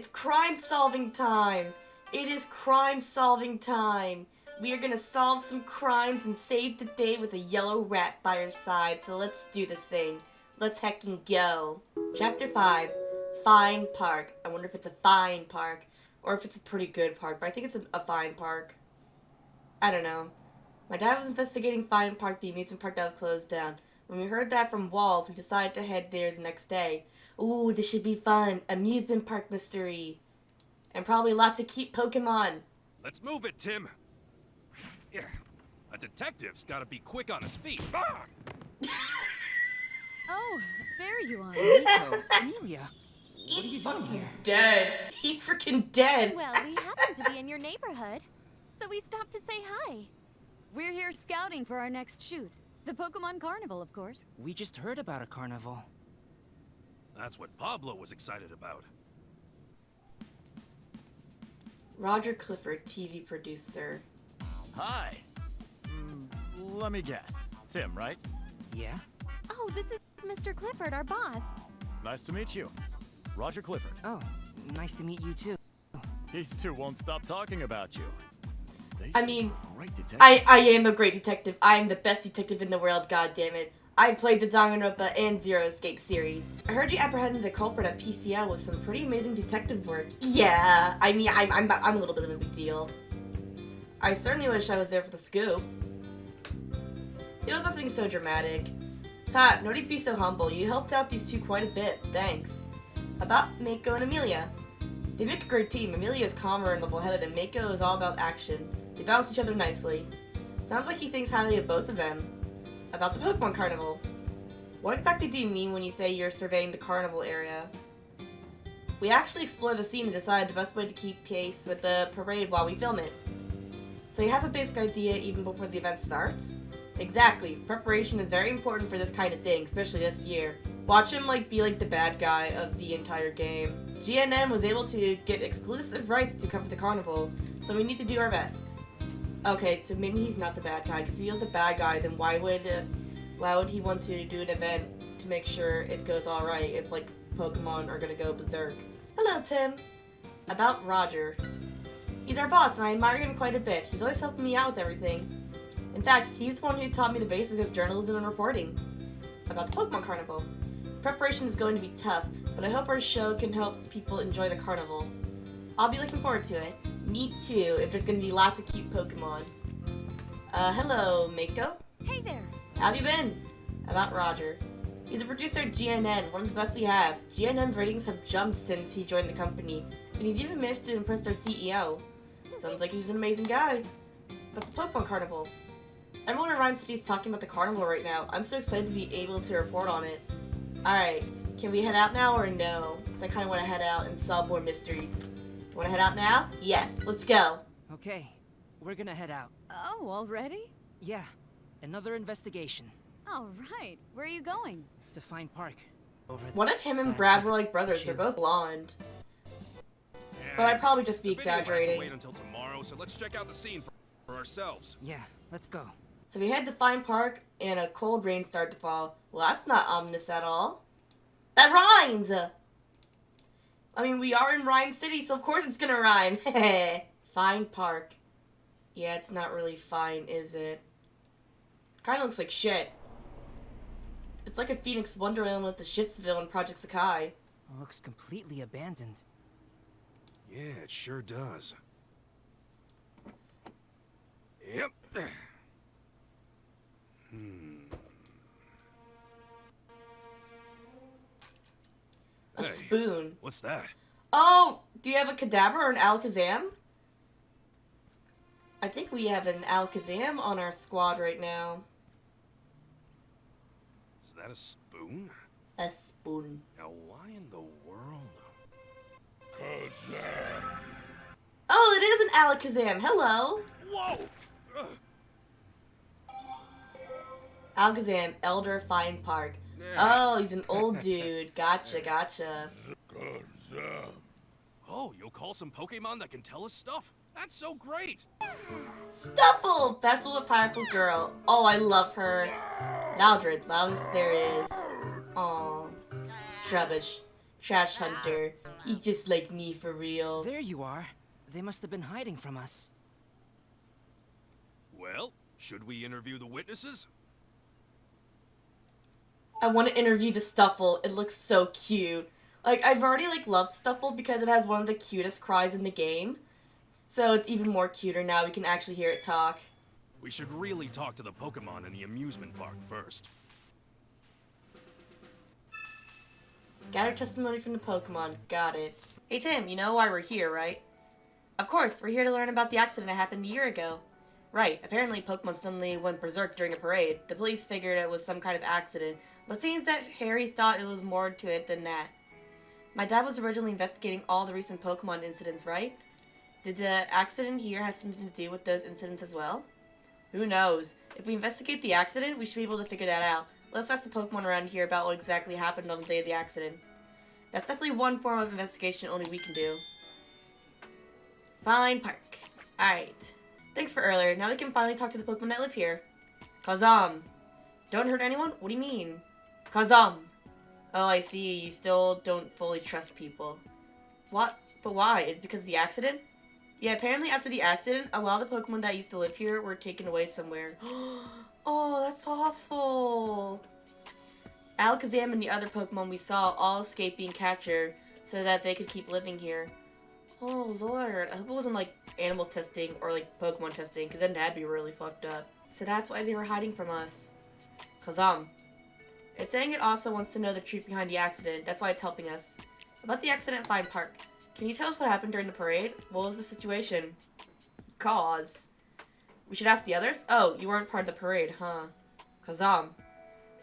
It's crime-solving time! It is crime-solving time! We are gonna solve some crimes and save the day with a yellow rat by our side, so let's do this thing. Let's heckin' go. Chapter 5, Fine Park. I wonder if it's a fine park, or if it's a pretty good park, but I think it's a fine park. I don't know. My dad was investigating Fine Park, the amusement park that was closed down. When we heard that from Walls, we decided to head there the next day. Ooh, this should be fun. Amusement park mystery. And probably lots of cute Pokemon. Let's move it, Tim. Yeah. A detective's gotta be quick on his feet. Ah! Oh, there you are. Nico, Amelia, what are you doing here? Dead. He's freaking dead. Well, we happen to be in your neighborhood, so we stopped to say hi. We're here scouting for our next shoot. The Pokemon Carnival, of course. We just heard about a carnival. That's what Pablo was excited about. Roger Clifford, TV producer. Hi. Let me guess. Tim, right? Yeah? Oh, this is Mr. Clifford, our boss. Nice to meet you. Roger Clifford. Oh, nice to meet you too. These two won't stop talking about you. I mean, Great detective. I am a great detective. I am the best detective in the world, goddammit. I played the Danganronpa and Zero Escape series. I heard you apprehended the culprit at PCL with some pretty amazing detective work. Yeah, I mean, I'm a little bit of a big deal. I certainly wish I was there for the scoop. It was nothing so dramatic. Ha, no need to be so humble. You helped out these two quite a bit. Thanks. About Mako and Amelia. They make a great team. Amelia is calmer and level-headed, and Mako is all about action. They balance each other nicely. Sounds like he thinks highly of both of them. About the Pokemon Carnival. What exactly do you mean when you say you're surveying the carnival area? We actually explored the scene and decided the best way to keep pace with the parade while we film it. So you have a basic idea even before the event starts? Exactly. Preparation is very important for this kind of thing, especially this year. Watch him be the bad guy of the entire game. GNN was able to get exclusive rights to cover the carnival, so we need to do our best. Okay, so maybe he's not the bad guy, because if he was a bad guy, then why would he want to do an event to make sure it goes alright if, Pokemon are gonna go berserk? Hello, Tim. About Roger. He's our boss, and I admire him quite a bit. He's always helping me out with everything. In fact, he's the one who taught me the basics of journalism and reporting. About the Pokemon Carnival. Preparation is going to be tough, but I hope our show can help people enjoy the carnival. I'll be looking forward to it. Me too, if there's gonna be lots of cute Pokemon. Hello, Mako? Hey there. How have you been? About Roger. He's a producer at GNN, one of the best we have. GNN's ratings have jumped since he joined the company, and he's even managed to impress their CEO. Sounds like he's an amazing guy. But the Pokemon Carnival. Everyone in Rhyme City is talking about the carnival right now. I'm so excited to be able to report on it. Alright, can we head out now or no? Because I kind of want to head out and solve more mysteries. You want to head out now? Yes, let's go. Okay, we're gonna head out. Oh, already? Yeah, another investigation. All right. Where are you going? To Fine Park. Over What if him and Brad were like brothers? They're both blonde. But I'd probably just be The video has to exaggerating. wait until tomorrow, so let's check out the scene for ourselves. Yeah, let's go. So we head to Fine Park, and a cold rain started to fall. Well, that's not ominous at all. That rhymes! I mean, we are in Rhyme City, so of course it's gonna rhyme. Fine Park. Yeah, it's not really fine, is it? Kinda looks like shit. It's like a Phoenix Wonderland with the Shitsville and Project Sakai. It looks completely abandoned. Yeah, it sure does. Yep. A Hey, spoon. What's that? Oh! Do you have a Kadabra or an Alakazam? I think we have an Alakazam on our squad right now. Is that a spoon? A spoon. Now, why in the world? Oh, it is an Alakazam. Hello. Whoa! Ugh. Alakazam, Elder Fine Park. Oh, he's an old dude. Gotcha, gotcha. Oh, you'll call some Pokemon that can tell us stuff? That's so great! Stuffle! Beautiful but powerful girl. Oh, I love her. Loudred, loudest there is. Aw. Trubbish. Trash hunter. You just like me for real. There you are. They must have been hiding from us. Well, should we interview the witnesses? I want to interview the Stuffle. It looks so cute. Like, I've already, like, loved Stuffle because it has one of the cutest cries in the game. So it's even more cuter now. We can actually hear it talk. We should really talk to the Pokemon in the amusement park first. Gather testimony from the Pokemon. Got it. Hey, Tim, you know why we're here, right? Of course, we're here to learn about the accident that happened a year ago. Right, apparently Pokemon suddenly went berserk during a parade. The police figured it was some kind of accident, but it seems that Harry thought it was more to it than that. My dad was originally investigating all the recent Pokemon incidents, right? Did the accident here have something to do with those incidents as well? Who knows? If we investigate the accident, we should be able to figure that out. Let's ask the Pokemon around here about what exactly happened on the day of the accident. That's definitely one form of investigation only we can do. Fine Park. Alright. Thanks for earlier. Now we can finally talk to the Pokemon that live here. Kazam. Don't hurt anyone? What do you mean? Kazam. Oh, I see. You still don't fully trust people. What? But why? Is it because of the accident? Yeah, apparently after the accident, a lot of the Pokemon that used to live here were taken away somewhere. Oh, that's awful. Alakazam and the other Pokemon we saw all escaped being captured so that they could keep living here. Oh, Lord. I hope it wasn't, like, animal testing or, like, Pokemon testing, because then that'd be really fucked up. So that's why they were hiding from us. Kazam. It's saying it also wants to know the truth behind the accident. That's why it's helping us. About the accident at Fine Park. Can you tell us what happened during the parade? What was the situation? Cause. We should ask the others? Oh, you weren't part of the parade, huh? Kazam.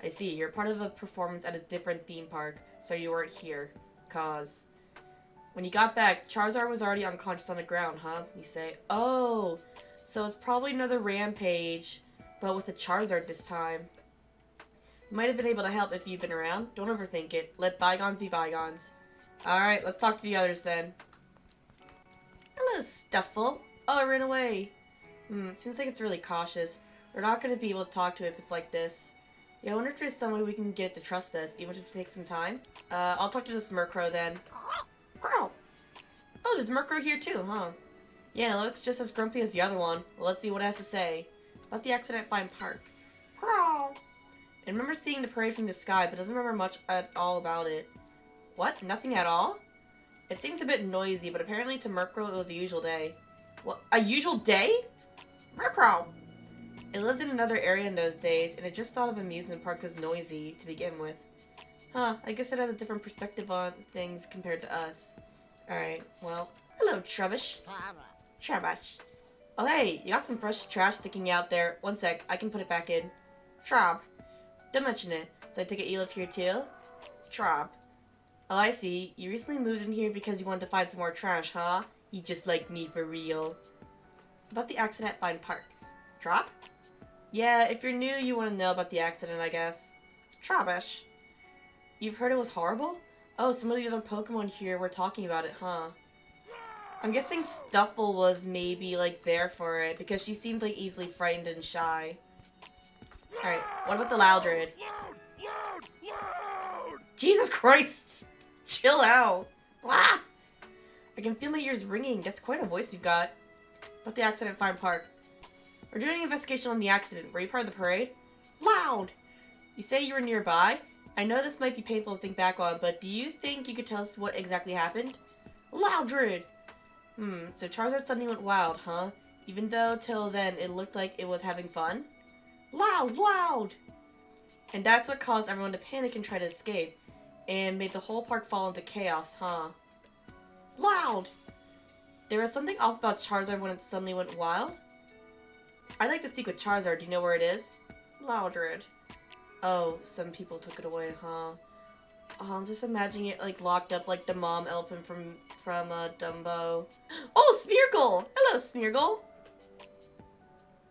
I see. You're part of a performance at a different theme park, so you weren't here. Cause. When you got back, Charizard was already unconscious on the ground, huh? You say. Oh, so it's probably another rampage, but with a Charizard this time. You might have been able to help if you've been around. Don't overthink it. Let bygones be bygones. Alright, let's talk to the others then. Hello, Stuffle. Oh, it ran away. Seems like it's really cautious. We're not going to be able to talk to it if it's like this. Yeah, I wonder if there's some way we can get it to trust us, even if it takes some time. I'll talk to the Murkrow then. Oh, there's Murkrow here too, huh? Yeah, it looks just as grumpy as the other one. Well, let's see what it has to say. About the accident at Fine Park. I remember seeing the parade from the sky, but doesn't remember much at all about it. What? Nothing at all? It seems a bit noisy, but apparently to Murkrow it was a usual day. What? A usual day? Murkrow! It lived in another area in those days, and it just thought of amusement parks as noisy to begin with. Huh, I guess it has a different perspective on things compared to us. Alright, well, hello, Trubbish. Trabash. Oh, hey, you got some fresh trash sticking out there. One sec, I can put it back in. Trob. Don't mention it. So I take it you live here too? Trob. Oh, I see. You recently moved in here because you wanted to find some more trash, huh? You just like me for real. About the accident at Fine Park. Drop? Yeah, if you're new, you want to know about the accident, I guess. Trobish. You've heard it was horrible? Oh, some of the other Pokemon here were talking about it, huh? I'm guessing Stuffle was maybe, like, there for it, because she seemed, like, easily frightened and shy. Alright, what about the Loudred? Jesus Christ! Chill out! Ah! I can feel my ears ringing. That's quite a voice you've got. About the accident at Fine Park. We're doing an investigation on the accident. Were you part of the parade? Loud! You say you were nearby? I know this might be painful to think back on, but do you think you could tell us what exactly happened? Loudred! So Charizard suddenly went wild, huh? Even though till then it looked like it was having fun? Loud! And that's what caused everyone to panic and try to escape, and made the whole park fall into chaos, huh? Loud! There was something off about Charizard when it suddenly went wild? I'd like to speak with Charizard. Do you know where it is? Loudred. Oh, some people took it away, huh? Oh, I'm just imagining it, like, locked up like the mom elephant from Dumbo. Oh, Smeargle! Hello, Smeargle!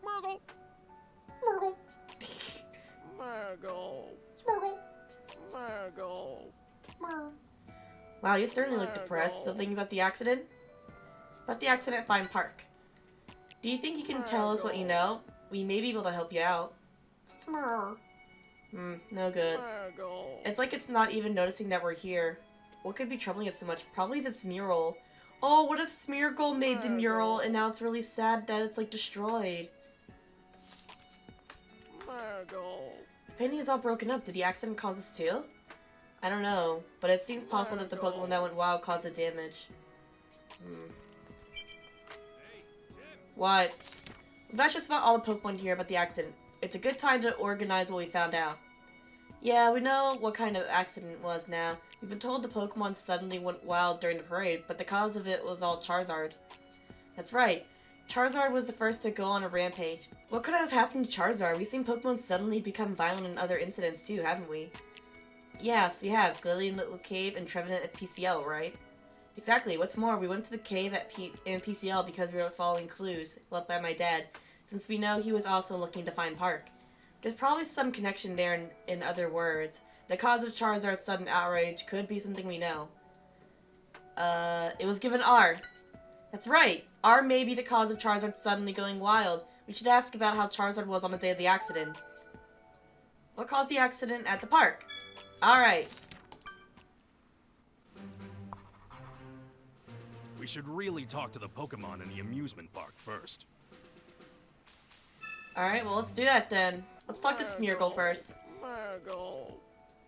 Murgle. Smeargle. Murgle. Smeargle. Murgle. Wow, you certainly look depressed. Still thinking about the accident? About the accident at Fine Park. Do you think you can tell us what you know? We may be able to help you out. Smurr. No good. It's like it's not even noticing that we're here. What could be troubling it so much? Probably this mural. Oh, what if Smeargle made the mural and now it's really sad that it's like destroyed? The painting is all broken up. Did the accident cause this too? I don't know, but it seems possible that the Pokemon that went wild caused the damage. What? We've asked just about all the Pokemon here about the accident. It's a good time to organize what we found out. Yeah, we know what kind of accident it was now. We've been told the Pokemon suddenly went wild during the parade, but the cause of it was all Charizard. That's right. Charizard was the first to go on a rampage. What could have happened to Charizard? We've seen Pokemon suddenly become violent in other incidents too, haven't we? Yes, we have. Glilly in the Little Cave and Trevenant at PCL, right? Exactly. What's more, we went to the cave at PCL because we were following clues left by my dad, since we know he was also looking to find Park. There's probably some connection there in other words. The cause of Charizard's sudden outrage could be something we know. It was given R. That's right. R may be the cause of Charizard suddenly going wild. We should ask about how Charizard was on the day of the accident. What caused the accident at the park? Alright. We should really talk to the Pokemon in the amusement park first. Alright, well let's do that then. Let's talk to Smeargle first.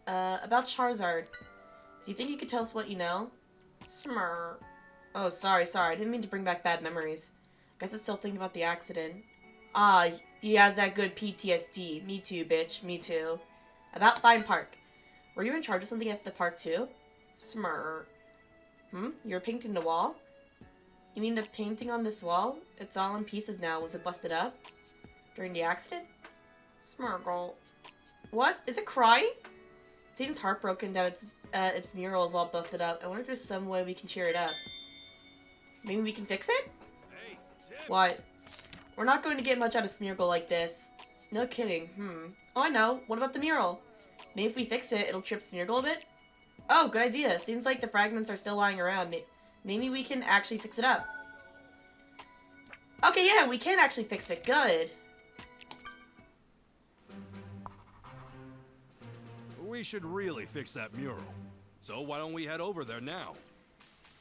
About Charizard. Do you think you could tell us what you know? Smur. Oh, sorry. I didn't mean to bring back bad memories. Guess it's still thinking about the accident. Ah, he has that good PTSD. Me too, bitch. Me too. About Fine Park. Were you in charge of something at the park too? Smur. You were painting the wall? You mean the painting on this wall? It's all in pieces now. Was it busted up? During the accident? Smeargle. What? Is it crying? It seems heartbroken that its mural is all busted up. I wonder if there's some way we can cheer it up. Maybe we can fix it? Hey, Tim. What? We're not going to get much out of Smeargle like this. No kidding. Oh, I know. What about the mural? Maybe if we fix it, it'll trip Smeargle a bit? Oh, good idea. Seems like the fragments are still lying around. Maybe we can actually fix it up. Okay, yeah, we can actually fix it. Good. We should really fix that mural. So why don't we head over there now?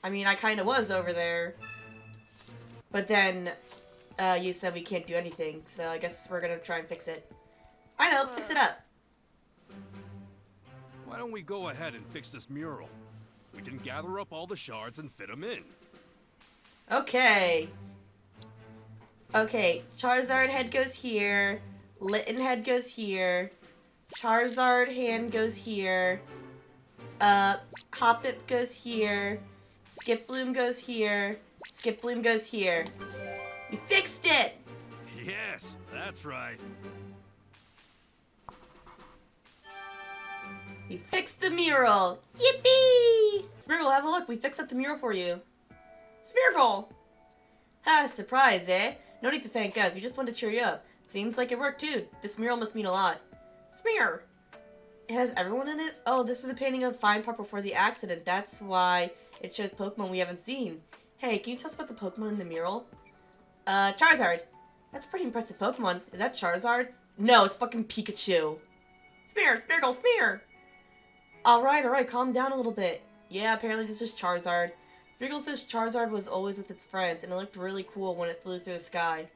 I mean, I kind of was over there. But then, you said we can't do anything, so I guess we're gonna try and fix it. I know, let's fix it up. Why don't we go ahead and fix this mural? We can gather up all the shards and fit them in. Okay. Okay, Charizard head goes here. Litten head goes here. Charizard hand goes here. Hoppip goes here. Skiploom goes here. Skiploom goes here. We fixed it! Yes, that's right. We fixed the mural! Yippee! Smeargle, have a look. We fixed up the mural for you. Smeargle! Ha, surprise, eh? No need to thank us. We just wanted to cheer you up. Seems like it worked, too. This mural must mean a lot. Smear! It has everyone in it? Oh, this is a painting of Fine Park before the accident. That's why it shows Pokemon we haven't seen. Hey, can you tell us about the Pokemon in the mural? Charizard. That's a pretty impressive Pokemon. Is that Charizard? No, it's fucking Pikachu. Smear! Smeargle, smear! Alright, calm down a little bit. Yeah, apparently this is Charizard. Smeargle says Charizard was always with its friends, and it looked really cool when it flew through the sky.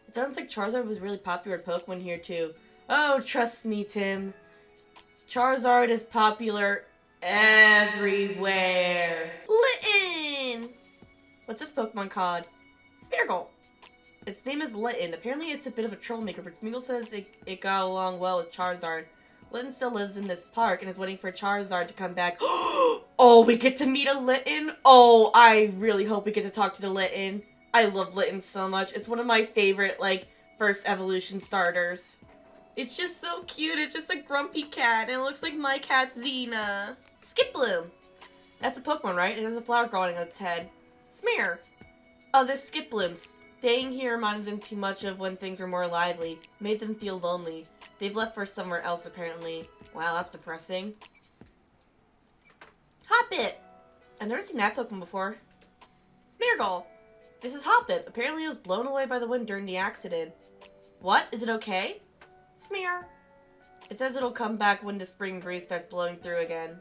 It sounds like Charizard was really popular Pokemon here too. Oh, trust me, Tim. Charizard is popular everywhere. Litten! What's this Pokemon called? Smeargle. Its name is Litten. Apparently it's a bit of a troublemaker, but Smeargle says it got along well with Charizard. Litten still lives in this park and is waiting for Charizard to come back. Oh, we get to meet a Litten? Oh, I really hope we get to talk to the Litten. I love Litten so much. It's one of my favorite, like, first evolution starters. It's just so cute. It's just a grumpy cat, and it looks like my cat Xena. Skiploom. That's a Pokemon, right? It has a flower growing on its head. Smear. Oh, there's Skiplooms. Staying here reminded them too much of when things were more lively. Made them feel lonely. They've left for somewhere else, apparently. Wow, that's depressing. Hoppip. I've never seen that Pokemon before. Smeargle. This is Hoppip. Apparently it was blown away by the wind during the accident. What? Is it okay? Smear. It says it'll come back when the spring breeze starts blowing through again.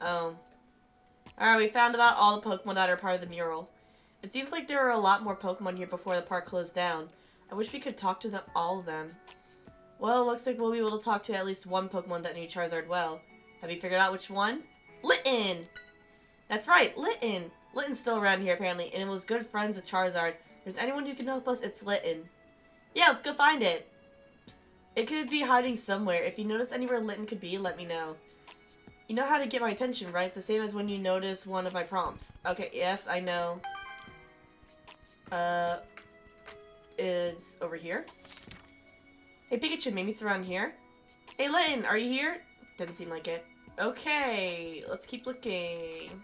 Oh. Alright, we found about all the Pokemon that are part of the mural. It seems like there were a lot more Pokemon here before the park closed down. I wish we could talk to all of them. Well, it looks like we'll be able to talk to at least one Pokemon that knew Charizard well. Have you figured out which one? Litten! That's right, Litten! Litten's still around here apparently, and it was good friends with Charizard. If there's anyone who can help us, it's Litten. Yeah, let's go find it! It could be hiding somewhere. If you notice anywhere Litten could be, let me know. You know how to get my attention, right? It's the same as when you notice one of my prompts. Okay, yes, I know. Is over here? Hey Pikachu, maybe it's around here? Hey Litten, are you here? Doesn't seem like it. Okay, let's keep looking.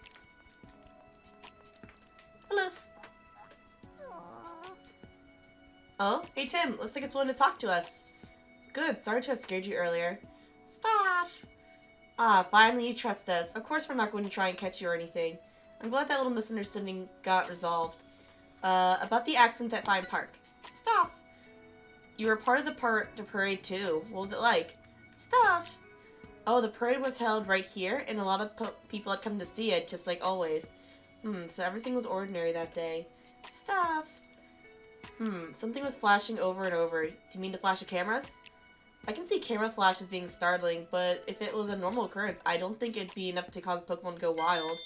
Hello. Oh, hey Tim, looks like it's willing to talk to us. Good, sorry to have scared you earlier. Stop! Ah, finally you trust us. Of course we're not going to try and catch you or anything. I'm glad that little misunderstanding got resolved. About the accident at Fine Park. Stop! You were part of the parade too. What was it like? Stop! Oh, the parade was held right here, and a lot of people had come to see it, just like always. So everything was ordinary that day. Stop! Something was flashing over and over. Do you mean the flash of cameras? I can see camera flashes being startling, but if it was a normal occurrence, I don't think it'd be enough to cause Pokemon to go wild.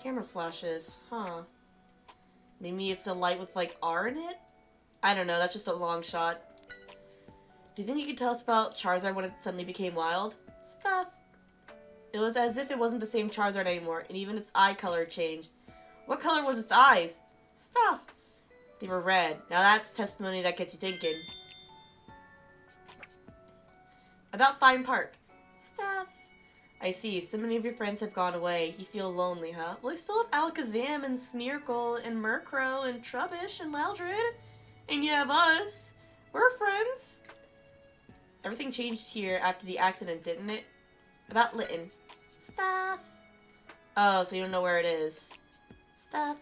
Camera flashes, huh? Maybe it's a light with, like, R in it? I don't know, that's just a long shot. Do you think you could tell us about Charizard when it suddenly became wild? Stuff. It was as if it wasn't the same Charizard anymore, and even its eye color changed. What color was its eyes? Stuff. They were red. Now that's testimony that gets you thinking. About Fine Park. Stuff. I see. So many of your friends have gone away. You feel lonely, huh? Well, I still have Alakazam and Smeargle and Murkrow and Trubbish and Loudred. And you have us. We're friends. Everything changed here after the accident, didn't it? About Litten. Stuff. Oh, so you don't know where it is. Stuff.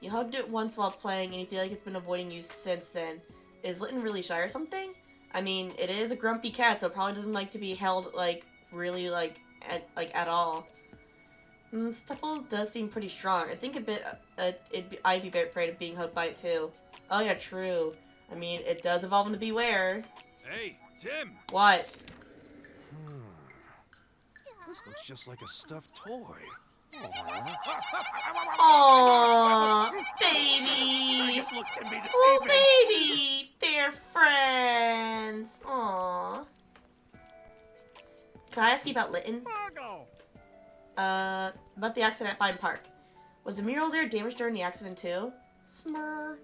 You hugged it once while playing and you feel like it's been avoiding you since then. Is Litten really shy or something? I mean, it is a grumpy cat, so it probably doesn't like to be held, like, really, at all. Stuffle does seem pretty strong. I think I'd be a bit afraid of being hugged by it, too. Oh, yeah, true. I mean, it does evolve into Beware. Hey, Tim! What? This looks just like a stuffed toy. Aww, baby! This looks can be deceiving. Oh, baby! They're friends. Aww. Can I ask you about Litten? About the accident at Fine Park. Was the mural there damaged during the accident too? Smurr.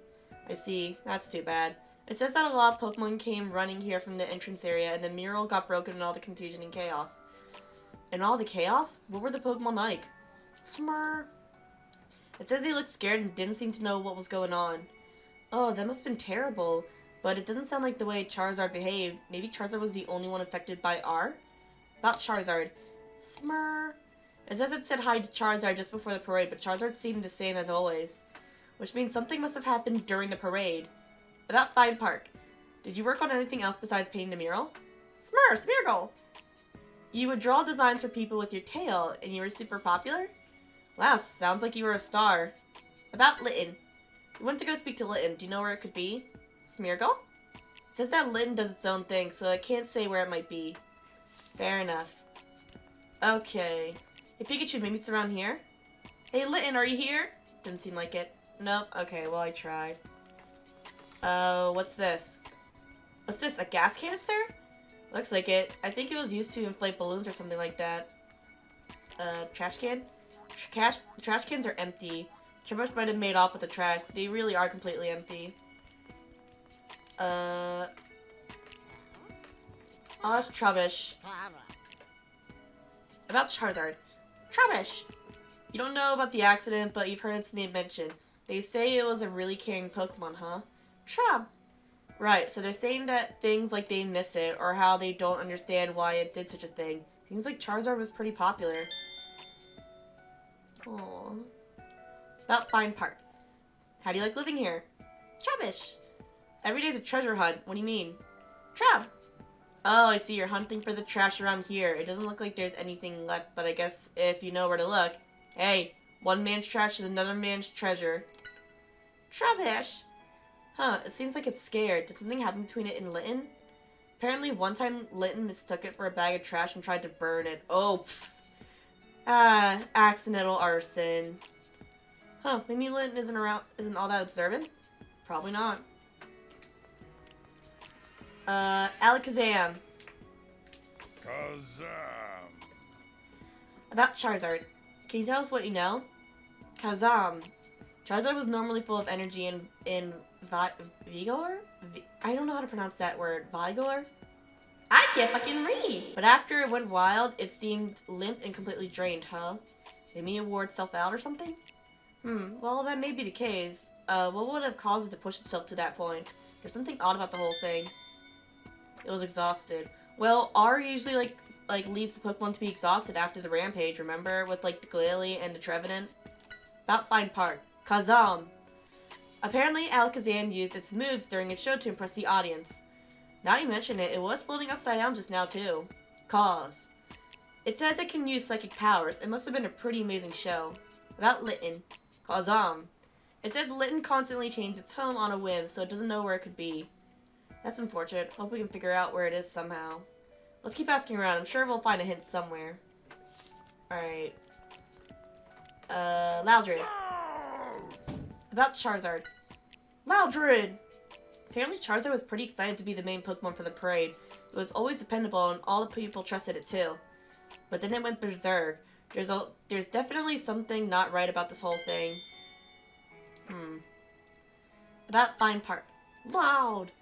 I see. That's too bad. It says that a lot of Pokemon came running here from the entrance area, and the mural got broken in all the confusion and chaos. In all the chaos? What were the Pokemon like? Smurr. It says they looked scared and didn't seem to know what was going on. Oh, that must have been terrible. But it doesn't sound like the way Charizard behaved. Maybe Charizard was the only one affected by R? About Charizard. Smurr. It says it said hi to Charizard just before the parade, but Charizard seemed the same as always. Which means something must have happened during the parade. About Fine Park. Did you work on anything else besides painting the mural? Smurr! Smeargle! You would draw designs for people with your tail, and you were super popular? Wow, sounds like you were a star. About Litten. We went to go speak to Litten. Do you know where it could be? Smeargle? It says that Litten does its own thing, so I can't say where it might be. Fair enough. Okay. Hey Pikachu, maybe it's around here? Hey Litten, are you here? Didn't seem like it. Nope. Okay, well I tried. What's this? What's this, a gas canister? Looks like it. I think it was used to inflate balloons or something like that. Trash can? Trash cans are empty. Trubbish might have made off with the trash. They really are completely empty. Oh, that's Trubbish. About Charizard. Trubbish! You don't know about the accident, but you've heard its name mentioned. They say it was a really caring Pokemon, huh? Trub! Right, so they're saying that things like they miss it, or how they don't understand why it did such a thing. Seems like Charizard was pretty popular. Aww. About Fine Park. How do you like living here? Trubbish! Every day's a treasure hunt. What do you mean? Trub! Oh, I see. You're hunting for the trash around here. It doesn't look like there's anything left, but I guess if you know where to look. Hey, one man's trash is another man's treasure. Trash? Huh, it seems like it's scared. Did something happen between it and Litton? Apparently, one time Litton mistook it for a bag of trash and tried to burn it. Oh, accidental arson. Huh, maybe Litton isn't all that observant? Probably not. Alakazam. Kazam. About Charizard. Can you tell us what you know? Kazam. Charizard was normally full of energy in Vigor? I don't know how to pronounce that word. Vigor? I can't fucking read! But after it went wild, it seemed limp and completely drained, huh? Maybe it wore itself out or something? Well, that may be the case. What would have caused it to push itself to that point? There's something odd about the whole thing. It was exhausted. Well, R usually, like leaves the Pokemon to be exhausted after the rampage, remember? With, like, the Glalie and the Trevenant? About Fine Park. Kazam! Apparently, Alakazam used its moves during its show to impress the audience. Now you mention it, it was floating upside down just now, too. Cause. It says it can use psychic powers. It must have been a pretty amazing show. About Litton. Kazam. It says Litton constantly changes its home on a whim, so it doesn't know where it could be. That's unfortunate. Hope we can figure out where it is somehow. Let's keep asking around. I'm sure we'll find a hint somewhere. Alright. Loudred. About Charizard. Loudred! Apparently Charizard was pretty excited to be the main Pokemon for the parade. It was always dependable and all the people trusted it too. But then it went berserk. There's definitely something not right about this whole thing. About Fine Park. Loud!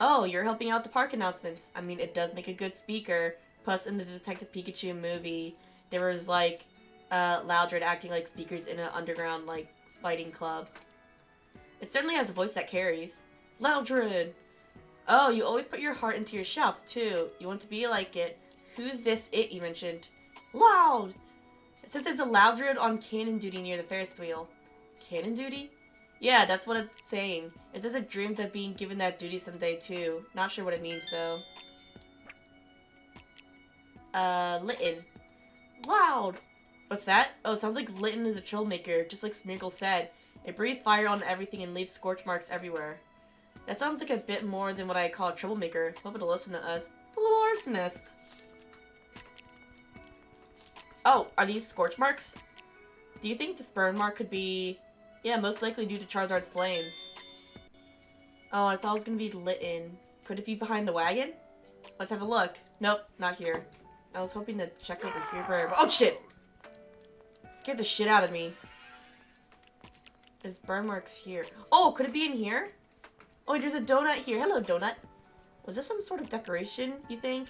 Oh, you're helping out the park announcements. I mean, it does make a good speaker. Plus, in the Detective Pikachu movie, there was, like, Loudred acting like speakers in an underground, like, fighting club. It certainly has a voice that carries. Loudred! Oh, you always put your heart into your shouts, too. You want to be like it. Who's this it you mentioned? Loud! It says there's a Loudred on cannon duty near the Ferris wheel. Cannon duty? Yeah, that's what it's saying. It says it dreams of being given that duty someday, too. Not sure what it means, though. Litton. Loud! What's that? Oh, sounds like Litton is a troublemaker, just like Smeargle said. It breathes fire on everything and leaves scorch marks everywhere. That sounds like a bit more than what I call a troublemaker. Hope it'll listen to us. It's a little arsonist. Oh, are these scorch marks? Do you think this burn mark could be... Yeah, most likely due to Charizard's flames. Oh, I thought it was gonna be Litton. Could it be behind the wagon? Let's have a look. Nope, not here. I was hoping to check over here for... Oh, shit! Scared the shit out of me. There's burn marks here. Oh, could it be in here? Oh, there's a donut here. Hello, donut. Was this some sort of decoration, you think?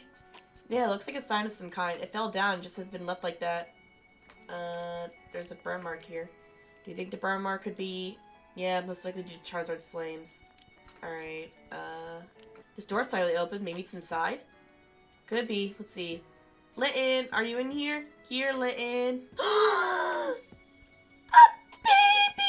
Yeah, it looks like a sign of some kind. It fell down and just has been left like that. There's a burn mark here. Do you think the burn mark could be... Yeah, most likely due to Charizard's flames. Alright, this door's slightly open. Maybe it's inside? Could be. Let's see. Litton, are you in here? Here, Litton. A baby!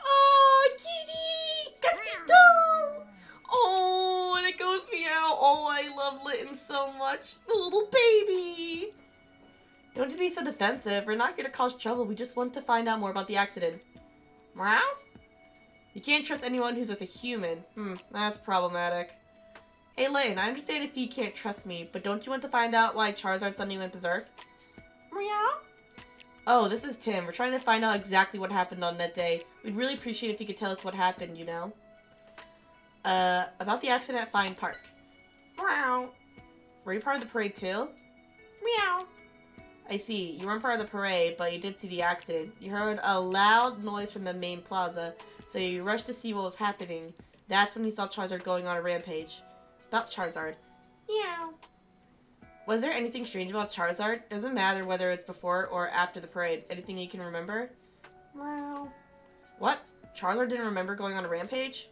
Oh, kitty! Gatito! Oh, and it goes meow. Oh, I love Litton so much. The little baby! You don't need to be so defensive. We're not here to cause trouble. We just want to find out more about the accident. Meow? You can't trust anyone who's with a human. That's problematic. Hey, Litton, I understand if you can't trust me, but don't you want to find out why Charizard suddenly went berserk? Meow? Oh, this is Tim. We're trying to find out exactly what happened on that day. We'd really appreciate if you could tell us what happened, you know? About the accident at Fine Park. Meow. Were you part of the parade too? Meow. I see. You weren't part of the parade, but you did see the accident. You heard a loud noise from the main plaza, so you rushed to see what was happening. That's when you saw Charizard going on a rampage. About Charizard. Meow. Was there anything strange about Charizard? Doesn't matter whether it's before or after the parade. Anything you can remember? Meow. What? Charizard didn't remember going on a rampage?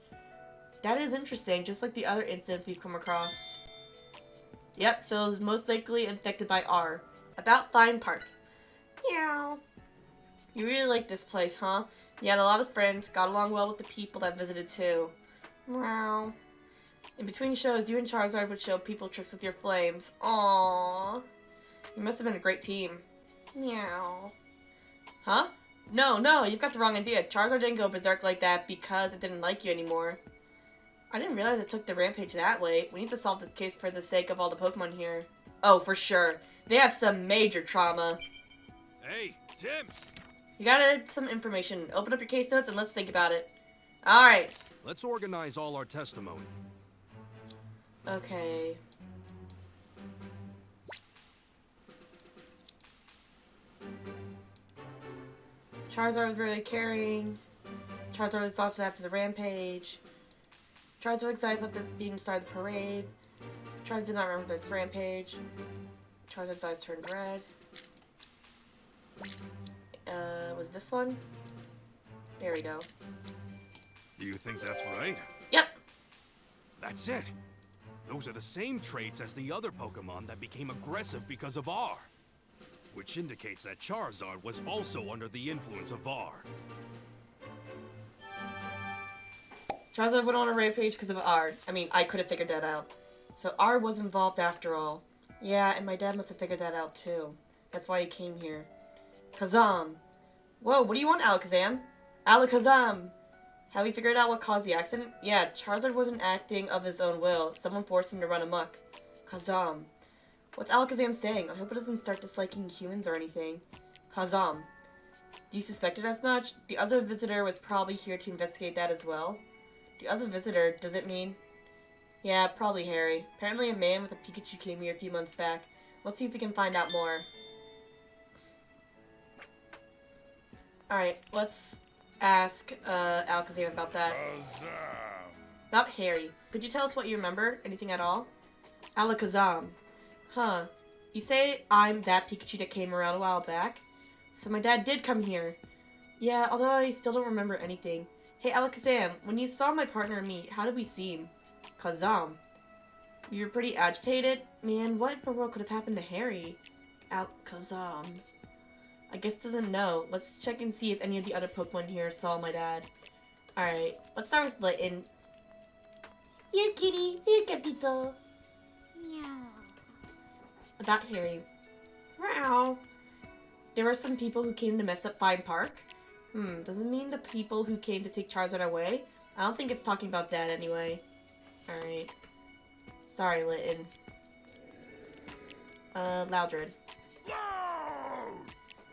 That is interesting, just like the other incidents we've come across. Yep, so it was most likely infected by R. About Fine Park. Meow. You really like this place, huh? You had a lot of friends, got along well with the people that visited too. Meow. In between shows, you and Charizard would show people tricks with your flames. Aww. You must have been a great team. Meow. Huh? No, you've got the wrong idea. Charizard didn't go berserk like that because it didn't like you anymore. I didn't realize it took the rampage that way. We need to solve this case for the sake of all the Pokemon here. Oh, for sure. They have some major trauma. Hey, Tim! You gotta some information. Open up your case notes and let's think about it. Alright. Let's organize all our testimony. Okay. Charizard was really caring. Charizard was exhausted after the rampage. Charizard was excited about being the star of the parade. Charizard did not remember its rampage. Charizard's eyes turned red. Was this one? There we go. Do you think that's right? Yep. That's it. Those are the same traits as the other Pokemon that became aggressive because of R. Which indicates that Charizard was also under the influence of R. Charizard went on a rampage because of R. I mean, I could have figured that out. So R was involved after all. Yeah, and my dad must have figured that out too. That's why he came here. Kazam. Whoa, what do you want, Alakazam? Alakazam! Have we figured out what caused the accident? Yeah, Charizard wasn't acting of his own will. Someone forced him to run amok. Kazam. What's Alakazam saying? I hope it doesn't start disliking humans or anything. Kazam. Do you suspect it as much? The other visitor was probably here to investigate that as well. The other visitor, does it mean? Yeah, probably Harry. Apparently a man with a Pikachu came here a few months back. Let's see if we can find out more. Alright, let's ask Alakazam about that. About Harry. Could you tell us what you remember? Anything at all? Alakazam. Huh. You say I'm that Pikachu that came around a while back? So my dad did come here. Yeah, although I still don't remember anything. Hey Alakazam, when you saw my partner and me, how did we seem? Kazam. You were pretty agitated? Man, what in the world could have happened to Harry? Kazam. I guess doesn't know. Let's check and see if any of the other Pokemon here saw my dad. Alright, let's start with Litten. Here, kitty. Here, Capito. Meow. About Harry. Wow. There were some people who came to mess up Fine Park. Does it mean the people who came to take Charizard away? I don't think it's talking about that anyway. Alright. Sorry, Litten. Loudred.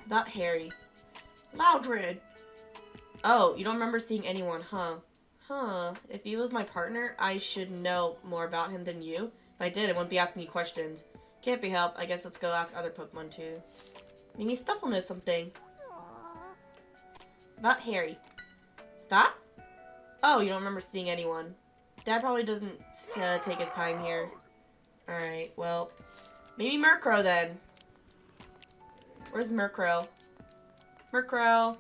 About Harry. Loudred! Oh, you don't remember seeing anyone, huh? Huh. If he was my partner, I should know more about him than you. If I did, I wouldn't be asking you questions. Can't be helped. I guess let's go ask other Pokemon too. Maybe Stuff will know something. About Harry. Stop? Oh, you don't remember seeing anyone. Dad probably doesn't take his time here. Alright, well, maybe Murkrow then. Where's Murkrow? Murkrow.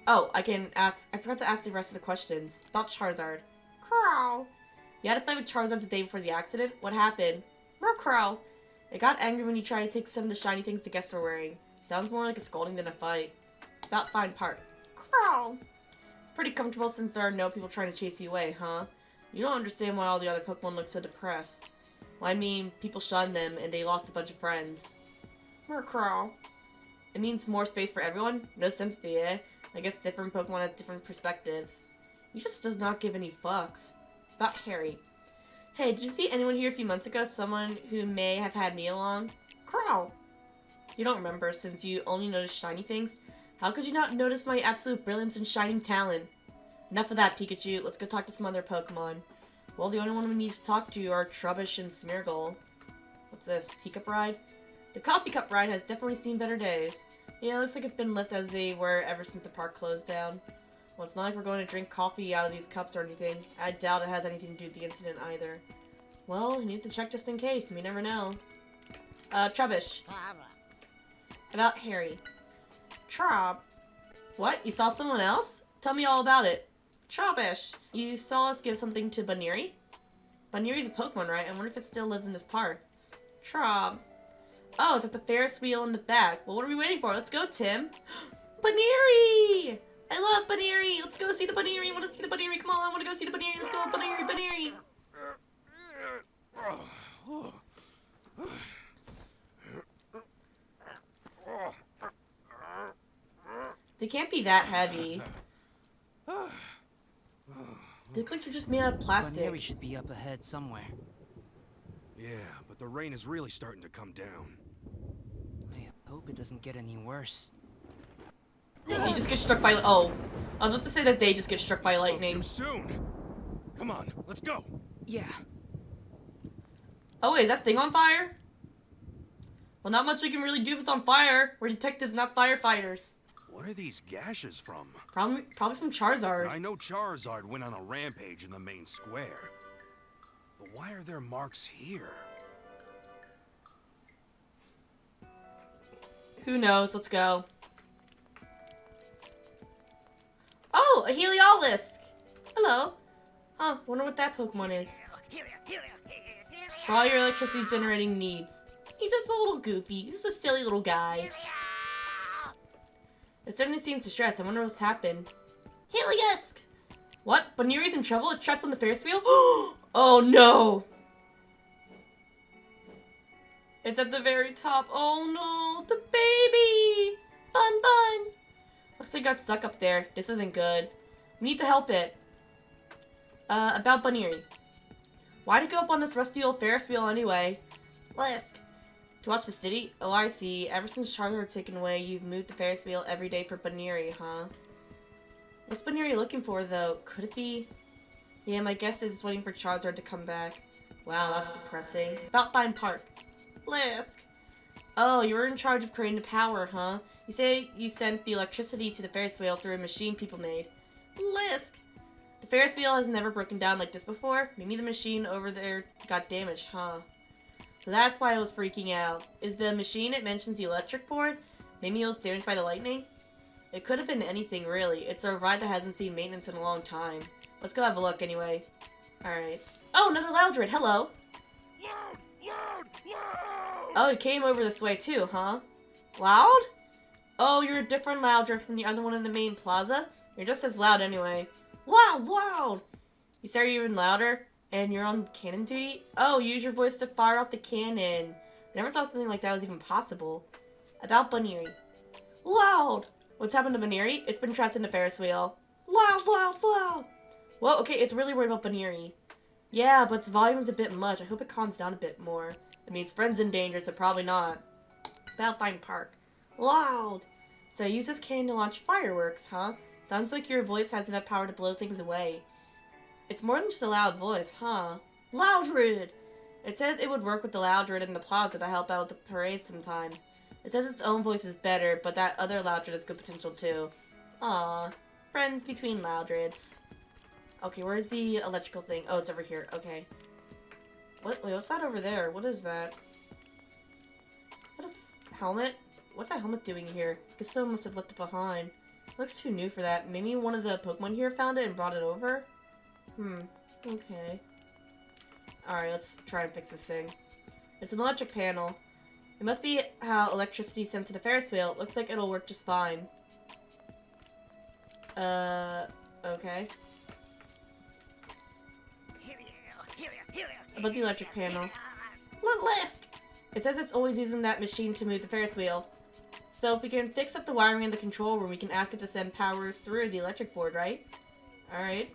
Oh, I forgot to ask the rest of the questions. About Charizard. Crow. You had a fight with Charizard the day before the accident? What happened? Murkrow. It got angry when you tried to take some of the shiny things the guests were wearing. Sounds more like a scolding than a fight. About Fine Park. Crow. It's pretty comfortable since there are no people trying to chase you away, huh? You don't understand why all the other Pokemon look so depressed. Well, I mean, people shunned them and they lost a bunch of friends. Murkrow. It means more space for everyone? No sympathy, eh? I guess different Pokemon have different perspectives. He just does not give any fucks. About Harry. Hey, did you see anyone here a few months ago? Someone who may have had me along? Crow. You don't remember since you only noticed shiny things? How could you not notice my absolute brilliance and shining talent? Enough of that, Pikachu. Let's go talk to some other Pokemon. Well, the only one we need to talk to are Trubbish and Smeargle. What's this? Teacup ride? The coffee cup ride has definitely seen better days. Yeah, it looks like it's been left as they were ever since the park closed down. Well, it's not like we're going to drink coffee out of these cups or anything. I doubt it has anything to do with the incident either. Well, we need to check just in case. We never know. Trubbish. About Harry. Trub. What? You saw someone else? Tell me all about it. Trubbish. You saw us give something to Baneri? Baneri's a Pokemon, right? I wonder if it still lives in this park. Trub. Oh, it's at the Ferris wheel in the back. Well, what are we waiting for? Let's go, Tim. Baneri! I love Baneri. Let's go see the Baneri. I want to see the Baneri. Come on, I want to go see the Baneri. Let's go, Baneri, Baneri. They can't be that heavy. They look like they're just made out of plastic. Baneri should be up ahead somewhere. Yeah, but the rain is really starting to come down. I hope it doesn't get any worse. He just gets struck by. Oh, I was about to say that they just get struck by lightning. Too soon. Come on, let's go. Yeah. Oh wait, is that thing on fire? Well, not much we can really do if it's on fire. We're detectives, not firefighters. What are these gashes from? Probably from Charizard. I know Charizard went on a rampage in the main square. But why are there marks here? Who knows? Let's go. Oh, a Heliolisk! Hello. Huh, wonder what that Pokemon is. For all your electricity generating needs. He's just a little goofy. He's just a silly little guy. It certainly seems distressed. I wonder what's happened. Heliolisk! What? Baneri's in trouble? It's trapped on the Ferris wheel? Oh no! It's at the very top. Oh no! The baby! Bun Bun! Looks like it got stuck up there. This isn't good. We need to help it. About Baneri. Why'd it go up on this rusty old Ferris wheel anyway? Lisk. To watch the city? Oh, I see. Ever since Charizard was taken away, you've moved the Ferris wheel every day for Baneri, huh? What's Baneri looking for, though? Could it be? Yeah, my guess is it's waiting for Charizard to come back. Wow, that's depressing. About Fine Park. Lisk. Oh, you were in charge of creating the power, huh? You say you sent the electricity to the Ferris wheel through a machine people made. Lisk. The Ferris wheel has never broken down like this before. Maybe the machine over there got damaged, huh? So that's why I was freaking out. Is the machine it mentions the electric board? Maybe it was damaged by the lightning? It could have been anything, really. It's a ride that hasn't seen maintenance in a long time. Let's go have a look, anyway. Alright. Oh, another Loudred! Hello! Loud! Loud! Loud! Oh, you came over this way, too, huh? Loud? Oh, you're a different Loudred from the other one in the main plaza? You're just as loud, anyway. Loud! Loud! You said you're even louder? And you're on cannon duty? Oh, use your voice to fire off the cannon. Never thought something like that was even possible. About Baneri. Loud! What's happened to Baneri? It's been trapped in the Ferris wheel. Loud, loud, loud! Well, okay, it's really worried about Baneri. Yeah, but its volume is a bit much. I hope it calms down a bit more. I mean, its friend's in danger, so probably not. About Fine Park. Loud! So use this cannon to launch fireworks, huh? Sounds like your voice has enough power to blow things away. It's more than just a loud voice, huh? Loudred! It says it would work with the Loudred in the plaza to help out with the parade sometimes. It says its own voice is better, but that other Loudred has good potential too. Aww. Friends between Loudreds. Okay, where's the electrical thing? Oh, it's over here. Okay. What? Wait, what's that over there? What is that? Is that a helmet? What's that helmet doing here? I guess someone must have left it behind. It looks too new for that. Maybe one of the Pokemon here found it and brought it over? Okay. Alright, let's try and fix this thing. It's an electric panel. It must be how electricity is sent to the Ferris wheel. It looks like it'll work just fine. Okay. About the electric panel. Lisk! It says it's always using that machine to move the Ferris wheel. So if we can fix up the wiring in the control room, we can ask it to send power through the electric board, right? Alright.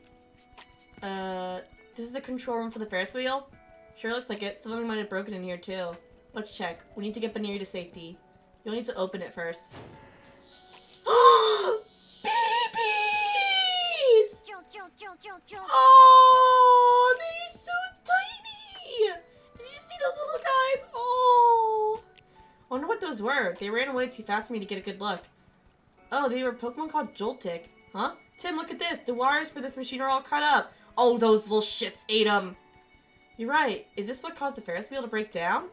This is the control room for the Ferris wheel? Sure looks like it. Something might have broken in here too. Let's check. We need to get Baneri to safety. You'll need to open it first. Babies! Oh, they're so tiny! Did you see the little guys? Oh! I wonder what those were. They ran away too fast for me to get a good look. Oh, they were Pokemon called Joltik. Huh? Tim, look at this. The wires for this machine are all cut up. Oh, those little shits ate them. You're right. Is this what caused the Ferris wheel to break down?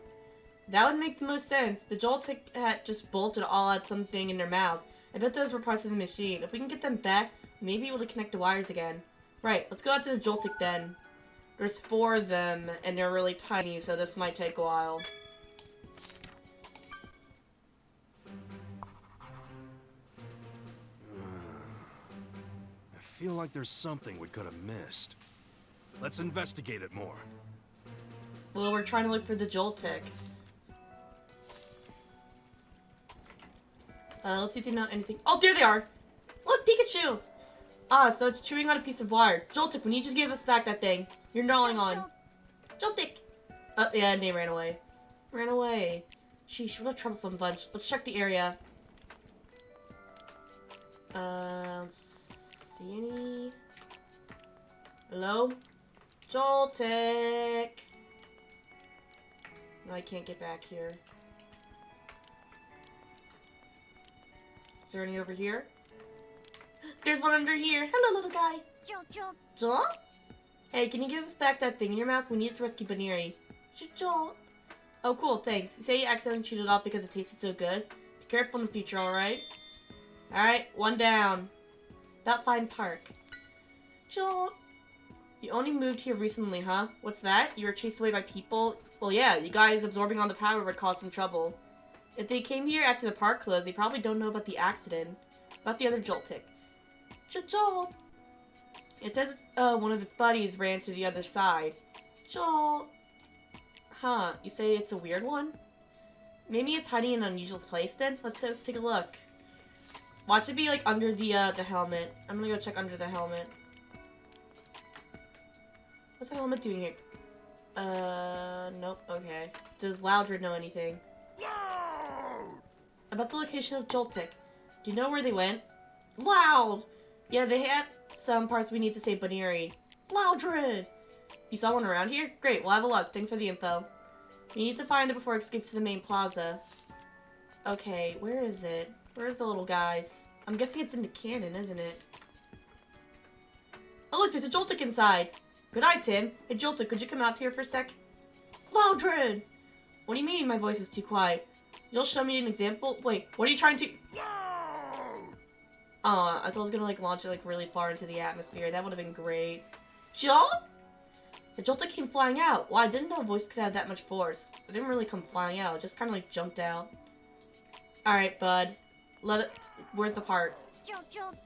That would make the most sense. The Joltik had just bolted all at something in their mouth. I bet those were parts of the machine. If we can get them back, we may be able to connect the wires again. Right, let's go out to the Joltik then. There's 4 of them, and they're really tiny, so this might take a while. feel like there's something we could have missed. Let's investigate it more. Well, we're trying to look for the Joltik. Let's see if they know anything. Oh, there they are! Look, Pikachu! Ah, so it's chewing on a piece of wire. Joltik, we need you to give us back that thing. You're gnawing on. Joltik! Oh, yeah, and they ran away. Ran away. Sheesh, what a troublesome bunch. Let's check the area. Let's see any... Hello? Joltik! No, I can't get back here. Is there any over here? There's one under here. Hello, little guy. Jolt. Jolt? Hey, can you give us back that thing in your mouth? We need to rescue Baneri. Jolt. Oh, cool, thanks. You say you accidentally chewed it off because it tasted so good? Be careful in the future, alright? Alright, one down. About Fine Park. Jolt. You only moved here recently, huh? What's that? You were chased away by people? Well, yeah, you guys absorbing all the power would cause some trouble. If they came here after the park closed, they probably don't know about the accident. About the other Joltik. Jolt. It says one of its buddies ran to the other side. Jolt. Huh, you say it's a weird one? Maybe it's hiding in an unusual place then? Let's take a look. Watch it be like under the helmet. I'm gonna go check under the helmet. What's the helmet doing here? Nope, okay. Does Loudred know anything? Loud! About the location of Joltik. Do you know where they went? Loud! Yeah, they have some parts we need to save Baneri. Loudred! You saw one around here? Great, we'll have a look. Thanks for the info. We need to find it before it escapes to the main plaza. Okay, where is it? Where's the little guys? I'm guessing it's in the cannon, isn't it? Oh look, there's a Joltik inside! Good eye, Tim. Hey Joltik, could you come out here for a sec? Loudred! What do you mean my voice is too quiet? You'll show me an example? Wait, what are you trying to... I thought I was gonna like launch it like really far into the atmosphere. That would have been great. Jolt? The Joltik came flying out. Well, I didn't know a voice could have that much force. It didn't really come flying out. It just kind of like jumped out. Alright, bud. Let it... Where's the part? Jolt.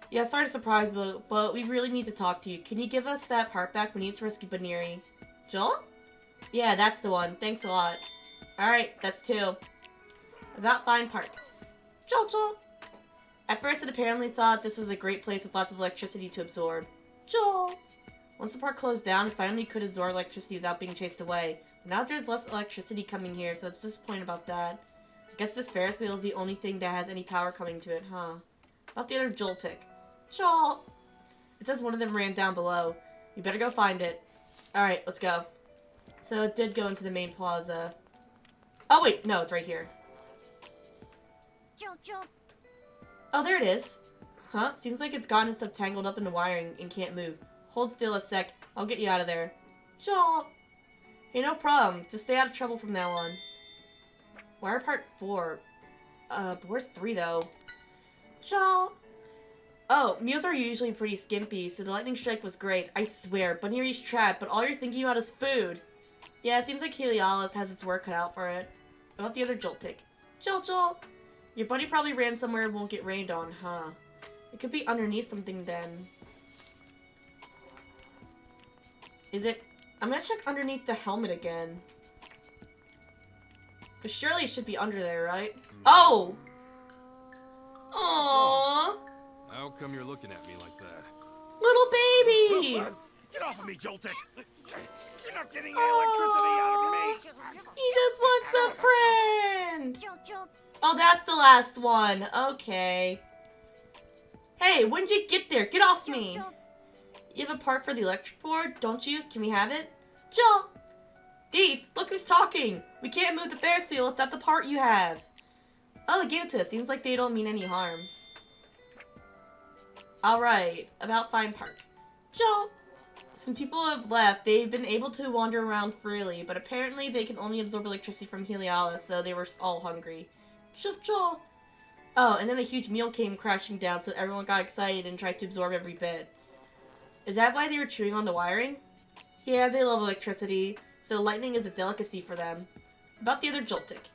Yeah, sorry to surprise, but we really need to talk to you. Can you give us that part back? We need to rescue Baneri. Jolt? Yeah, that's the one. Thanks a lot. Alright, that's two. About Fine Park. Jolt. At first, it apparently thought this was a great place with lots of electricity to absorb. Jolt. Once the park closed down, it finally could absorb electricity without being chased away. But now there's less electricity coming here, so it's disappointing about that. I guess this Ferris wheel is the only thing that has any power coming to it, huh? About the other Joltik. Jolt. It says one of them ran down below. You better go find it. Alright, let's go. So it did go into the main plaza. Oh wait, no, it's right here. Jolt. Oh, there it is. Huh? Seems like it's gotten itself tangled up in the wiring and can't move. Hold still a sec. I'll get you out of there. Jolt. Hey, no problem. Just stay out of trouble from now on. Wire part 4. But where's 3 though? Jolt. Oh, meals are usually pretty skimpy, so the lightning strike was great. I swear, Baneri's trapped, but all you're thinking about is food. Yeah, it seems like Helialis has its work cut out for it. About the other Joltik. Jolt. Your buddy probably ran somewhere and won't get rained on, huh? It could be underneath something then. Is it? I'm gonna check underneath the helmet again. Because surely it should be under there, right? Oh! Aww! How come you're looking at me like that? Little baby! Get off of me, Joltik! You're not getting any electricity out of me! He just wants a friend! Jolt. Oh, that's the last one. Okay. Hey, when did you get there? Get off me! Jolt. You have a part for the electric board, don't you? Can we have it? Jolt! Thief, look who's talking! We can't move the Ferris wheel without the part you have. Oh, give it to us. Seems like they don't mean any harm. Alright, about Fine Park. Jolt! Since people have left, they've been able to wander around freely, but apparently they can only absorb electricity from Helialis, so they were all hungry. Jolt! Oh, and then a huge meal came crashing down, so everyone got excited and tried to absorb every bit. Is that why they were chewing on the wiring? Yeah, they love electricity, so lightning is a delicacy for them. About the other Joltik.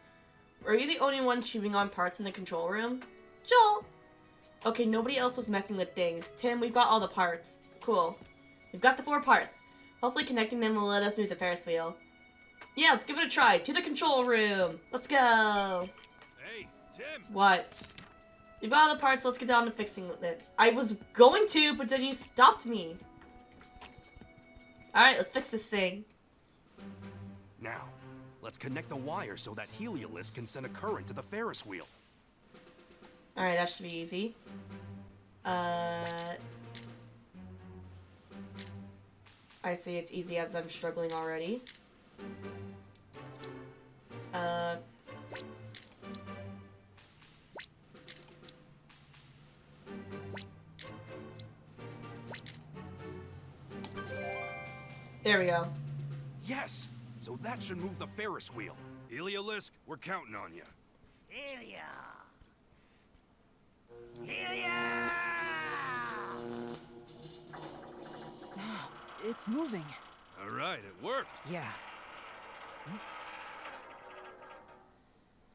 Were you the only one chewing on parts in the control room? Jolt! Okay, nobody else was messing with things. Tim, we've got all the parts. Cool. We've got the 4 parts. Hopefully connecting them will let us move the Ferris wheel. Yeah, let's give it a try. To the control room. Let's go. Hey, Tim! What? We've got all the parts. Let's get down to fixing it. I was going to, but then you stopped me. Alright, let's fix this thing. Now, let's connect the wire so that Heliolisk can send a current to the Ferris wheel. Alright, that should be easy. I see it's easy as I'm struggling already. There we go. Yes! So that should move the Ferris wheel. Heliolisk, we're counting on you. Helia! It's moving. All right, it worked. Yeah.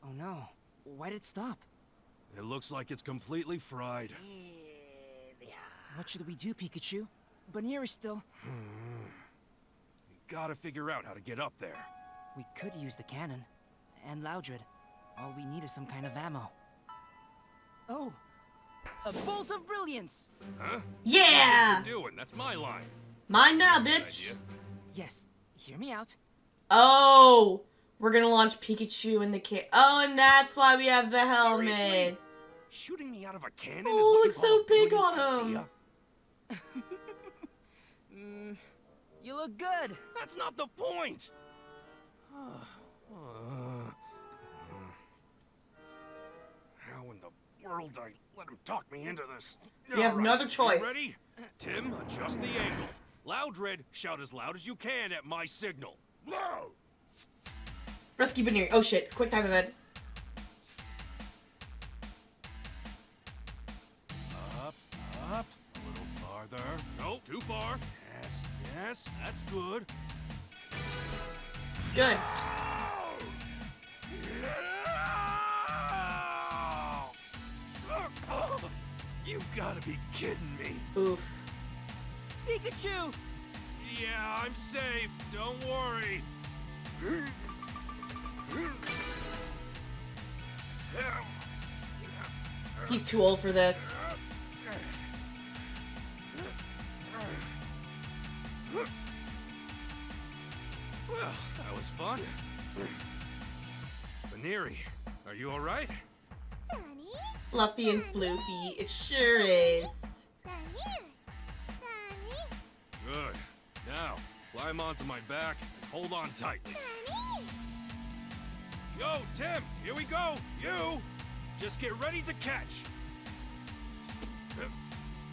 Oh no. Why'd it stop? It looks like it's completely fried. What should we do, Pikachu? Banir is still... Gotta figure out how to get up there. We could use the cannon. And Loudred. All we need is some kind of ammo. Oh! A bolt of brilliance! Huh? Yeah! What are you doing? That's my line. Mine now, Good bitch! idea. Yes, hear me out. Oh! We're gonna launch Pikachu in the kit. Oh, and that's why we have the helmet. Seriously? Shooting me out of a cannon is Oh, what looks you call so a big brilliant on him. idea? You look good! That's not the point! How in the world did I let him talk me into this? You have another choice. You ready? Tim, adjust the angle. Loudred, shout as loud as you can at my signal. No! Rescue Banir. Oh shit, quick time event. Up, up, a little farther. Nope, too far. Yes, yes, that's good. Good. You gotta be kidding me. Oof. Pikachu! Yeah, I'm safe. Don't worry. He's too old for this. Well, that was fun. Baniri, are you alright? Danny? Fluffy and floofy. It sure is. Danny? Danny? Good. Now, climb onto my back and hold on tight. Danny? Yo, Tim, here we go. You, just get ready to catch.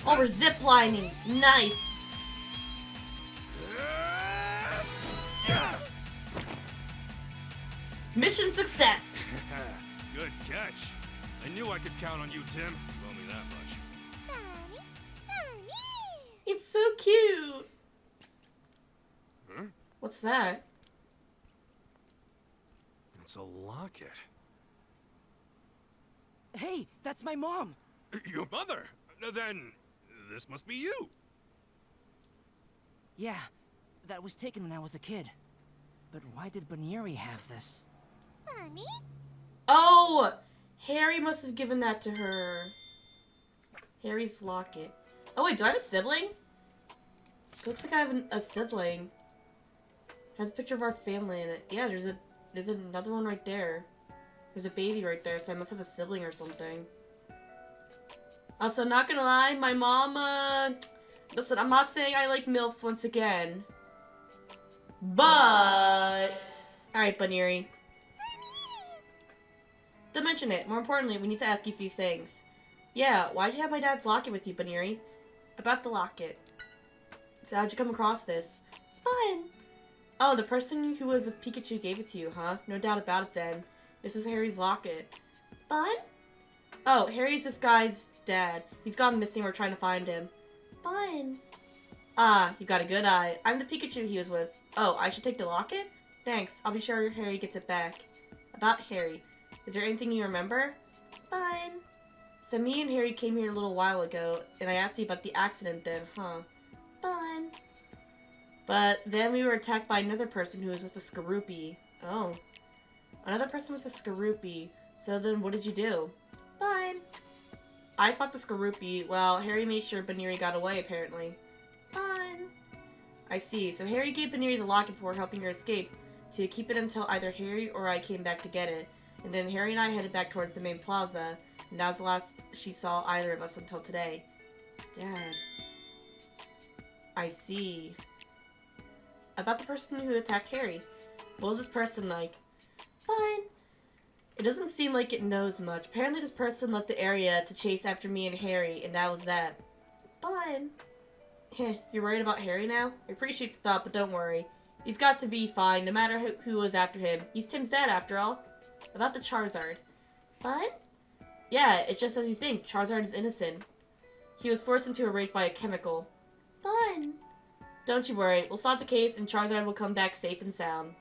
Oh, we're ziplining. Nice. Mission success. Good catch. I knew I could count on you, Tim. You owe me that much. Danny? Danny? It's so cute. Huh? What's that? It's a locket. Hey, that's my mom! Your mother? Then, this must be you. Yeah, that was taken when I was a kid. But why did Baniri have this? Danny? Oh, Harry must have given that to her. Harry's locket. Oh wait, do I have a sibling? It looks like I have a sibling. It has a picture of our family in it. Yeah, there's another one right there. There's a baby right there, so I must have a sibling or something. Also, not gonna lie, my mom, listen, I'm not saying I like MILFs once again. But... Alright, Baniri. Don't mention it. More importantly, we need to ask you a few things. Yeah, why'd you have my dad's locket with you, Baniri? About the locket. So how'd you come across this? Fun! Oh, the person who was with Pikachu gave it to you, huh? No doubt about it then. This is Harry's locket. Fun? Oh, Harry's this guy's dad. He's gone missing. We're trying to find him. Fun. Ah, you got a good eye. I'm the Pikachu he was with. Oh, I should take the locket? Thanks. I'll be sure Harry gets it back. About Harry. Is there anything you remember? Fun. So me and Harry came here a little while ago, and I asked you about the accident then, huh? Fun. But then we were attacked by another person who was with a Skorupi. Oh. Another person with a Skorupi. So then what did you do? Fine. I fought the Skorupi while Harry made sure Baniri got away, apparently. Fun. I see. So Harry gave Baniri the locket before helping her escape to keep it until either Harry or I came back to get it. And then Harry and I headed back towards the main plaza. And that was the last she saw either of us until today. Dad. I see. About the person who attacked Harry. What was this person like? Fine. It doesn't seem like it knows much. Apparently this person left the area to chase after me and Harry, and that was that. Fine. Heh, you're worried about Harry now? I appreciate the thought, but don't worry. He's got to be fine, no matter who was after him. He's Tim's dad, after all. About the Charizard. Fun? Yeah, it's just as you think. Charizard is innocent. He was forced into a rage by a chemical. Fun. Don't you worry. We'll solve the case, and Charizard will come back safe and sound.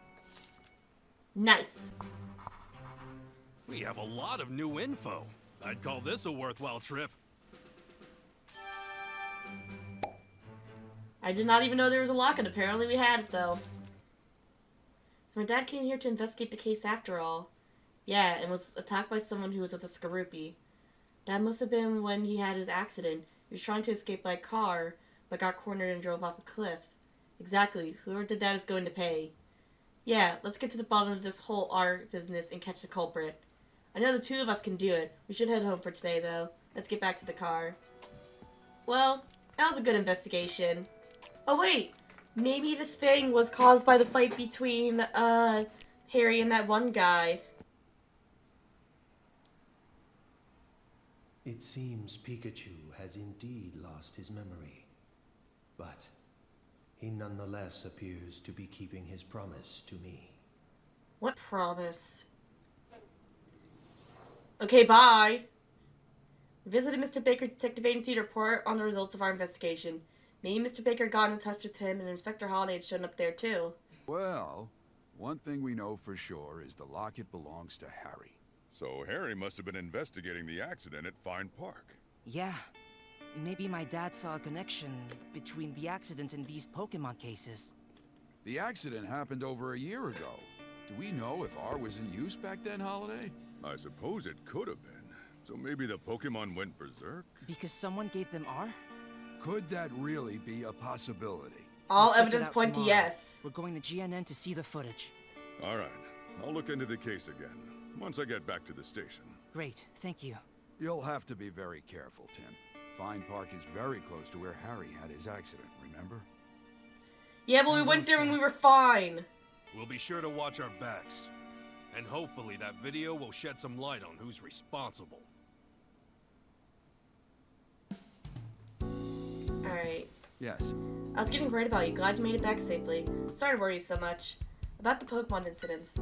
Nice. We have a lot of new info. I'd call this a worthwhile trip. I did not even know there was a locket. Apparently we had it, though. So my dad came here to investigate the case after all. Yeah, and was attacked by someone who was with a Skorupi. That must have been when he had his accident. He was trying to escape by car, but got cornered and drove off a cliff. Exactly. Whoever did that is going to pay. Yeah, let's get to the bottom of this whole art business and catch the culprit. I know the two of us can do it. We should head home for today, though. Let's get back to the car. Well, that was a good investigation. Oh, wait. Maybe this thing was caused by the fight between, Harry and that one guy. It seems Pikachu has indeed lost his memory. But he nonetheless appears to be keeping his promise to me. What promise? Okay, bye. Visited Mr. Baker's detective agency to report on the results of our investigation. Maybe Mr. Baker got in touch with him and Inspector Holiday had shown up there too. Well, one thing we know for sure is the locket belongs to Harry. So Harry must have been investigating the accident at Fine Park. Yeah. Maybe my dad saw a connection between the accident and these Pokemon cases. The accident happened over a year ago. Do we know if R was in use back then, Holiday? I suppose it could have been. So maybe the Pokemon went berserk? Because someone gave them R? Could that really be a possibility? All We'll check it evidence out point to tomorrow. yes. We're going to GNN to see the footage. All right. I'll look into the case again, once I get back to the station. Great, thank you. You'll have to be very careful, Tim. Fine Park is very close to where Harry had his accident, remember? Yeah, but we went there and we were fine. We'll be sure to watch our backs. And hopefully that video will shed some light on who's responsible. Alright. Yes. I was getting worried about you. Glad you made it back safely. Sorry to worry you so much. About the Pokemon incidents.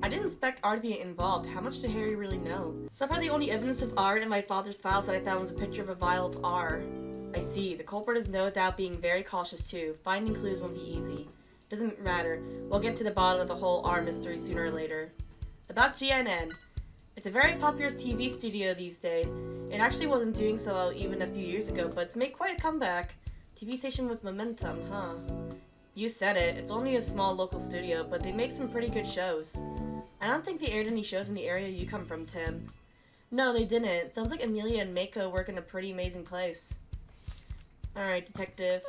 I didn't expect R to be involved. How much did Harry really know? So far the only evidence of R in my father's files that I found was a picture of a vial of R. I see. The culprit is no doubt being very cautious too. Finding clues won't be easy. Doesn't matter. We'll get to the bottom of the whole R mystery sooner or later. About GNN. It's a very popular TV studio these days. It actually wasn't doing so well even a few years ago, but it's made quite a comeback. TV station with momentum, huh? You said it. It's only a small local studio, but they make some pretty good shows. I don't think they aired any shows in the area you come from, Tim. No, they didn't. Sounds like Amelia and Mako work in a pretty amazing place. Alright, detective.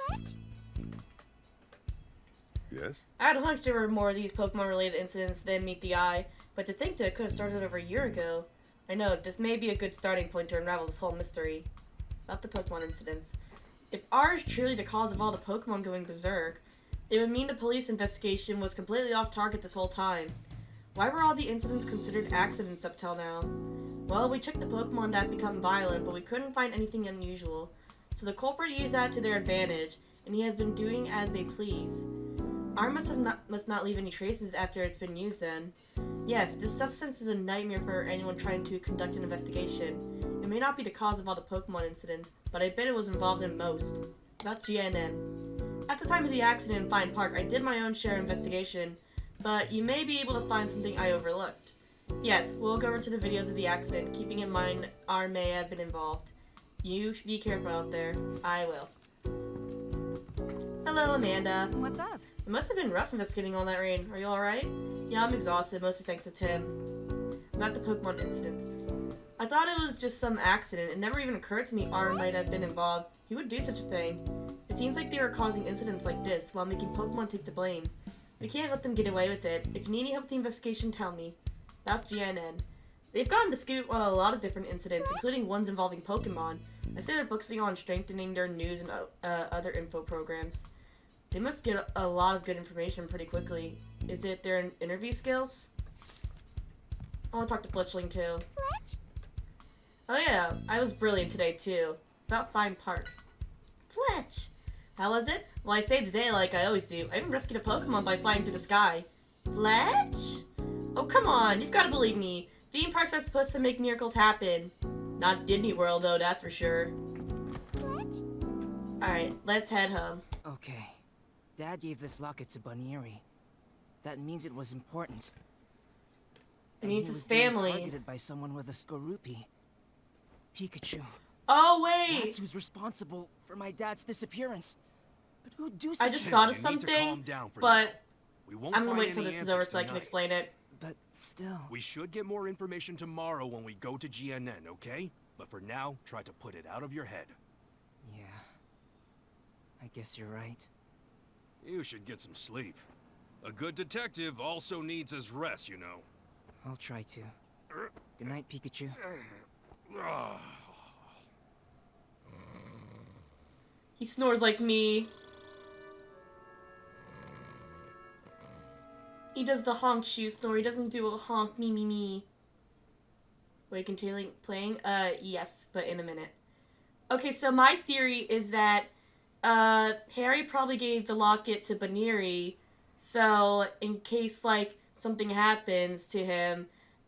Yes? I had a hunch there were more of these Pokemon-related incidents than meet the eye, but to think that it could have started over a year ago. I know, this may be a good starting point to unravel this whole mystery. About the Pokemon incidents. If R is truly the cause of all the Pokemon going berserk, it would mean the police investigation was completely off target this whole time. Why were all the incidents considered accidents up till now? Well, we checked the Pokemon that become violent, but we couldn't find anything unusual. So the culprit used that to their advantage, and he has been doing as they please. R must not leave any traces after it's been used then. Yes, this substance is a nightmare for anyone trying to conduct an investigation. It may not be the cause of all the Pokemon incidents, but I bet it was involved in most. About GNN. At the time of the accident in Fine Park, I did my own share of investigation, but you may be able to find something I overlooked. Yes, we'll go over to the videos of the accident, keeping in mind R may have been involved. You be careful out there. I will. Hello, Amanda. What's up? It must have been rough investigating all that rain. Are you alright? Yeah, I'm exhausted, mostly thanks to Tim. About the Pokemon incident. I thought it was just some accident. It never even occurred to me R might have been involved. He would do such a thing. It seems like they were causing incidents like this while making Pokemon take the blame. We can't let them get away with it. If you need any help with the investigation, tell me. That's GNN. They've gotten the scoop on a lot of different incidents, including ones involving Pokemon. I say they're focusing on strengthening their news and other info programs. They must get a lot of good information pretty quickly. Is it their interview skills? I want to talk to Fletchling too. Fletch? Oh yeah, I was brilliant today too. About Fine Park. Fletch! How was it? Well, I saved the day like I always do. I even rescued a Pokemon by flying through the sky. Fletch? Oh, come on. You've got to believe me. Theme parks are supposed to make miracles happen. Not Disney World, though, that's for sure. Fletch? Alright, let's head home. Okay. Dad gave this locket to Bunnyeri. That means it was important. It And means he his was being family. targeted by someone with a Skorupi. Pikachu. Oh, wait! That's who's responsible for my dad's disappearance. But who'd do I such just a- thought of You need to calm something, down for but now. We won't I'm gonna find wait till any this is over answers so I can tonight. explain it. But still. We should get more information tomorrow when we go to GNN, okay? But for now, try to put it out of your head. Yeah. I guess you're right. You should get some sleep. A good detective also needs his rest, you know. I'll try to. Good night, Pikachu. Ah. He snores like me. He does the honk shoe snore. He doesn't do a honk me me me. Wait, continuing playing? Yes, but in a minute. Okay, so my theory is that Harry probably gave the locket to Bunnyeri, so in case like something happens to him,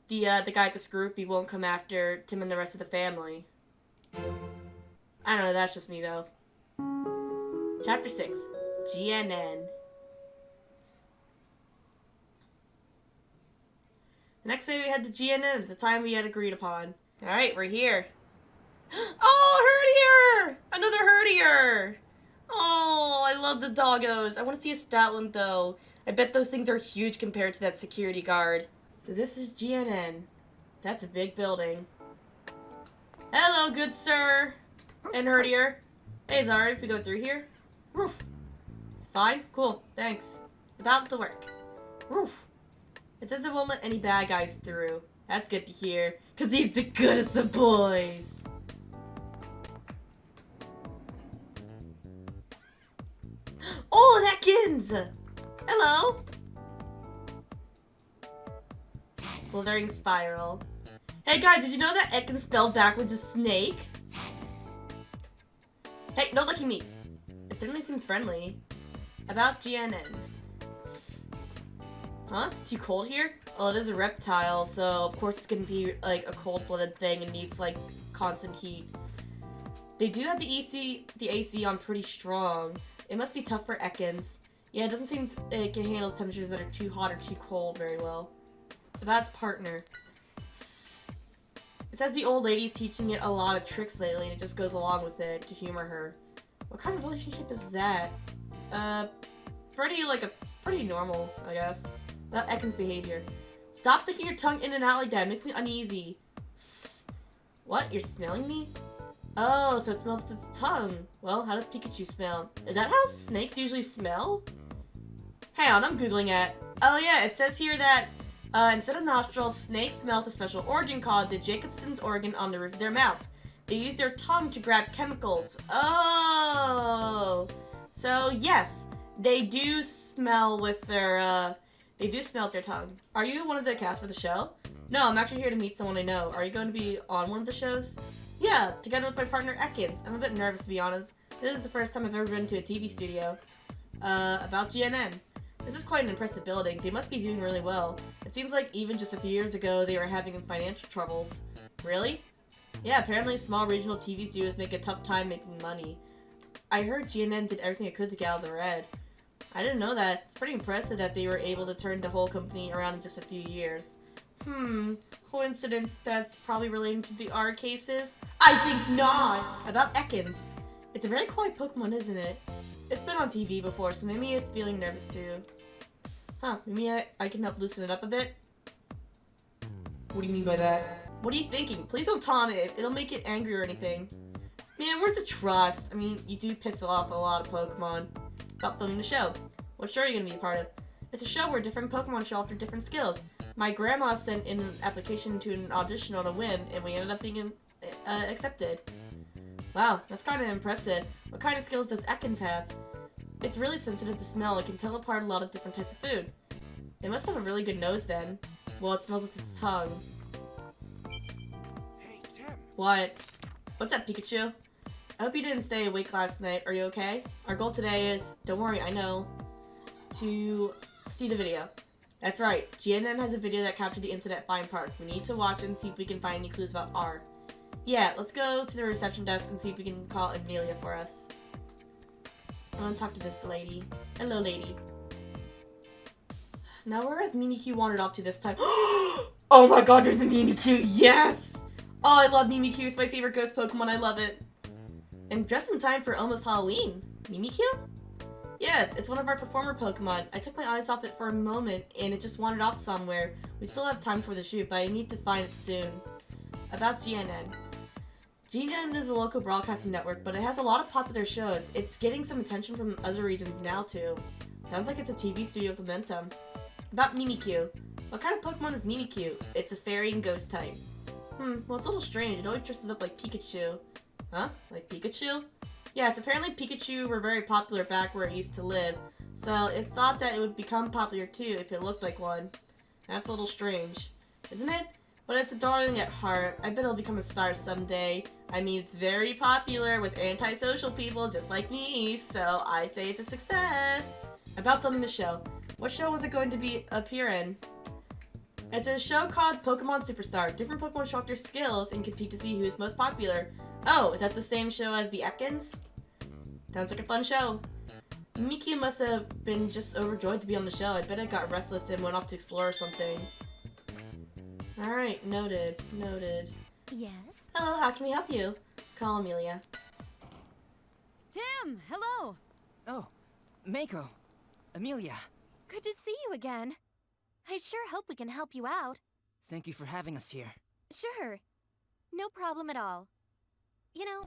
the guy at the Skorupi won't come after Tim and the rest of the family. I don't know, that's just me though. Chapter 6, GNN. The next day we had the GNN at the time we had agreed upon. Alright, we're here. Oh, Herdier! Another Herdier! Oh, I love the doggos. I want to see a Stoutland though. I bet those things are huge compared to that security guard. So this is GNN. That's a big building. Hello, good sir. And Herdier. Hey, is it alright if we go through here? Roof. It's fine? Cool. Thanks. About the work. Roof. It says it won't let any bad guys through. That's good to hear. Cause he's the goodest of boys. Oh, and Atkins! Hello! Slithering spiral. Hey guys, did you know that Ekans spelled backwards is snake? Hey, no licking me! It certainly seems friendly. About GNN. Huh? It's too cold here? Oh, it is a reptile, so of course it's gonna be like a cold-blooded thing and needs like constant heat. They do have the AC on pretty strong. It must be tough for Ekans. Yeah, it doesn't seem it can handle temperatures that are too hot or too cold very well. About its partner. It says the old lady's teaching it a lot of tricks lately and it just goes along with it to humor her. What kind of relationship is that? Pretty normal, I guess. About Ekans' behavior. Stop sticking your tongue in and out like that. It makes me uneasy. What? You're smelling me? Oh, so it smells with its tongue. Well, how does Pikachu smell? Is that how snakes usually smell? Hang on, I'm googling it. Oh yeah, it says here that instead of nostrils, snakes smell with a special organ called the Jacobson's organ on the roof of their mouth. They use their tongue to grab chemicals. Oh, so yes, they do smell with their tongue. Are you one of the cast for the show? No, I'm actually here to meet someone I know. Are you going to be on one of the shows? Yeah, together with my partner Ekans. I'm a bit nervous to be honest. This is the first time I've ever been to a TV studio. About GNN. This is quite an impressive building. They must be doing really well. It seems like even just a few years ago they were having financial troubles. Really? Yeah, apparently small regional TV studios make a tough time making money. I heard GNN did everything it could to get out of the red. I didn't know that. It's pretty impressive that they were able to turn the whole company around in just a few years. Coincidence that's probably relating to the R cases? I think not! About Ekans. It's a very quiet Pokemon, isn't it? It's been on TV before, so maybe it's feeling nervous too. Huh, maybe I can help loosen it up a bit? What do you mean by that? What are you thinking? Please don't taunt it. It'll make it angry or anything. Man, where's the trust? I mean, you do piss off a lot of Pokemon. About filming the show. What show are you gonna be a part of? It's a show where different Pokemon show off their different skills. My grandma sent in an application to an audition on a whim, and we ended up being accepted. Wow, that's kind of impressive. What kind of skills does Ekans have? It's really sensitive to smell. It can tell apart a lot of different types of food. It must have a really good nose then. Well, it smells with its tongue. Hey, Tim. What? What's up, Pikachu? I hope you didn't stay awake last night. Are you okay? Our goal today is, don't worry, I know, to see the video. That's right, GNN has a video that captured the incident at Fine Park. We need to watch it and see if we can find any clues about R. Yeah, let's go to the reception desk and see if we can call Amelia for us. I want to talk to this lady. Hello, lady. Now where has Mimikyu wandered off to this time? Oh my god, there's a Mimikyu! Yes! Oh, I love Mimikyu. It's my favorite ghost Pokemon. I love it. And just in time for almost Halloween. Mimikyu? Yes, it's one of our performer Pokemon. I took my eyes off it for a moment and it just wandered off somewhere. We still have time for the shoot, but I need to find it soon. About GNN. GNN is a local broadcasting network, but it has a lot of popular shows. It's getting some attention from other regions now, too. Sounds like it's a TV studio with momentum. About Mimikyu. What kind of Pokemon is Mimikyu? It's a fairy and ghost type. Well, it's a little strange. It always dresses up like Pikachu. Huh? Like Pikachu? Yes, apparently Pikachu were very popular back where it used to live, so it thought that it would become popular too if it looked like one. That's a little strange, isn't it? But it's a darling at heart. I bet it'll become a star someday. I mean, it's very popular with antisocial people just like me, so I'd say it's a success. About filming the show. What show was it going to appear in? It's a show called Pokemon Superstar. Different Pokemon show off their skills and compete to see who is most popular. Oh, is that the same show as the Ekans? Sounds like a fun show. Mimikyu must have been just overjoyed to be on the show. I bet it got restless and went off to explore or something. Alright, noted. Noted. Yes? Hello, how can we help you? Call Amelia. Tim, hello. Oh, Mako. Amelia. Good to see you again. I sure hope we can help you out. Thank you for having us here. Sure. No problem at all. You know,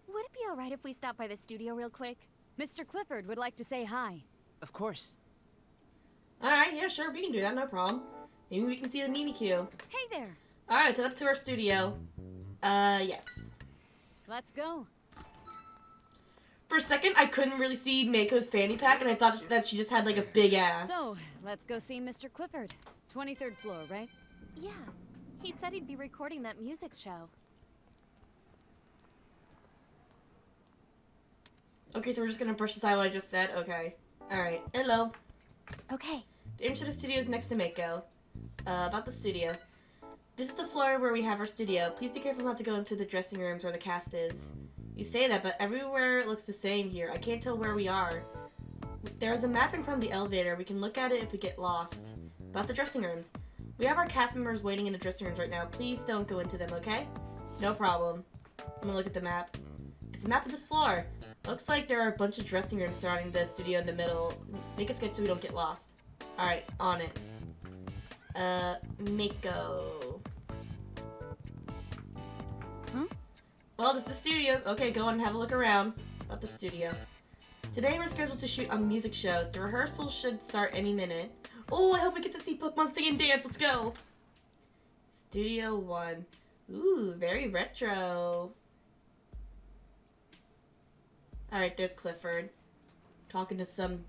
would it be alright if we stop by the studio real quick? Mr. Clifford would like to say hi. Of course. Alright, yeah, sure, we can do that, no problem. Maybe we can see the Mimikyu. Hey there. Alright, let's head up to our studio. Yes. Let's go. For a second, I couldn't really see Mako's fanny pack, and I thought that she just had, like, a big ass. So, let's go see Mr. Clifford. 23rd floor, right? Yeah. He said he'd be recording that music show. Okay, so we're just gonna brush aside what I just said? Okay. Alright, hello. Okay. The entrance to the studio is next to Mako. About the studio. This is the floor where we have our studio. Please be careful not to go into the dressing rooms where the cast is. You say that, but everywhere looks the same here. I can't tell where we are. There is a map in front of the elevator. We can look at it if we get lost. About the dressing rooms. We have our cast members waiting in the dressing rooms right now. Please don't go into them, okay? No problem. I'm gonna look at the map. It's a map of this floor. Looks like there are a bunch of dressing rooms surrounding the studio in the middle. Make a sketch so we don't get lost. Alright, on it. Mako. Huh? Well, this is the studio. Okay, go on and have a look around. About the studio. Today we're scheduled to shoot a music show. The rehearsal should start any minute. Oh, I hope we get to see Pokemon sing and dance. Let's go. Studio 1. Ooh, very retro. Alright, there's Clifford. Talking to some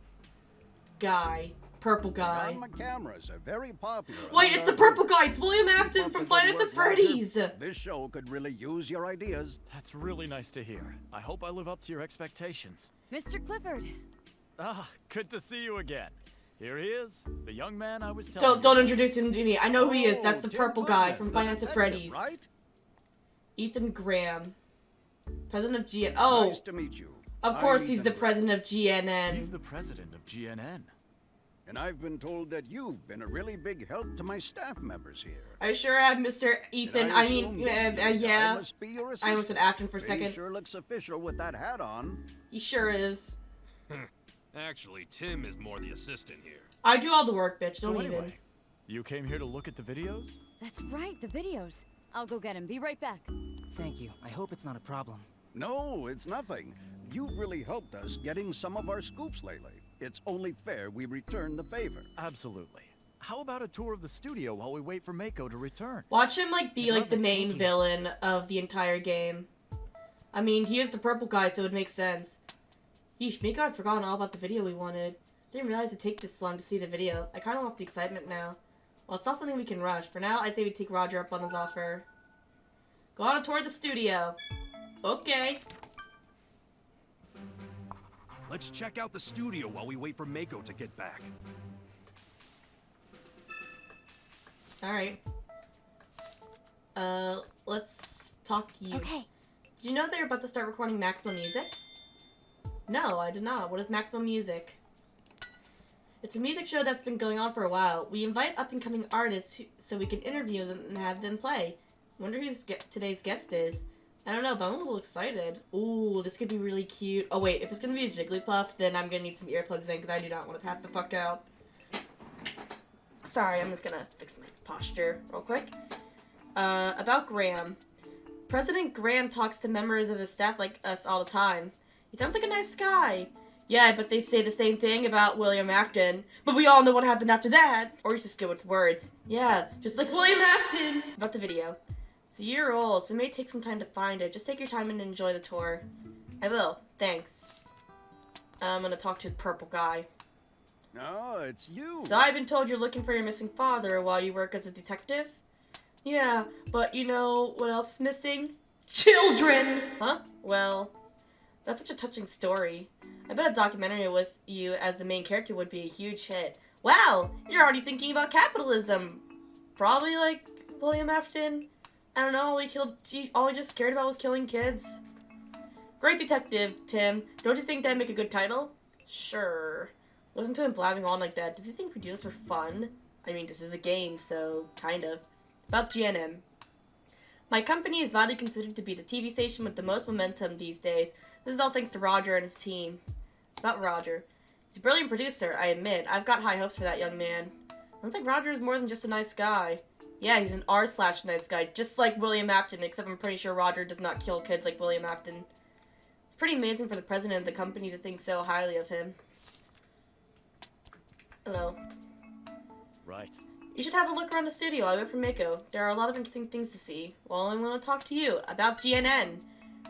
guy. Purple guy. Drama cameras are very popular. Wait, it's the purple guy! It's William Afton from Five Nights at Freddy's! This show could really use your ideas. That's really nice to hear. I hope I live up to your expectations. Mr. Clifford. Ah, good to see you again. Here he is, the young man I was telling you. Don't introduce him to me. I know who he is. That's the Jim purple guy Burnett, from the Five Nights at detective, Freddy's. Right? Ethan Graham. President of GNN. Oh! Nice to meet you. Of I'm course he's Ethan the Graham. president of GNN. He's the president of GNN. And I've been told that you've been a really big help to my staff members here. I sure have, Mr. Ethan. And I assume mean, this guy yeah. must be your I almost said Afton for a He second. sure looks official with that hat on. He sure is. Actually, Tim is more the assistant here. I do all the work, bitch. So Don't even. anyway, you came here to look at the videos? That's right, the videos. I'll go get him. Be right back. Thank you. I hope it's not a problem. No, it's nothing. You've really helped us getting some of our scoops lately. It's only fair we return the favor. Absolutely. How about a tour of the studio while we wait for Mako to return? Watch him like be I like love the it. main Thank you. villain of the entire game. I mean, he is the purple guy, so it would make sense. Yeesh, Miko had forgotten all about the video we wanted. Didn't realize it'd take this long to see the video. I kind of lost the excitement now. Well, it's not something we can rush. For now, I say we take Roger up on his offer. Go on a tour of the studio. Okay. Let's check out the studio while we wait for Mako to get back. Alright. Let's talk to you. Okay. Did you know they're about to start recording Maximum Music? No, I did not. What is Maximum Music? It's a music show that's been going on for a while. We invite up-and-coming artists so we can interview them and have them play. Wonder who today's guest is. I don't know, but I'm a little excited. Ooh, this could be really cute. Oh wait, if it's gonna be a Jigglypuff, then I'm gonna need some earplugs in because I do not want to pass the fuck out. Sorry, I'm just gonna fix my posture real quick. About Graham. President Graham talks to members of his staff like us all the time. He sounds like a nice guy. Yeah, but they say the same thing about William Afton. But we all know what happened after that. Or he's just good with words. Yeah, just like William Afton. About the video. It's a year old, so it may take some time to find it. Just take your time and enjoy the tour. I will. Thanks. I'm gonna talk to the purple guy. Oh, it's you. So I've been told you're looking for your missing father while you work as a detective? Yeah, but you know what else is missing? Children! Huh? Well, that's such a touching story. I bet a documentary with you as the main character would be a huge hit. Wow! You're already thinking about capitalism! Probably like William Afton. I don't know, all he just cared about was killing kids. Great detective, Tim. Don't you think that'd make a good title? Sure. Listen to him blabbing on like that. Does he think we do this for fun? I mean, this is a game, so kind of. About GNM. My company is widely considered to be the TV station with the most momentum these days. This is all thanks to Roger and his team. About Roger. He's a brilliant producer, I admit. I've got high hopes for that young man. Sounds like Roger is more than just a nice guy. Yeah, he's an r/nice guy, just like William Afton, except I'm pretty sure Roger does not kill kids like William Afton. It's pretty amazing for the president of the company to think so highly of him. Hello. Right. You should have a look around the studio. I went from Mako. There are a lot of interesting things to see. Well, I want to talk to you about GNN.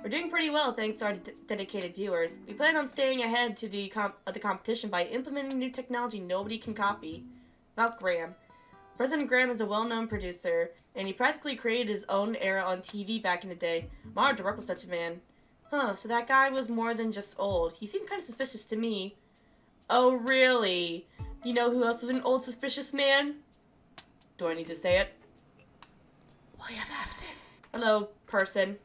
We're doing pretty well thanks to our dedicated viewers. We plan on staying ahead to the competition by implementing new technology nobody can copy. About Graham. President Graham is a well-known producer, and he practically created his own era on TV back in the day. I'm honored to work with such a man. Huh, so that guy was more than just old. He seemed kind of suspicious to me. Oh, really? You know who else is an old suspicious man? Do I need to say it? William Afton. Hello, person.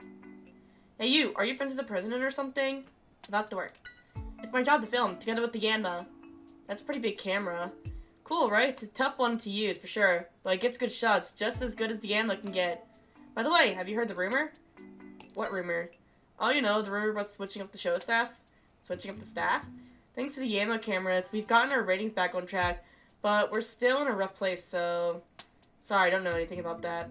Hey you, are you friends with the president or something? About the work. It's my job to film, together with the Yanma. That's a pretty big camera. Cool, right? It's a tough one to use, for sure. But it gets good shots, just as good as the Yanma can get. By the way, have you heard the rumor? What rumor? Oh, you know, the rumor about switching up the show staff? Switching up the staff? Thanks to the Yanma cameras, we've gotten our ratings back on track. But we're still in a rough place, so... Sorry, I don't know anything about that.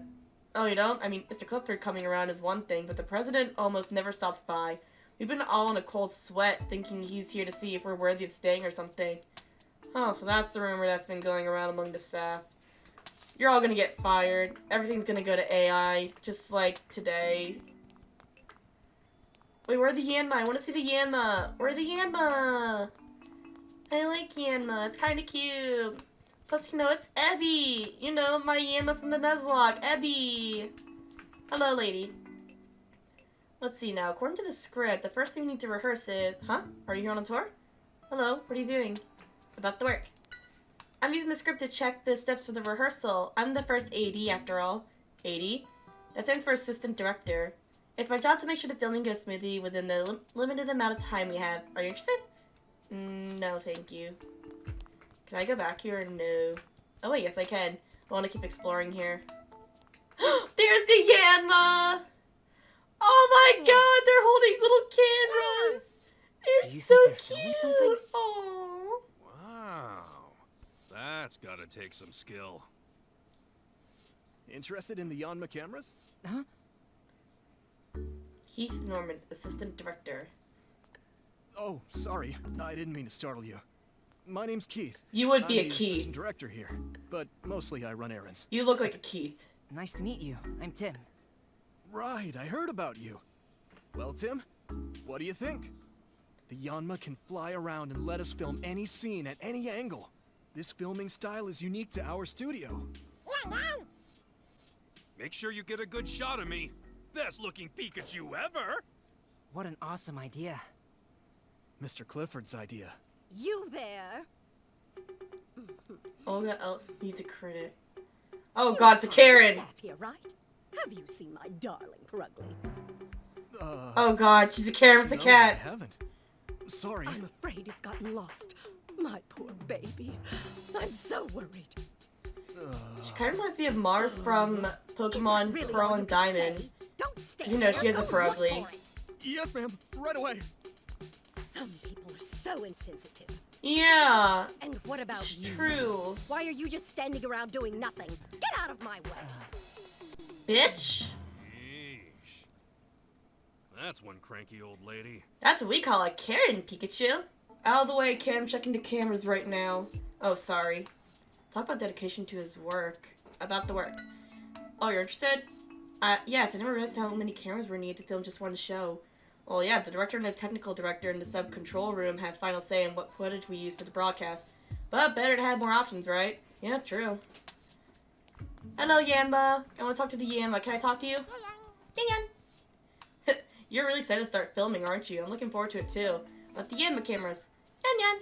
Oh, you don't? I mean, Mr. Clifford coming around is one thing, but the president almost never stops by. We've been all in a cold sweat, thinking he's here to see if we're worthy of staying or something. Oh, so that's the rumor that's been going around among the staff. You're all gonna get fired. Everything's gonna go to AI, just like today. Wait, where's the Yanma? I want to see the Yanma. Where's the Yanma? I like Yanma. It's kind of cute. Plus, you know, it's Ebby. You know, my Yanma from the Nuzlocke. Ebby. Hello, lady. Let's see now. According to the script, the first thing we need to rehearse is... Huh? Are you here on a tour? Hello, what are you doing? About the work. I'm using the script to check the steps for the rehearsal. I'm the first AD, after all. AD? That stands for Assistant Director. It's my job to make sure the filming goes smoothly within the limited amount of time we have. Are you interested? No, thank you. Can I go back here? No. Oh wait, yes I can. I want to keep exploring here. There's the Yanma! Oh my god, they're holding little cameras! They're Do you so think they're filming cute! something? Aww. Wow. That's gotta take some skill. Interested in the Yanma cameras? Huh? Keith Norman, Assistant Director. Oh, sorry. I didn't mean to startle you. My name's Keith. You would be I'm a the Keith. assistant director here, but mostly I run errands. You look like a Keith. Nice to meet you. I'm Tim. Right, I heard about you. Well, Tim, what do you think? The Yanma can fly around and let us film any scene at any angle. This filming style is unique to our studio. Make sure you get a good shot of me. Best looking Pikachu ever! What an awesome idea. Mr. Clifford's idea. You there? Olga Else, music critic. Oh god, it's a Karen! Staff here, right? Have you seen my darling Pruggly? Oh god, she's a Karen with a No, cat. I haven't. Sorry. I'm afraid it's gotten lost. My poor baby. I'm so worried. She kind of reminds me of Mars from Pokemon Really Pearl all and you can Diamond. say? Don't stay You know, there. she has a Go look Pruggly. for it. Yes, ma'am. Right away. Some people are so insensitive. Yeah, And what about it's you? true. Why are you just standing around doing nothing? Get out of my way. Bitch. Yeesh. That's one cranky old lady. That's what we call a Karen, Pikachu. Out of the way, Karen. I'm checking the cameras right now. Oh, sorry. Talk about dedication to his work. About the work. Oh, you're interested? Yes, I never realized how many cameras were needed to film just one show. Well, yeah, the director and the technical director in the sub-control room have final say in what footage we use for the broadcast. But better to have more options, right? Yeah, true. Hello, Yanma. I want to talk to the Yanma. Can I talk to you? Yan. You're really excited to start filming, aren't you? I'm looking forward to it, too. But the Yanma cameras. Yan.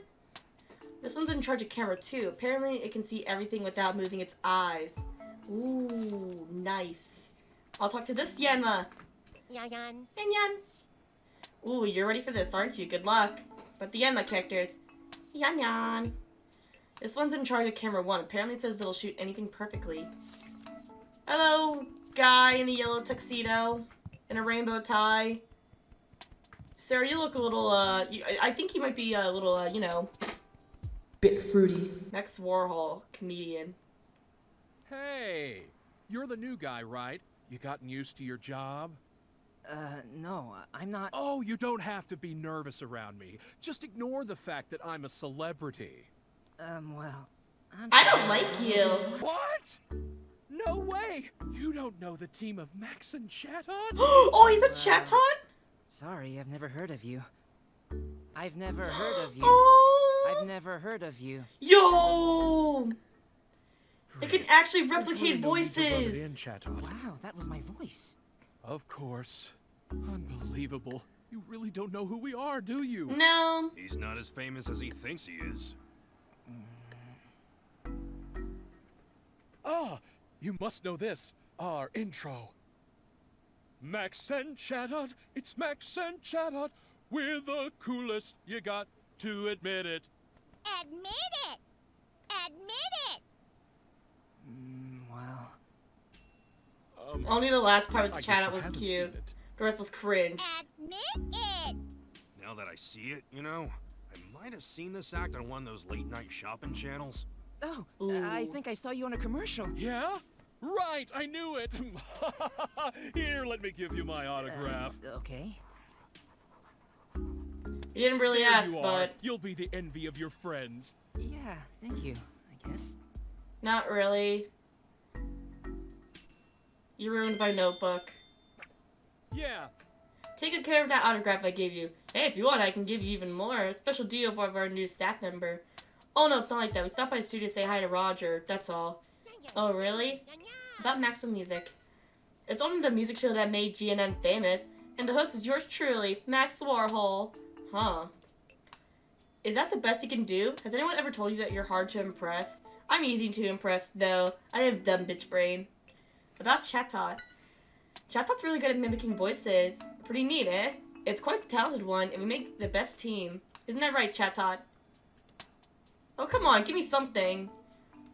This one's in charge of camera 2. Apparently, it can see everything without moving its eyes. Ooh, nice. I'll talk to this Yanma. Yan. Yan. Ooh, you're ready for this, aren't you? Good luck. But the Yanma characters. Yan. This one's in charge of camera 1. Apparently it says it'll shoot anything perfectly. Hello, guy in a yellow tuxedo and a rainbow tie. Sir, you look a little, I think you might be a little, you know, bit fruity. Next Warhol, comedian. Hey, you're the new guy, right? You gotten used to your job? No, I'm not. Oh, you don't have to be nervous around me. Just ignore the fact that I'm a celebrity. Well, I don't like you. What? No way! You don't know the team of Max and Chatot? Oh, he's a Chatot? Sorry, I've never heard of you. I've never heard of you. Oh. I've never heard of you. Yo! They can actually There's really replicate no need to rub it in, voices. Chatot. Wow, that was my voice. Of course. Unbelievable. You really don't know who we are, do you? No. He's not as famous as he thinks he is. Ah, you must know this. Our intro. Max and Chatot, it's Max and Chatot. We're the coolest, you got to admit it. Admit it. Admit it. Well. Only the last part with the I guess Chatot you was haven't cute. seen it. The rest was cringe. Admit it. Now that I see it, you know, I might have seen this act on one of those late-night shopping channels. Oh, Ooh. I think I saw you on a commercial. Yeah? Right, I knew it. Here, let me give you my autograph. Okay. You didn't really There ask, you are. but You'll be the envy of your friends. Yeah, thank you, I guess. not really. You ruined my notebook. Yeah. Take good care of that autograph I gave you. Hey, if you want, I can give you even more. A special deal for our new staff member. Oh no, it's not like that. We stopped by the studio to say hi to Roger, that's all. Oh, really? About Maxwell Music. It's only the music show that made GNM famous, and the host is yours truly, Max Warhol. Huh. Is that the best you can do? Has anyone ever told you that you're hard to impress? I'm easy to impress, though. I have dumb bitch brain. About Chatot. Chatot's really good at mimicking voices. Pretty neat, eh? It's quite the talented one, and we make the best team. Isn't that right, Chatot? Oh, come on, give me something.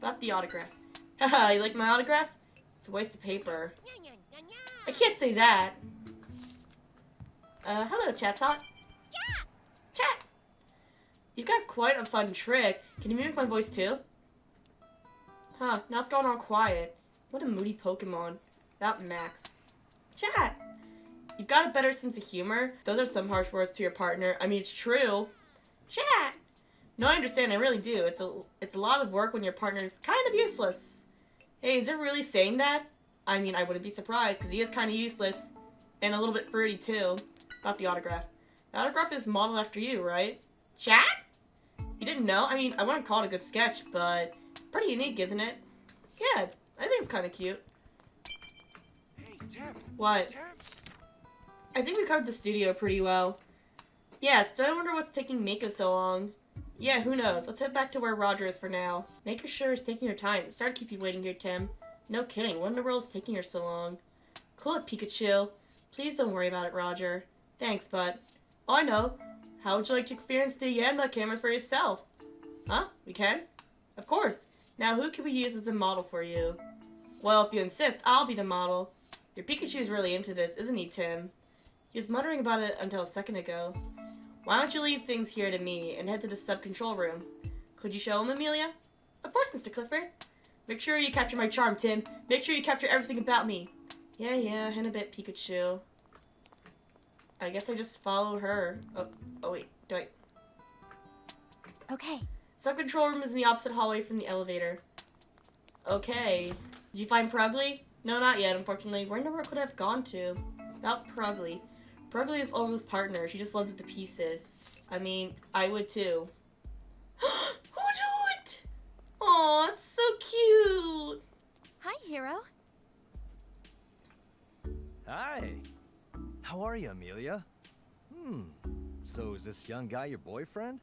Not the autograph. Haha, you like my autograph? It's a waste of paper. I can't say that. Hello, Chat Tot. Yeah! Chat! You've got quite a fun trick. Can you mimic my voice too? Huh, now it's gone all quiet. What a moody Pokemon. About Max. Chat! You've got a better sense of humor. Those are some harsh words to your partner. I mean, it's true. Chat! No, I understand. I really do. It's a lot of work when your partner's kind of useless. Hey, is it really saying that? I mean, I wouldn't be surprised, because he is kind of useless. And a little bit fruity, too. Not the autograph. The autograph is modeled after you, right? Chat? You didn't know? I mean, I wouldn't call it a good sketch, but it's pretty unique, isn't it? Yeah, I think it's kind of cute. Hey, Tim. What? Tim. I think we covered the studio pretty well. Yes, so I wonder what's taking Mako so long. Yeah, who knows? Let's head back to where Roger is for now. Maker sure is taking your time. Sorry to keep you waiting here, Tim. No kidding, what in the world is taking her so long? Cool it, Pikachu. Please don't worry about it, Roger. Thanks, bud. Oh, I know. How would you like to experience the Yanma cameras for yourself? Huh? We can? Of course. Now, who can we use as a model for you? Well, if you insist, I'll be the model. Your Pikachu is really into this, isn't he, Tim? He was muttering about it until a second ago. Why don't you leave things here to me and head to the sub-control room? Could you show him, Amelia? Of course, Mr. Clifford. Make sure you capture my charm, Tim. Make sure you capture everything about me. Yeah, in a bit, Pikachu. I guess I just follow her. Oh wait, do I? Okay. Sub-control room is in the opposite hallway from the elevator. Okay. Did you find Pruggly? No, not yet, unfortunately. Where in the world could I have gone to? Not Pruggly. Pruggly is Olga's partner. She just loves it to pieces. I mean, I would too. Hoot! Aw, it's so cute! Hi, Hero. Hi. How are you, Amelia? So is this young guy your boyfriend?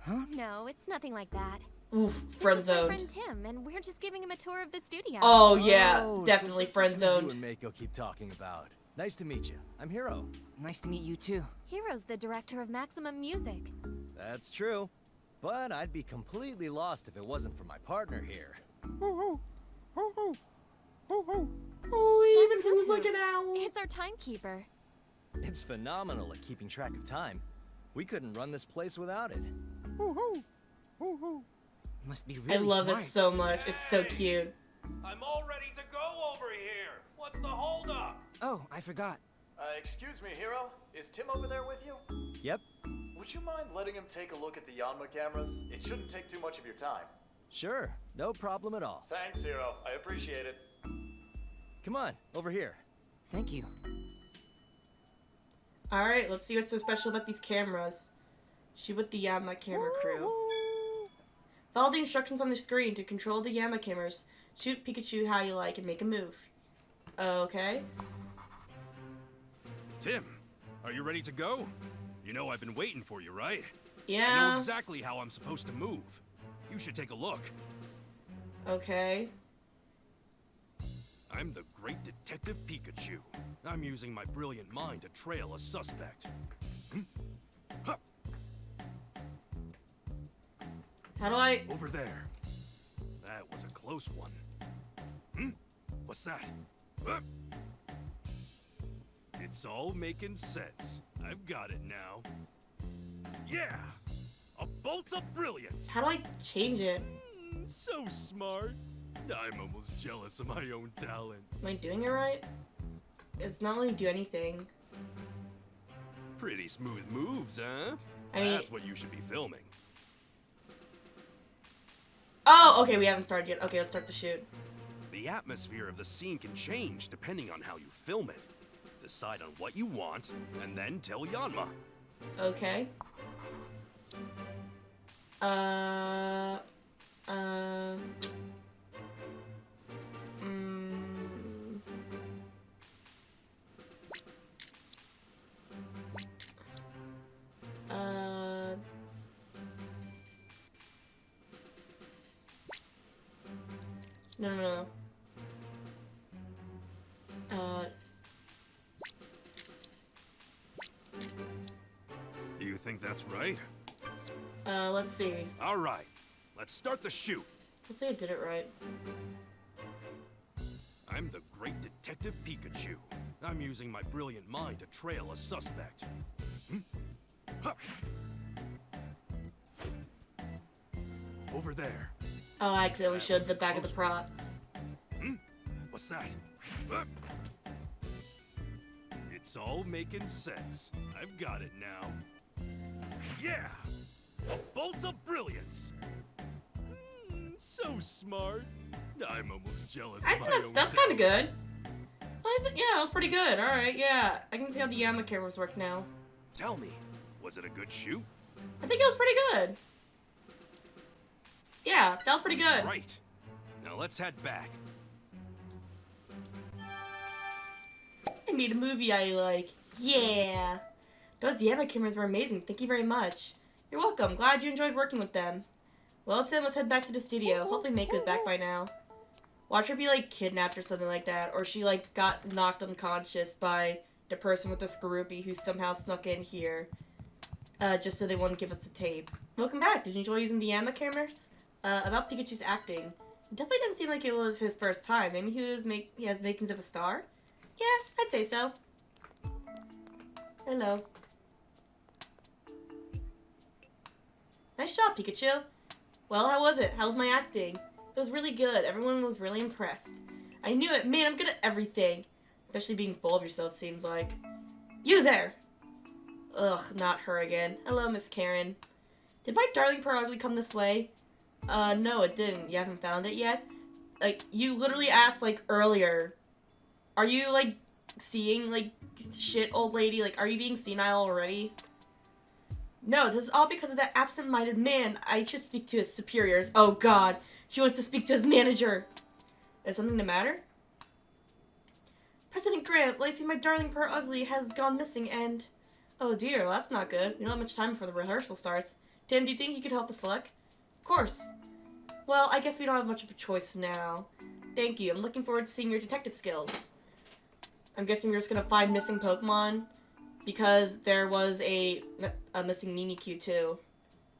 Huh? No, it's nothing like that. Oof, friend This is my zoned. friend Tim, and we're just giving him a tour of the studio. Oh yeah, Oh, definitely so friend this is what zoned. you and Mako keep talking about. Nice to meet you. I'm Hero. Nice to meet you too. Hero's the director of Maximum Music. That's true. But I'd be completely lost if it wasn't for my partner here. Oh, he even moves like an owl. It's our timekeeper. It's phenomenal at keeping track of time. We couldn't run this place without it. Must be really I love smart. it so much. It's so cute. I'm all ready to go over here. What's the holdup? Oh, I forgot. Excuse me, Hero. Is Tim over there with you? Yep. Would you mind letting him take a look at the Yanma cameras? It shouldn't take too much of your time. Sure. No problem at all. Thanks, Hero. I appreciate it. Come on, over here. Thank you. Alright, let's see what's so special about these cameras. Shoot with the Yanma camera crew. Follow the instructions on the screen to control the Yanma cameras. Shoot Pikachu how you like and make a move. Okay. Tim, are you ready to go? You know I've been waiting for you, right? I Yeah. know exactly how I'm supposed to move. You should take a look. Okay. I'm the great Detective Pikachu. I'm using my brilliant mind to trail a suspect. Huh. How do I... Over there. That was a close one. What's that? It's all making sense. I've got it now. Yeah! A bolt of brilliance! How do I change it? So smart. I'm almost jealous of my own talent. Am I doing it right? It's not letting me do anything. Pretty smooth moves, huh? I mean... That's what you should be filming. Oh, okay, we haven't started yet. Okay, let's start the shoot. The atmosphere of the scene can change depending on how you film it. Decide on what you want, and then tell Yanma. Okay. No. You think that's right? Let's see. All right. let's start the shoot. Hopefully I did it right. I'm the great detective Pikachu. I'm using my brilliant mind to trail a suspect. Huh. Over there. Oh, I accidentally showed the back of the props. What's that? It's all making sense. I've got it now. Yeah! A bolt of brilliance! So smart. I'm almost jealous I of my think own that's kind of talent. good. Yeah, that was pretty good. Alright, yeah. I can see how the Yama cameras work now. Tell me, was it a good shoot? I think it was pretty good. Yeah, that was pretty good. Right. Now let's head back. I made a movie I like. Yeah. Those Yama cameras were amazing. Thank you very much. You're welcome. Glad you enjoyed working with them. Well, Tim, let's head back to the studio. Hopefully Mako's back by now. Watch her be, like, kidnapped or something like that. Or she, like, got knocked unconscious by the person with the Skorupi who somehow snuck in here. Just so they wouldn't give us the tape. Welcome back. Did you enjoy using the Yama cameras? About Pikachu's acting. It definitely didn't seem like it was his first time. Maybe he has makings of a star? Yeah, I'd say so. Hello. Nice job, Pikachu. Well, how was it? How was my acting? It was really good. Everyone was really impressed. I knew it. Man, I'm good at everything. Especially being full of yourself, seems like. You there! Ugh, not her again. Hello, Miss Karen. Did my darling probably come this way? No, it didn't. You haven't found it yet? Like, you literally asked, like, earlier. Are you, like, seeing, like, shit, old lady? Like, are you being senile already? No, this is all because of that absent-minded man. I should speak to his superiors. Oh, God. She wants to speak to his manager. Is something the matter? President Grant, Lacey, my darling poor ugly, has gone missing and... Oh, dear. Well, that's not good. We don't have much time before the rehearsal starts. Tim, do you think you could help us look? Of course. Well, I guess we don't have much of a choice now. Thank you. I'm looking forward to seeing your detective skills. I'm guessing you're just gonna find missing Pokemon, because there was a missing Mimikyu too.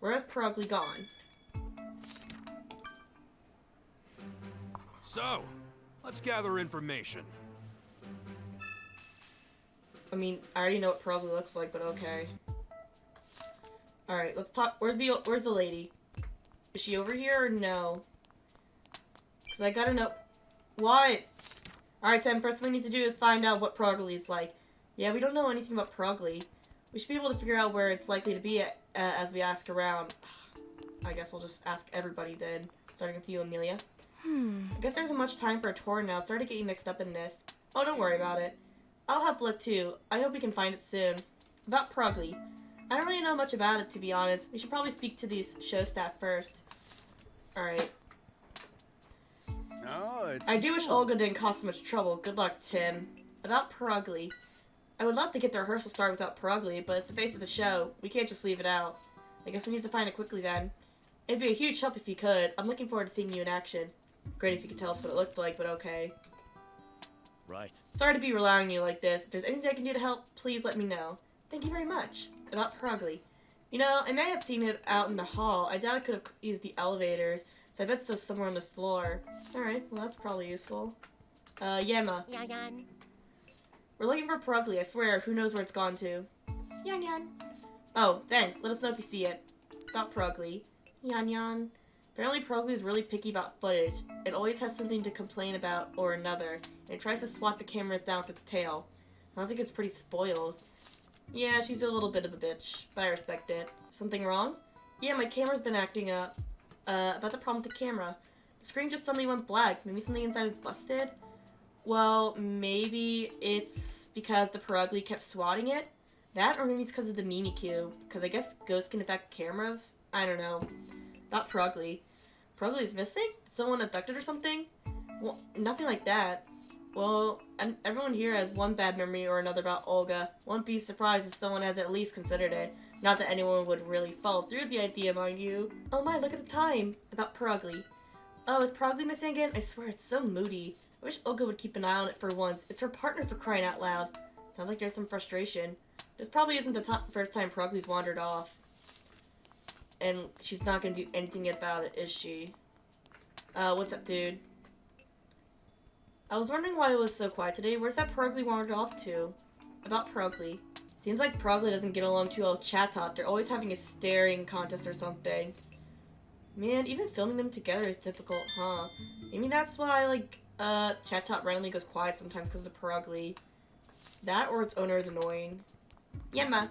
Where's Purugly gone? So, let's gather information. I mean, I already know what Purugly looks like, but okay. Alright, let's talk. Where's the lady? Is she over here or no? Because I gotta know. What? Alright, Sam, first thing we need to do is find out what Purugly's like. Yeah, we don't know anything about Purugly. We should be able to figure out where it's likely to be as we ask around. I guess we'll just ask everybody then, starting with you, Amelia. I guess there isn't much time for a tour now. Sorry to get you mixed up in this. Oh, don't worry about it. I'll help look too. I hope we can find it soon. About Purugly. I don't really know much about it, to be honest. We should probably speak to these show staff first. Alright. No, I do wish Olga didn't cause so much trouble. Good luck, Tim. About Purugly. I would love to get the rehearsal started without Purugly, but it's the face of the show. We can't just leave it out. I guess we need to find it quickly then. It'd be a huge help if you could. I'm looking forward to seeing you in action. Great if you could tell us what it looked like, but okay. Right. Sorry to be relying on you like this. If there's anything I can do to help, please let me know. Thank you very much. About Purugly. You know, I may have seen it out in the hall. I doubt I could have used the elevators, so I bet it's just somewhere on this floor. Alright, well that's probably useful. Yama. Yan. We're looking for Purugly, I swear. Who knows where it's gone to? Yan. Oh, thanks. Let us know if you see it. About Purugly. Yan. Apparently Purugly is really picky about footage. It always has something to complain about or another, and it tries to swat the cameras down with its tail. Sounds like it's pretty spoiled. Yeah, she's a little bit of a bitch, but I respect it. Something wrong? Yeah, my camera's been acting up. About the problem with the camera. The screen just suddenly went black. Maybe something inside is busted? Well, maybe it's because the Purugly kept swatting it? That, or maybe it's because of the Mimikyu. Because I guess ghosts can affect cameras? I don't know. About Purugly. Purugly is missing? Did someone abducted or something? Well, nothing like that. Well, everyone here has one bad memory or another about Olga. Won't be surprised if someone has at least considered it. Not that anyone would really follow through with the idea, mind you. Oh my, look at the time. About Purugly. Oh, is Purugly missing again? I swear, it's so moody. I wish Olga would keep an eye on it for once. It's her partner, for crying out loud. Sounds like there's some frustration. This probably isn't the first time Purugly's wandered off. and she's not gonna do anything about it, is she? What's up, dude? I was wondering why it was so quiet today. Where's that Progly wandered off to? About Progly. Seems like Progly doesn't get along too well with Chatot. They're always having a staring contest or something. Man, even filming them together is difficult, huh? Maybe that's why, like, Chatot randomly goes quiet sometimes because of Progly. That or its owner is annoying. Yeah, ma.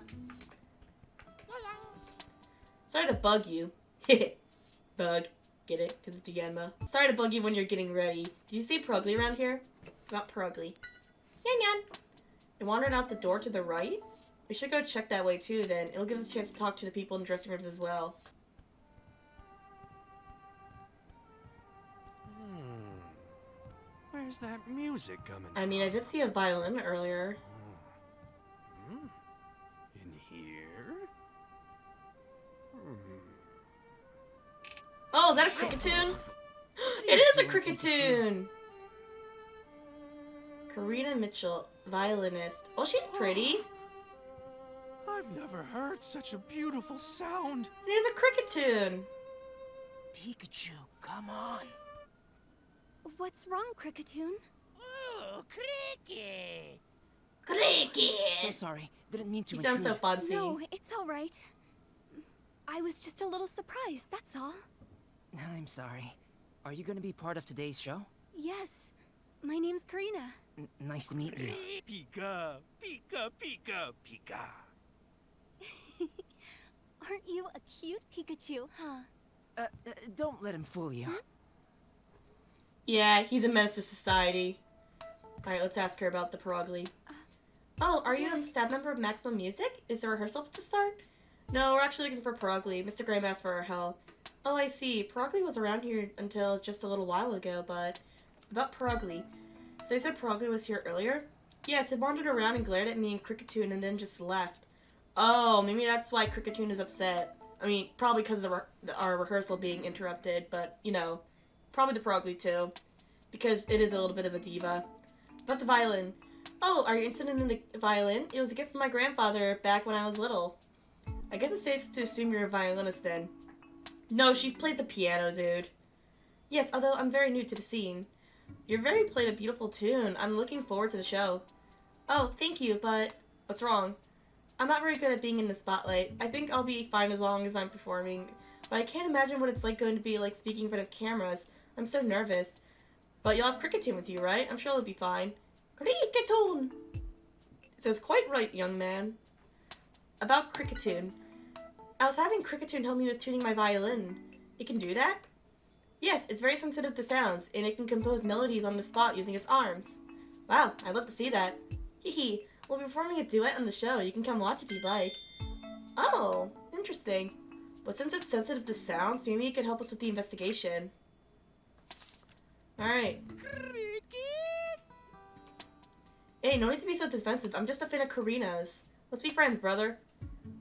Sorry to bug you. Bug. Get it? Because it's a Yanma. Sorry to bug you when you're getting ready. Did you see Progly around here? Not Progly. Yan yan. It wandered out the door to the right? We should go check that way too then. It'll give us a chance to talk to the people in the dressing rooms as well. Where's that music coming from? I mean, I did see a violin earlier. In here? Oh, is that a Cricketune? It is a Cricketune! Karina Mitchell, violinist. Oh, she's pretty. I've never heard such a beautiful sound. It is a Cricketune. Pikachu, come on. What's wrong, Cricketune? Oh, Cricket! Cricket! So sorry. Didn't mean to You sound so intrude. fancy. No, it's all right. I was just a little surprised, that's all. I'm sorry. Are you gonna be part of today's show? Yes. My name's Karina. Nice to meet you. Pika, Pika, Pika, Pika. Aren't you a cute Pikachu, huh? Don't let him fool you. Yeah, he's a menace to society. Alright, let's ask her about the Progly. Oh, are you a staff member of Maximum Music? Is the rehearsal to start? No, we're actually looking for Progly. Mr. Graham asked for our help. Oh, I see. Progly was around here until just a little while ago, but... About Progly. So you said Progly was here earlier? Yes, it wandered around and glared at me and Cricketune and then just left. Oh, maybe that's why Cricketune is upset. I mean, probably because of our rehearsal being interrupted, but, you know, probably the Progly too. Because it is a little bit of a diva. About the violin. Oh, are you interested in the violin? It was a gift from my grandfather back when I was little. I guess it's safe to assume you're a violinist then. No, she plays the piano, dude. Yes, although I'm very new to the scene. Your very played a beautiful tune. I'm looking forward to the show. Oh, thank you, but what's wrong? I'm not very good at being in the spotlight. I think I'll be fine as long as I'm performing, but I can't imagine what it's like going to be like speaking in front of cameras. I'm so nervous. But you'll have Cricketune with you, right? I'm sure it'll be fine. Cricketune! It says, quite right, young man. About Cricketune. I was having Cricketune help me with tuning my violin. It can do that? Yes, it's very sensitive to sounds, and it can compose melodies on the spot using its arms. Wow, I'd love to see that. Hee. We'll be performing a duet on the show. You can come watch if you'd like. Oh, interesting. But since it's sensitive to sounds, maybe it could help us with the investigation. Alright. Hey, no need to be so defensive. I'm just a fan of Karina's. Let's be friends, brother.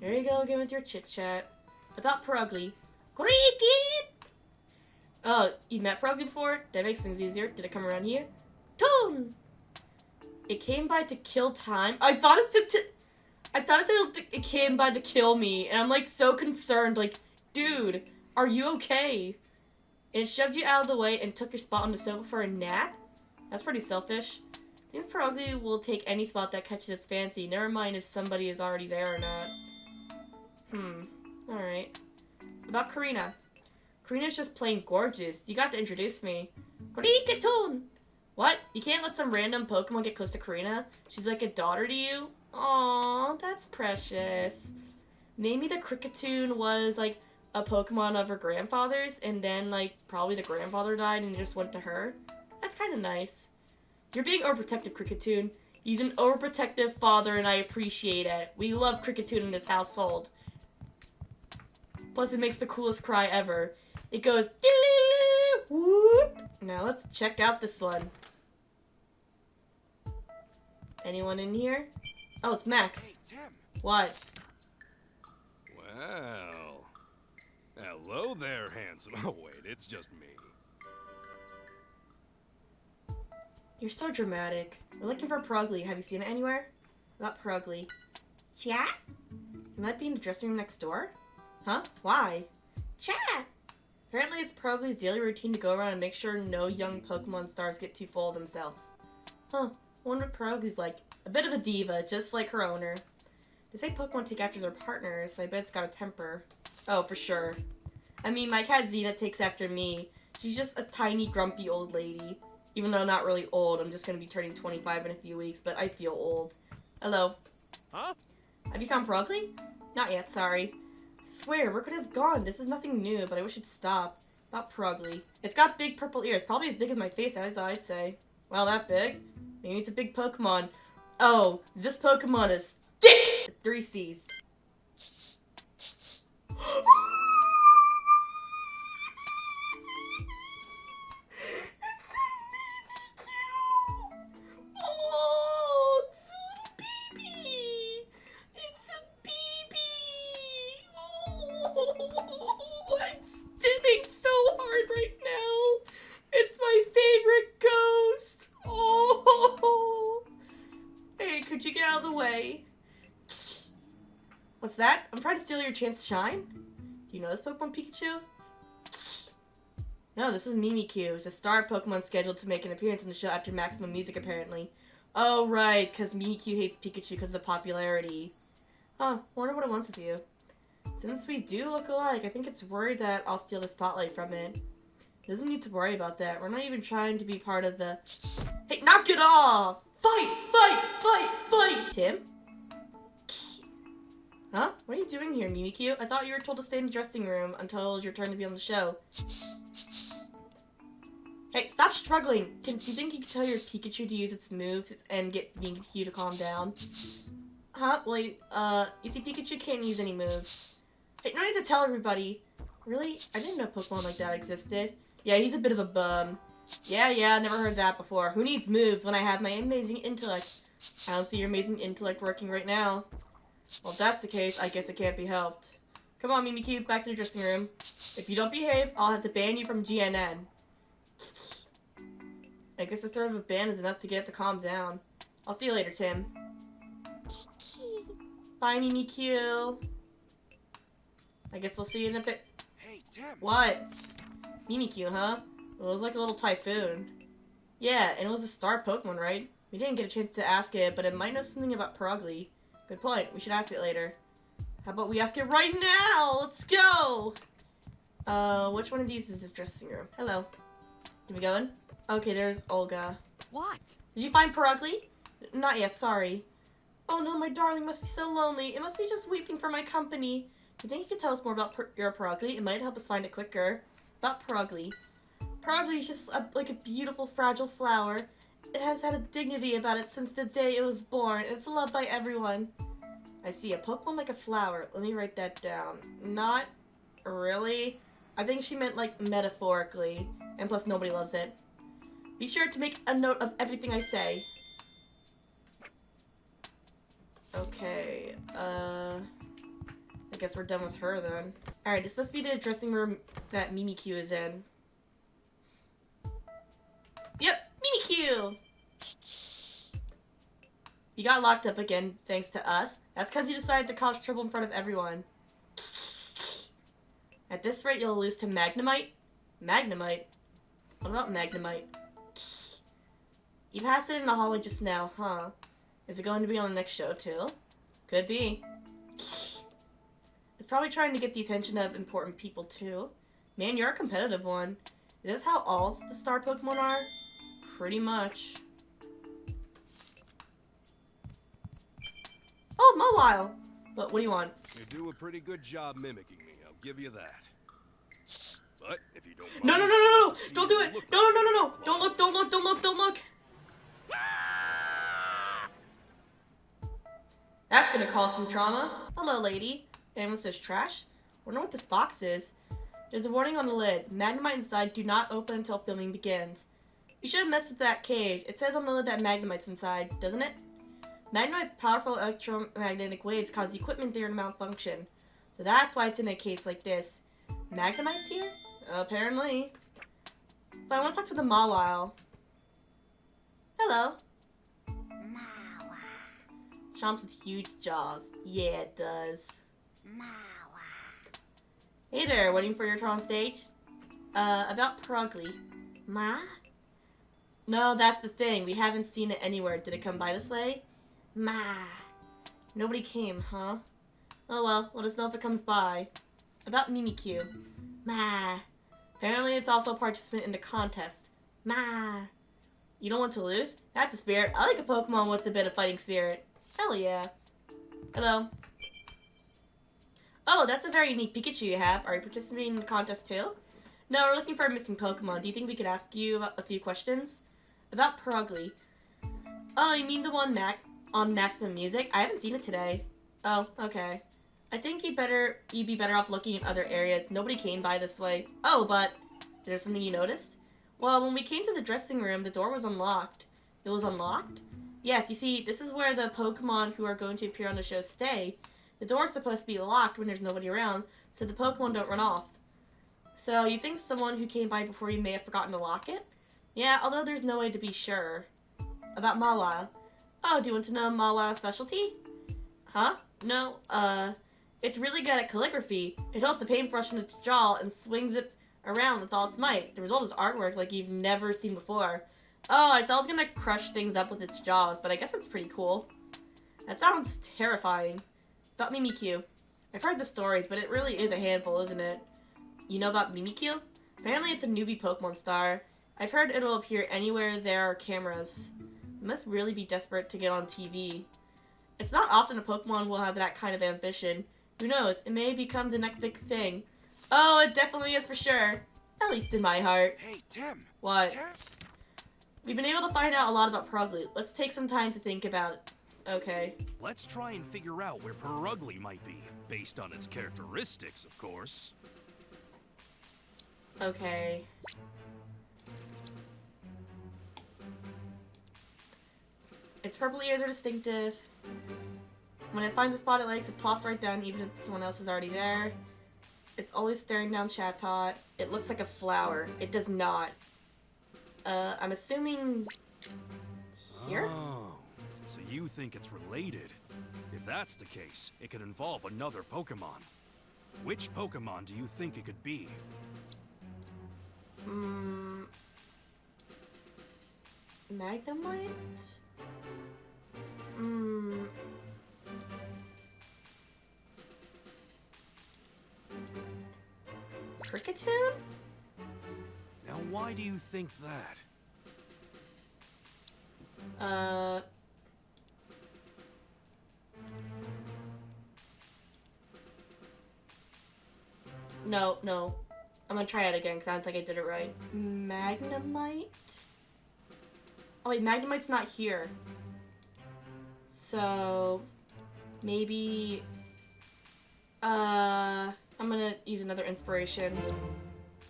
There you go again with your chit-chat. About Progly. Cricket! Oh, you met Progly before? That makes things easier. Did it come around here? Toon! It came by to kill time. I thought it said it came by to kill me, and I'm like so concerned. Like, dude, are you okay? And it shoved you out of the way and took your spot on the sofa for a nap. That's pretty selfish. Seems Progly will take any spot that catches its fancy. Never mind if somebody is already there or not. All right. About Karina. Karina's just plain gorgeous. You got to introduce me. Cricketune! What? You can't let some random Pokemon get close to Karina? She's like a daughter to you? Aww, that's precious. Maybe the Cricketune was like a Pokemon of her grandfather's, and then like probably the grandfather died and it just went to her. That's kind of nice. You're being overprotective, Cricketune. He's an overprotective father and I appreciate it. We love Cricketune in this household. Plus it makes the coolest cry ever. It goes whoop. Now let's check out this one. Anyone in here? Oh, it's Max. Hey, Tim. What? Well, hello there, handsome. Oh, wait, it's just me. You're so dramatic. We're looking for Progly. Have you seen it anywhere? Not Progly. Chat? It might be in the dressing room next door? Huh? Why? Chat! Apparently it's Progly's daily routine to go around and make sure no young Pokemon stars get too full of themselves. Huh, I wonder what Progly's like. A bit of a diva, just like her owner. They say Pokemon take after their partners, so I bet it's got a temper. Oh, for sure. I mean, my cat Xena takes after me. She's just a tiny, grumpy old lady. Even though not really old, I'm just gonna be turning 25 in a few weeks, but I feel old. Hello. Huh? Have you found Progly? Not yet, sorry. I swear, where could it have gone? This is nothing new, but I wish it'd stop. About Progly. It's got big purple ears, probably as big as my face, as I'd say. Well, that big? Maybe it's a big Pokemon. Oh, this Pokemon is thick! 3 C's. Oh, it's a little baby. It's a baby. Oh, I'm stimming so hard right now. It's my favorite ghost. Oh. Hey, could you get out of the way? What's that? I'm trying to steal your chance to shine? Do you know this Pokemon, Pikachu? No, this is Mimikyu. It's a star Pokemon scheduled to make an appearance on the show after Maximum Music, apparently. Oh, right, because Mimikyu hates Pikachu because of the popularity. Huh, wonder what it wants with you. Since we do look alike, I think it's worried that I'll steal the spotlight from it. It doesn't need to worry about that. We're not even trying to be part of the... Hey, knock it off! Fight! Fight! Fight! Fight! Tim? Huh? What are you doing here, Mimikyu? I thought you were told to stay in the dressing room until it was your turn to be on the show. Hey, stop struggling! Do you think you can tell your Pikachu to use its moves and get Mimikyu to calm down? Huh? Wait, you see, Pikachu can't use any moves. Hey, no need to tell everybody. Really? I didn't know Pokemon like that existed. Yeah, he's a bit of a bum. Yeah, never heard that before. Who needs moves when I have my amazing intellect? I don't see your amazing intellect working right now. Well, if that's the case, I guess it can't be helped. Come on, Mimikyu, back to the dressing room. If you don't behave, I'll have to ban you from GNN. I guess the threat of a ban is enough to get it to calm down. I'll see you later, Tim. Bye, Mimikyu. I guess I'll see you in a bit. Hey, Tim. What? Mimikyu, huh? Well, it was like a little typhoon. Yeah, and it was a star Pokemon, right? We didn't get a chance to ask it, but it might know something about Progly. Good point. We should ask it later. How about we ask it right now? Let's go! Which one of these is the dressing room? Hello. Can we go in? Okay, there's Olga. What? Did you find Progly? Not yet, sorry. Oh no, my darling must be so lonely. It must be just weeping for my company. Do you think you could tell us more about your Progly? It might help us find it quicker. About Progly. Progly is just like a beautiful, fragile flower. It has had a dignity about it since the day it was born, and it's loved by everyone. I see, a Pokemon like a flower. Let me write that down. Not really. I think she meant like metaphorically, and plus nobody loves it. Be sure to make a note of everything I say. Okay, I guess we're done with her then. Alright, this must be the dressing room that Mimikyu is in. Yep, Mimikyu! You got locked up again, thanks to us. That's because you decided to cause trouble in front of everyone. At this rate, you'll lose to Magnemite? Magnemite? What about Magnemite? You passed it in the hallway just now, huh? Is it going to be on the next show, too? Could be. It's probably trying to get the attention of important people, too. Man, you're a competitive one. Is this how all the star Pokemon are? Pretty much. Oh, Mobile! But what do you want? You do a pretty good job mimicking me, I'll give you that. But if you don't mind, No! Don't do it! No! Don't look! That's gonna cause some trauma. Hello, lady. And what's this, trash? Wonder what this box is. There's a warning on the lid. Magnemite inside, do not open until filming begins. You shouldn't mess with that cage. It says on the lid that Magnemite's inside, doesn't it? Magnemite's powerful electromagnetic waves cause the equipment there to malfunction. So that's why it's in a case like this. Magnemite's here? Apparently. But I want to talk to the Mawile. Hello. Chomps with huge jaws. Yeah, it does. Hey there, waiting for your turn on stage? About Perugly. Ma? No, that's the thing. We haven't seen it anywhere. Did it come by this way? Ma. Nobody came, huh? Oh well, let us know if it comes by. About Mimikyu. Ma. Apparently it's also a participant in the contest. Ma. You don't want to lose? That's a spirit. I like a Pokemon with a bit of fighting spirit. Hell yeah. Hello. Oh, that's a very unique Pikachu you have. Are you participating in the contest too? No, we're looking for a missing Pokemon. Do you think we could ask you about a few questions? About Perugly. Oh, you mean the one on Maximum Music? I haven't seen it today. Oh, okay. I think you'd be better off looking in other areas. Nobody came by this way. Oh, but there's something you noticed? Well, when we came to the dressing room, the door was unlocked. It was unlocked? Yes, you see, this is where the Pokemon who are going to appear on the show stay. The door's supposed to be locked when there's nobody around, so the Pokemon don't run off. So, you think someone who came by before you may have forgotten to lock it? Yeah, although there's no way to be sure. About Mawile. Oh, do you want to know Mawile's specialty? Huh? No, it's really good at calligraphy. It holds the paintbrush in its jaw and swings it around with all its might. The result is artwork like you've never seen before. Oh, I thought it was gonna crush things up with its jaws, but I guess it's pretty cool. That sounds terrifying. About Mimikyu. I've heard the stories, but it really is a handful, isn't it? You know about Mimikyu? Apparently it's a newbie Pokemon star. I've heard it'll appear anywhere there are cameras. It must really be desperate to get on TV. It's not often a Pokemon will have that kind of ambition. Who knows, it may become the next big thing. Oh, it definitely is for sure. At least in my heart. Hey, Tim. What? Tim? We've been able to find out a lot about Perugly. Let's take some time to think about it. Okay. Let's try and figure out where Perugly might be, based on its characteristics, of course. Okay. Its purple ears are distinctive. When it finds a spot it likes, it plops right down even if someone else is already there. It's always staring down Chatot. It looks like a flower. It does not. I'm assuming here? Oh, so you think it's related. If that's the case, it could involve another Pokemon. Which Pokemon do you think it could be? Magnemite? Cricketune? Now, why do you think that? No. I'm gonna try it again because I don't think I did it right. Magnemite? Oh wait, Magnemite's not here. So, maybe... I'm gonna use another inspiration.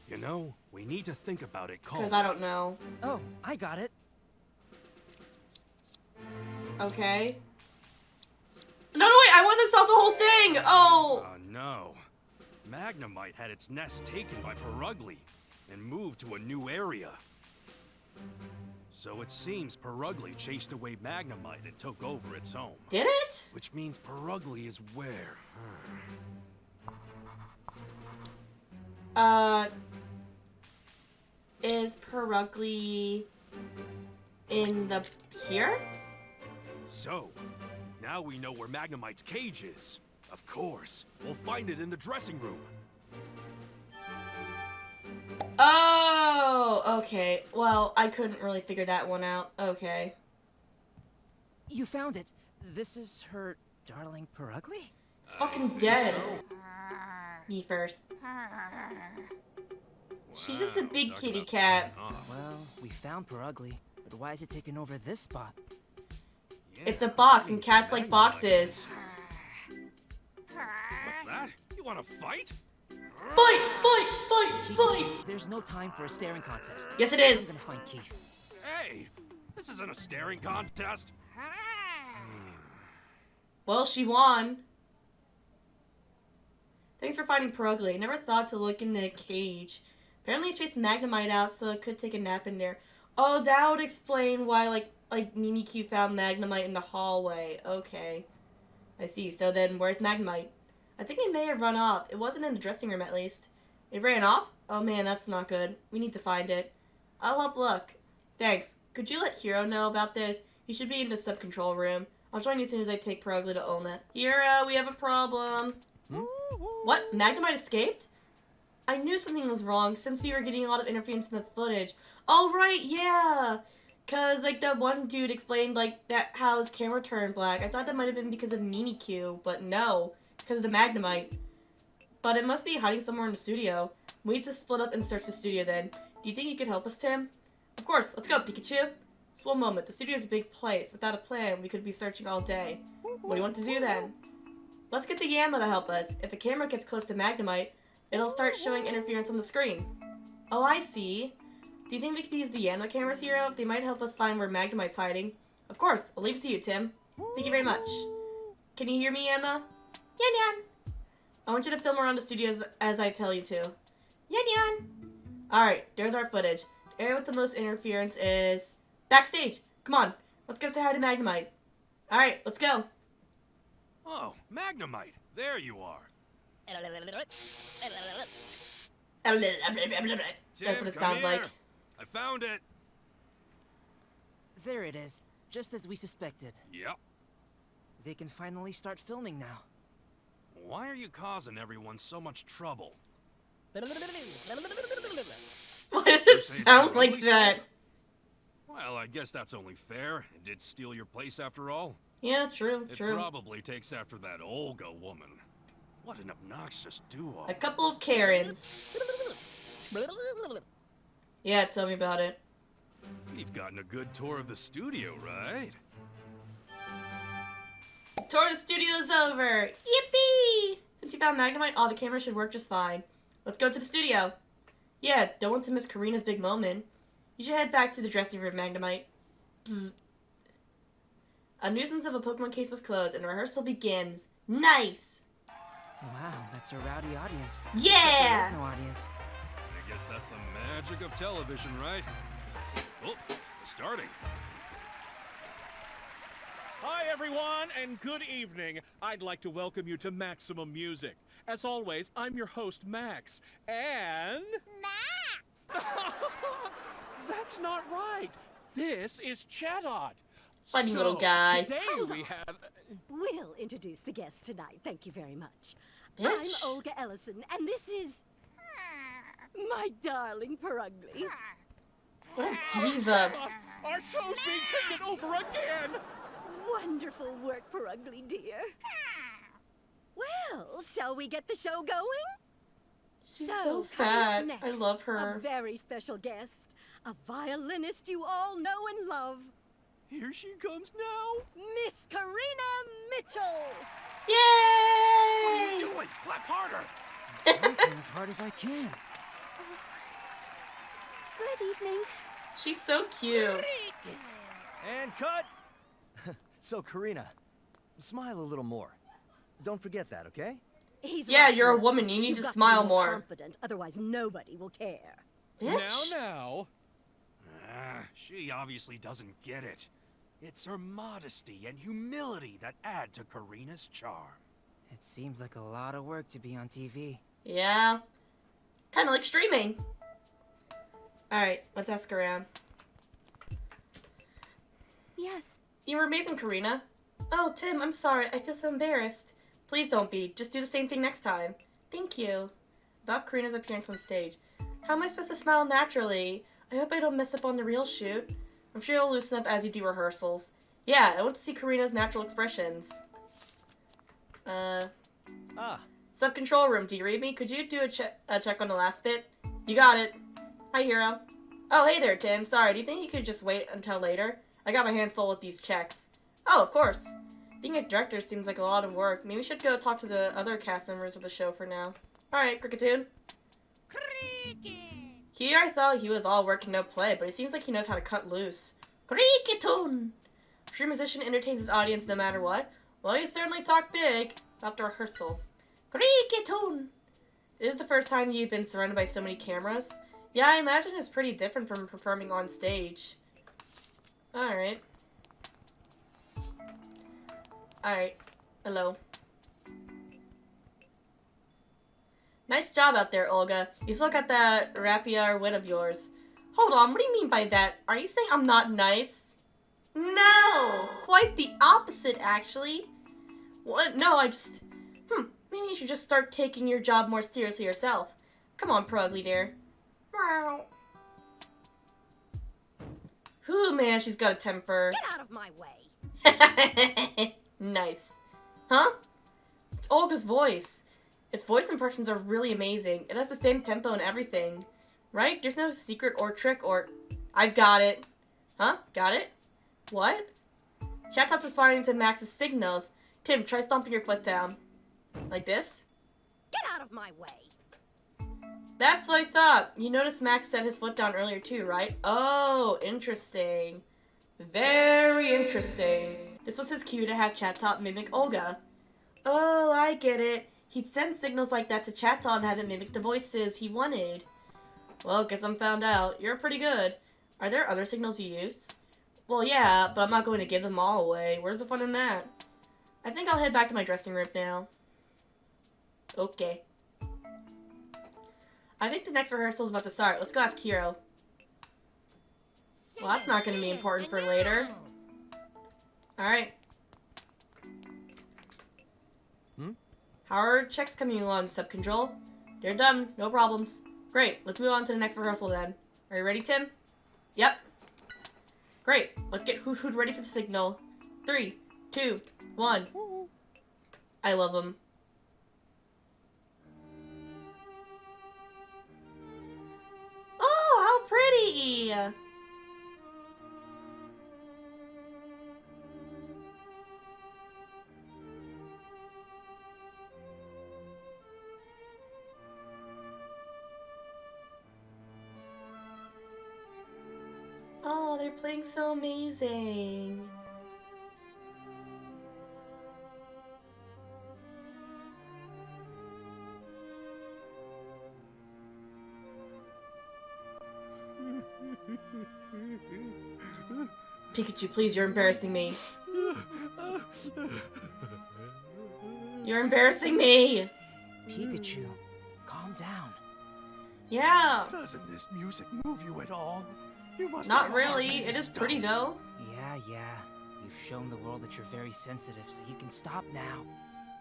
You know, we need to think about it calmly. Because I don't know. Oh, I got it. Okay. No, wait, I want to stop the whole thing! Oh! No. Magnemite had its nest taken by Perugly and moved to a new area. So it seems Perugly chased away Magnemite and took over its home. Did it? Which means Perugly is where? Is Perugly in the here? So, now we know where Magnemite's cage is. Of course, we'll find it in the dressing room. Oh, okay. Well, I couldn't really figure that one out. Okay. You found it. This is her darling Perugly? It's fucking dead. Me first. She's just a big kitty cat. Well, we found Perugly, but why is it taking over this spot? It's a box, and cats like boxes. What's that? You want to fight? Fight! There's no time for a staring contest. Yes, it is. I'm gonna find Keith. Hey, this isn't a staring contest. Well, she won. Thanks for finding Perugly. I never thought to look in the cage. Apparently it chased Magnemite out, so it could take a nap in there. Oh, that would explain why, like Mimikyu found Magnemite in the hallway. Okay. I see. So then, where's Magnemite? I think it may have run off. It wasn't in the dressing room, at least. It ran off? Oh man, that's not good. We need to find it. I'll help look. Thanks. Could you let Hiro know about this? He should be in the sub-control room. I'll join you as soon as I take Perugly to Olna. Hiro, we have a problem. What? Magnemite escaped? I knew something was wrong since we were getting a lot of interference in the footage. Oh, right, yeah! Cause, like, that one dude explained, like, that how his camera turned black. I thought that might have been because of Mimikyu, but no. It's because of the Magnemite. But it must be hiding somewhere in the studio. We need to split up and search the studio then. Do you think you could help us, Tim? Of course, let's go, Pikachu. Just one moment. The studio's a big place. Without a plan, we could be searching all day. What do you want to do then? Let's get the Yanma to help us. If a camera gets close to Magnemite, it'll start showing interference on the screen. Oh, I see. Do you think we could use the Yanma cameras, Hiro? They might help us find where Magnemite's hiding. Of course. I'll leave it to you, Tim. Thank you very much. Can you hear me, Yanma? Yan Yan. I want you to film around the studio as I tell you to. Yan Yan. Alright, there's our footage. The area with the most interference is backstage. Come on. Let's go say hi to Magnemite. Alright, let's go. Oh, Magnemite. There you are. That's what it sounds like. I found it. There it is, just as we suspected. Yep. They can finally start filming now. Why are you causing everyone so much trouble? Why does it sound like that? Well, I guess that's only fair. It did steal your place after all. Yeah, true, It true. probably takes after that Olga woman. What an obnoxious duo. A couple of Karens. Yeah, tell me about it. We've gotten a good tour of the studio, right? Tour of the studio's over! Yippee! Since you found Magnemite, all the cameras should work just fine. Let's go to the studio. Yeah, don't want to miss Karina's big moment. You should head back to the dressing room, Magnemite. Bzz. A nuisance of a Pokemon case was closed and rehearsal begins. Nice! Wow, that's a rowdy audience. Yeah! There is no audience. I guess that's the magic of television, right? Oh, starting. Hi, everyone, and good evening. I'd like to welcome you to Maximum Music. As always, I'm your host, Max, and... Max! That's not right. This is Chatot. Funny little guy. Today Hold we on. have... We'll introduce the guests tonight. Thank you very much. Bitch. I'm Olga Ellison, and this is my darling Perugly. What a diva. Our show's being taken over again! Wonderful work, Perugly, dear. Well, shall we get the show going? She's so coming up fat. next, I love her. A very special guest, a violinist you all know and love, Here she comes now. Miss Karina Mitchell. What are you Yay! doing? Clap harder. Working as hard as I can. Good evening. She's so cute. And cut! So, Karina, smile a little more. Don't forget that, okay? He's Yeah, right, you're a Perugly. woman. You need You've to got be smile more. confident, otherwise nobody will care. Bitch. Now. She obviously doesn't get it. It's her modesty and humility that add to Karina's charm. It seems like a lot of work to be on TV. Yeah. Kind of like streaming. Alright, let's ask around. Yes. You were amazing, Karina. Oh, Tim, I'm sorry. I feel so embarrassed. Please don't be. Just do the same thing next time. Thank you. About Karina's appearance on stage. How am I supposed to smile naturally? I hope I don't mess up on the real shoot. I'm sure you'll loosen up as you do rehearsals. Yeah, I want to see Karina's natural expressions. Sub-control room, do you read me? Could you do a check on the last bit? You got it. Hi, Hiro. Oh, hey there, Tim. Sorry, do you think you could just wait until later? I got my hands full with these checks. Oh, of course. Being a director seems like a lot of work. Maybe we should go talk to the other cast members of the show for now. Alright, Cricketoon. Here I thought he was all work and no play, but it seems like he knows how to cut loose. Cricketoon! True musician entertains his audience no matter what. Well, you certainly talk big about the rehearsal. Cricketoon! This is the first time you've been surrounded by so many cameras. Yeah, I imagine it's pretty different from performing on stage. Alright. Alright. Hello. Nice job out there, Olga. You still got that rapier wit of yours. Hold on, what do you mean by that? Are you saying I'm not nice? No! Quite the opposite, actually. What? No, I just... maybe you should just start taking your job more seriously yourself. Come on, Prugly dear. Wow. Whew, man, she's got a temper. Get out of my way. Nice. Huh? It's Olga's voice. Its voice impressions are really amazing. It has the same tempo and everything. Right? There's no secret or trick or... I've got it. Huh? Got it? What? Chatbot's responding to Max's signals. Tim, try stomping your foot down. Like this? Get out of my way. That's what I thought. You noticed Max set his foot down earlier too, right? Oh, interesting. Very interesting. This was his cue to have Chatot mimic Olga. Oh, I get it. He'd send signals like that to Chatot and have it mimic the voices he wanted. Well, guess I'm found out. You're pretty good. Are there other signals you use? Well, yeah, but I'm not going to give them all away. Where's the fun in that? I think I'll head back to my dressing room now. Okay. I think the next rehearsal is about to start. Let's go ask Hiro. Well, that's not going to be important for later. Alright. How are checks coming along, Step Control? They're done. No problems. Great. Let's move on to the next rehearsal then. Are you ready, Tim? Yep. Great. Let's get Hoot Hoot ready for the signal. 3, 2, 1. I love him. Oh, how pretty! Oh, they're playing so amazing. Pikachu, please, you're embarrassing me. You're embarrassing me! Pikachu, calm down. Yeah. Doesn't this music move you at all? You must Not have really. heart in It is stone. pretty though. Yeah. You've shown the world that you're very sensitive, so you can stop now.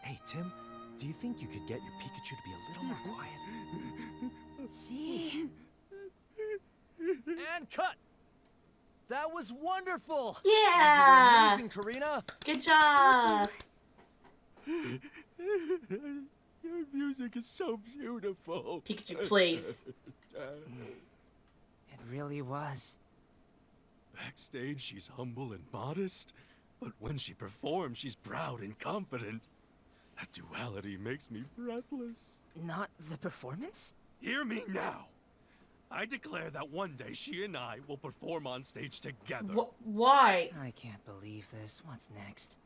Hey, Tim, do you think you could get your Pikachu to be a little more quiet? See? And cut! That was wonderful! Yeah! You did amazing, Karina! Good job! Your music is so beautiful. Pikachu, please. It really was. Backstage, she's humble and modest, but when she performs, she's proud and confident. That duality makes me breathless. Not the performance? Hear me now. I declare that one day she and I will perform on stage together. Why? I can't believe this. What's next?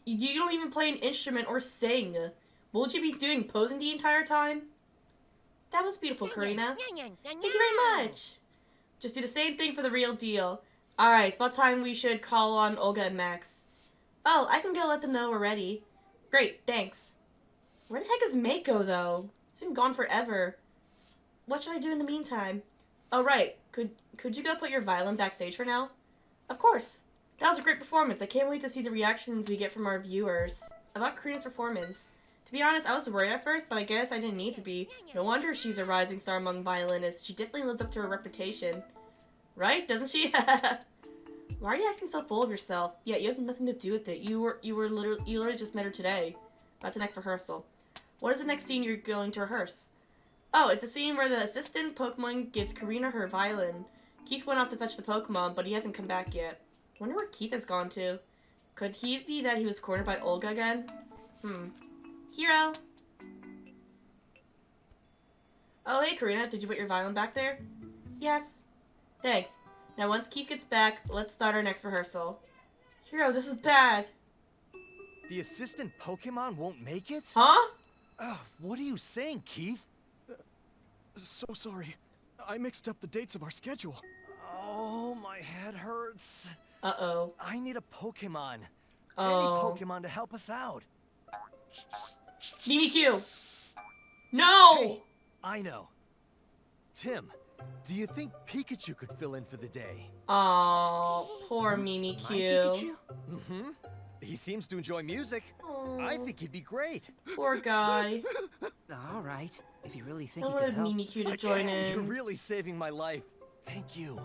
You don't even play an instrument or sing. What would you be doing, posing the entire time? That was beautiful, Karina. Thank you very much. Just do the same thing for the real deal. Alright, it's about time we should call on Olga and Max. Oh, I can go let them know we're ready. Great, thanks. Where the heck is Mako, though? It's been gone forever. What should I do in the meantime? Oh, right. Could you go put your violin backstage for now? Of course. That was a great performance. I can't wait to see the reactions we get from our viewers about Karina's performance. To be honest, I was worried at first, but I guess I didn't need to be. No wonder she's a rising star among violinists. She definitely lives up to her reputation. Right? Doesn't she? Why are you acting so full of yourself? Yeah, you have nothing to do with it. You literally just met her today. About the next rehearsal. What is the next scene you're going to rehearse? Oh, it's a scene where the assistant Pokemon gives Karina her violin. Keith went off to fetch the Pokemon, but he hasn't come back yet. Wonder where Keith has gone to. Could he be that he was cornered by Olga again? Hero! Oh, hey Karina, did you put your violin back there? Yes. Thanks. Now once Keith gets back, let's start our next rehearsal. Hero, this is bad. The assistant Pokemon won't make it? Huh? What are you saying, Keith? So sorry. I mixed up the dates of our schedule. Oh, my head hurts. Uh-oh. I need a Pokemon. Oh. Any Pokemon to help us out. BBQ! No! Hey, I know. Tim, do you think Pikachu could fill in for the day? Oh, poor Mimi My Q. Pikachu? Mm-hmm. He seems to enjoy music. I think he'd be great. Poor guy. All right, if you really I think you could wanted help. Mimi Q to join You're in. really saving my life. Thank you.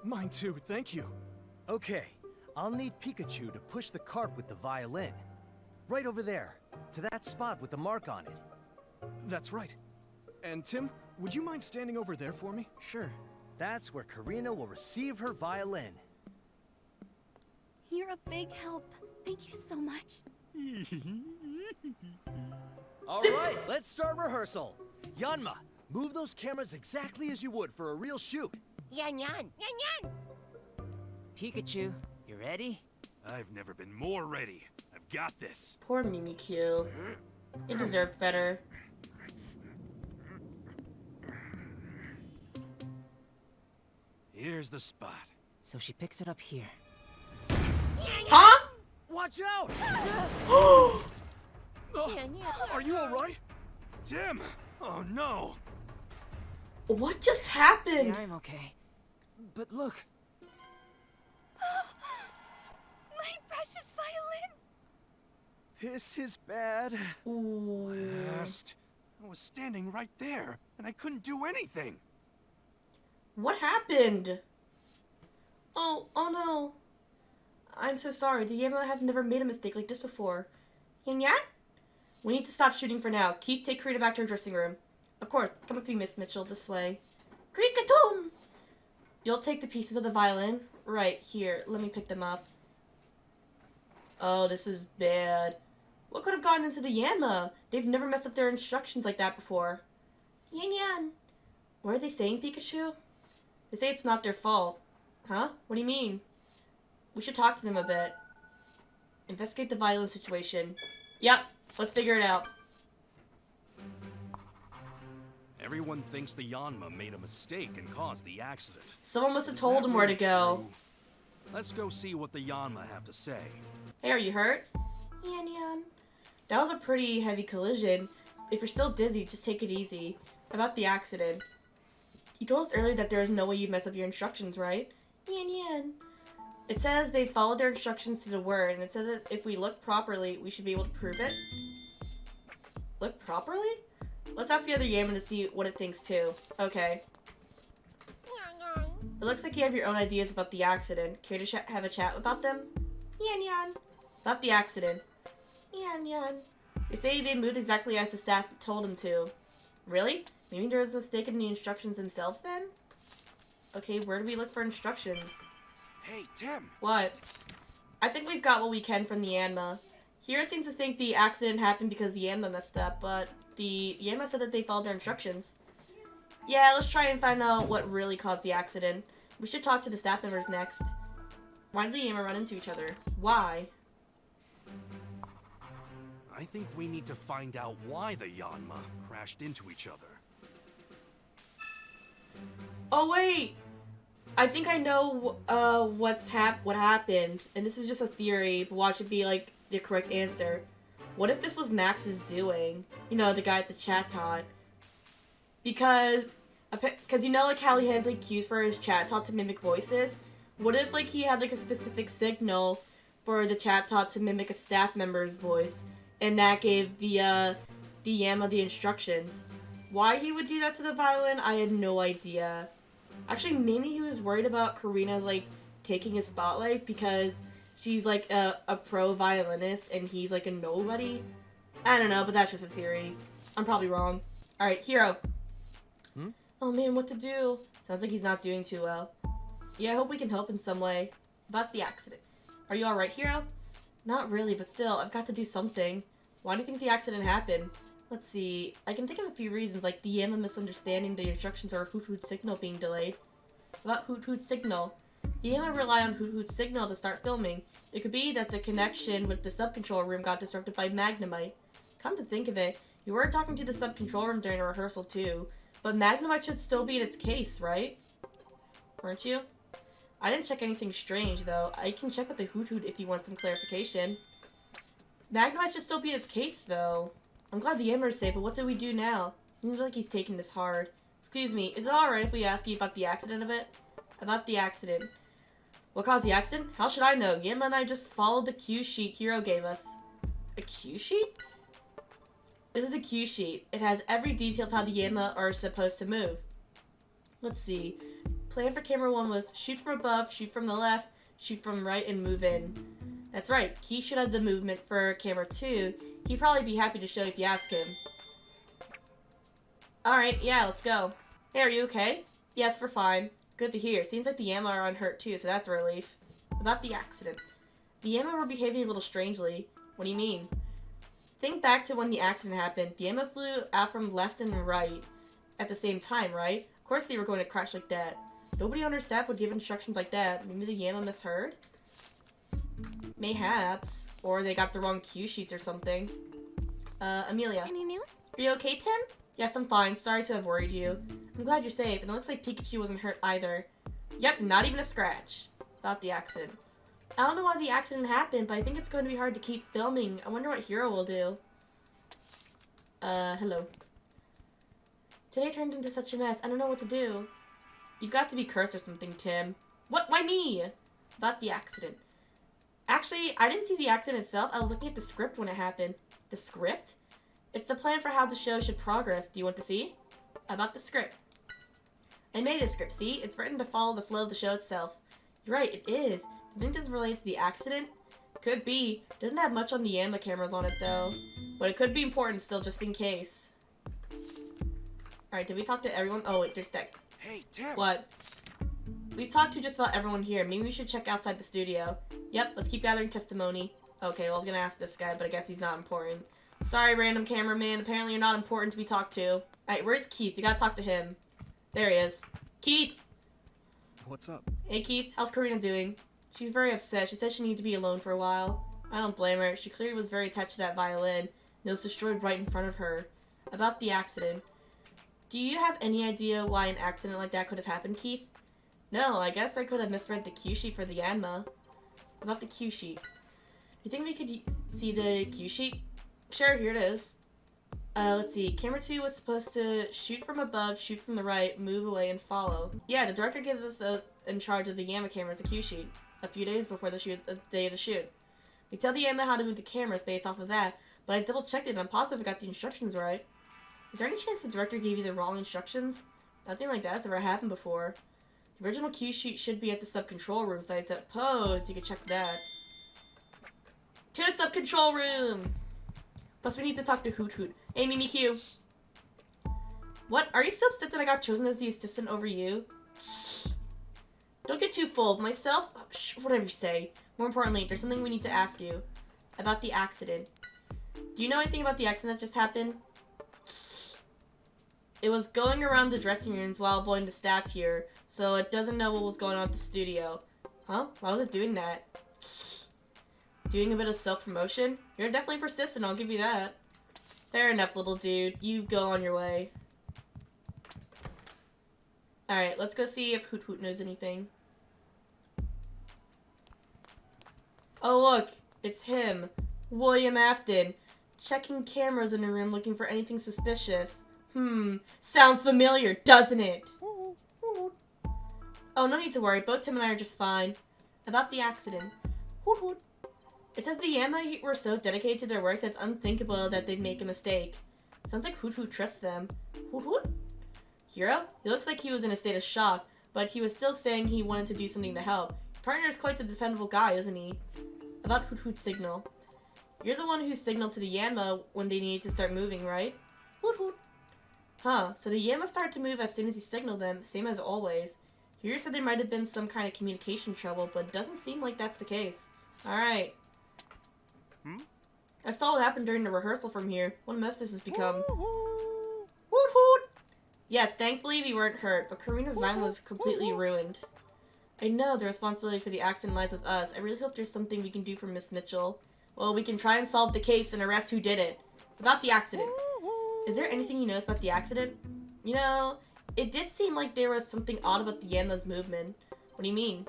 Mine too, thank you. Okay, I'll need Pikachu to push the cart with the violin. Right over there, to that spot with the mark on it. That's right. And Tim, would you mind standing over there for me? Sure. That's where Karina will receive her violin. You're a big help. Thank you so much. All right, let's start rehearsal. Yanma, move those cameras exactly as you would for a real shoot. Yan yan, yan yan. Pikachu, you ready? I've never been more ready. I've got this. Poor Mimi Q. He deserved better. Here's the spot. So she picks it up here. Huh? Watch out! Oh, are you all right? Tim! Oh no! What just happened? Yeah, I'm okay. But look. My precious violin! This is bad. Ooh. Last. I was standing right there, and I couldn't do anything. What happened? Oh no. I'm so sorry. The Yamla have never made a mistake like this before. Yan Yan? We need to stop shooting for now. Keith, take Karina back to her dressing room. Of course. Come with me, Miss Mitchell. This way. Krikatum! You'll take the pieces of the violin. Right, here. Let me pick them up. Oh, this is bad. What could have gotten into the Yanma? They've never messed up their instructions like that before. Yan Yan. What are they saying, Pikachu? They say it's not their fault. Huh? What do you mean? We should talk to them a bit. Investigate the violin situation. Yep, let's figure it out. Everyone thinks the Yanma made a mistake and caused the accident. Someone must have Is told that them where to really go. true? Let's go see what the Yanma have to say. Hey, are you hurt? Yan Yan. That was a pretty heavy collision. If you're still dizzy, just take it easy. About the accident. You told us earlier that there is no way you'd mess up your instructions, right? Yan Yan. It says they followed their instructions to the word, and it says that if we look properly, we should be able to prove it. Look properly? Let's ask the other Yaman to see what it thinks too. Okay. It looks like you have your own ideas about the accident. Care to have a chat about them? Yan Yan. About the accident. Yan Yan. They say they moved exactly as the staff told them to. Really? Maybe there was a mistake in the instructions themselves then? Okay, where do we look for instructions? Hey, Tim! What? I think we've got what we can from the Yanma. Hiro seems to think the accident happened because the Yanma messed up, but the Yanma said that they followed their instructions. Yeah, let's try and find out what really caused the accident. We should talk to the staff members next. Why did the Yanma run into each other? Why? I think we need to find out why the Yanma crashed into each other. Oh wait! I think I know what happened, and this is just a theory, but watch it be like the correct answer. What if this was Max's doing? You know, the guy at the chat tot. Because you know like how he has like cues for his chat tot to mimic voices? What if like he had like a specific signal for the chat tot to mimic a staff member's voice, and that gave the Yanma the instructions? Why he would do that to the violin, I had no idea. Actually, maybe he was worried about Karina, like, taking his spotlight because she's, like, a pro violinist and he's, like, a nobody. I don't know, but that's just a theory. I'm probably wrong. Alright, Hiro. Oh, man, what to do? Sounds like he's not doing too well. Yeah, I hope we can help in some way. About the accident. Are you alright, Hiro? Not really, but still, I've got to do something. Why do you think the accident happened? Let's see. I can think of a few reasons, like the Yanma misunderstanding the instructions or Hoot Hoot signal being delayed. About Hoot Hoot signal. The Yanma rely on Hoot Hoot signal to start filming. It could be that the connection with the sub-control room got disrupted by Magnemite. Come to think of it, you were talking to the sub-control room during a rehearsal too. But Magnemite should still be in its case, right? Weren't you? I didn't check anything strange, though. I can check with the Hoot Hoot if you want some clarification. Magnemite should still be in its case, though. I'm glad the Emperor's safe, but what do we do now? Seems like he's taking this hard. Excuse me, is it alright if we ask you about the accident a bit? About the accident. What caused the accident? How should I know? Yama and I just followed the cue sheet Hiro gave us. A cue sheet? This is the cue sheet. It has every detail of how the Yama are supposed to move. Let's see. Plan for camera 1 was shoot from above, shoot from the left, shoot from right, and move in. That's right. Key should have the movement for camera 2. He'd probably be happy to show you if you ask him. Alright, yeah, let's go. Hey, are you okay? Yes, we're fine. Good to hear. Seems like the Yama are unhurt too, so that's a relief. About the accident. The Yama were behaving a little strangely. What do you mean? Think back to when the accident happened. The Yama flew out from left and right at the same time, right? Of course they were going to crash like that. Nobody on our staff would give instructions like that. Maybe the Yama misheard? Mayhaps. Or they got the wrong cue sheets or something. Amelia. Any news? Are you okay, Tim? Yes, I'm fine. Sorry to have worried you. I'm glad you're safe, and it looks like Pikachu wasn't hurt either. Yep, not even a scratch. About the accident. I don't know why the accident happened, but I think it's going to be hard to keep filming. I wonder what Hiro will do. Hello. Today turned into such a mess. I don't know what to do. You've got to be cursed or something, Tim. What? Why me? About the accident. Actually, I didn't see the accident itself. I was looking at the script when it happened. The script? It's the plan for how the show should progress. Do you want to see? About the script. I made a script, see? It's written to follow the flow of the show itself. You're right, it is. Do you think this relates to the accident? Could be. Doesn't have much on the Yama cameras on it, though. But it could be important still, just in case. Alright, did we talk to everyone? Oh, wait, there's that. Hey, Tim. What? We've talked to just about everyone here. Maybe we should check outside the studio. Yep, let's keep gathering testimony. Okay, well, I was gonna ask this guy, but I guess he's not important. Sorry, random cameraman. Apparently you're not important to be talked to. Alright, where's Keith? We gotta talk to him. There he is. Keith! What's up? Hey, Keith. How's Karina doing? She's very upset. She said she needed to be alone for a while. I don't blame her. She clearly was very attached to that violin. And it was destroyed right in front of her. About the accident. Do you have any idea why an accident like that could have happened, Keith? No, I guess I could have misread the cue sheet for the Yanma. About the cue sheet. You think we could see the cue sheet? Sure, here it is. Let's see. Camera 2 was supposed to shoot from above, shoot from the right, move away, and follow. Yeah, the director gives us those in charge of the Yama cameras the cue sheet a few days before the day of the shoot. We tell the Yama how to move the cameras based off of that, but I double-checked it and I'm positive I got the instructions right. Is there any chance the director gave you the wrong instructions? Nothing like that's ever happened before. The original cue sheet should be at the sub-control room, so I suppose you could check that. To the sub-control room! Plus we need to talk to Hoot Hoot. Hey, Mimikyu. What? Are you still upset that I got chosen as the assistant over you? Don't get too full of myself. Oh, whatever you say. More importantly, there's something we need to ask you. About the accident. Do you know anything about the accident that just happened? It was going around the dressing rooms while avoiding the staff here, so it doesn't know what was going on at the studio. Huh? Why was it doing that? Doing a bit of self-promotion? You're definitely persistent, I'll give you that. Fair enough, little dude. You go on your way. Alright, let's go see if Hoot Hoot knows anything. Oh look, it's him. William Afton. Checking cameras in a room looking for anything suspicious. Sounds familiar, doesn't it? Oh, no need to worry. Both Tim and I are just fine. About the accident. Hoot Hoot. It says the Yama were so dedicated to their work that it's unthinkable that they'd make a mistake. Sounds like Hoot Hoot trusts them. Hoot Hoot? Hiro? He looks like he was in a state of shock, but he was still saying he wanted to do something to help. Your partner is quite the dependable guy, isn't he? About Hoot Hoot's signal. You're the one who signaled to the Yama when they needed to start moving, right? Hoot Hoot. Huh, so the Yama started to move as soon as he signaled them, same as always. Hiro said there might have been some kind of communication trouble, but it doesn't seem like that's the case. Alright. I saw what happened during the rehearsal from here. What a mess this has become. Hoot hoot! Yes, thankfully we weren't hurt, but Karina's van was completely ruined. I know the responsibility for the accident lies with us. I really hope there's something we can do for Miss Mitchell. Well, we can try and solve the case and arrest who did it. About the accident. Is there anything you noticed about the accident? You know, it did seem like there was something odd about the Yama's movement. What do you mean?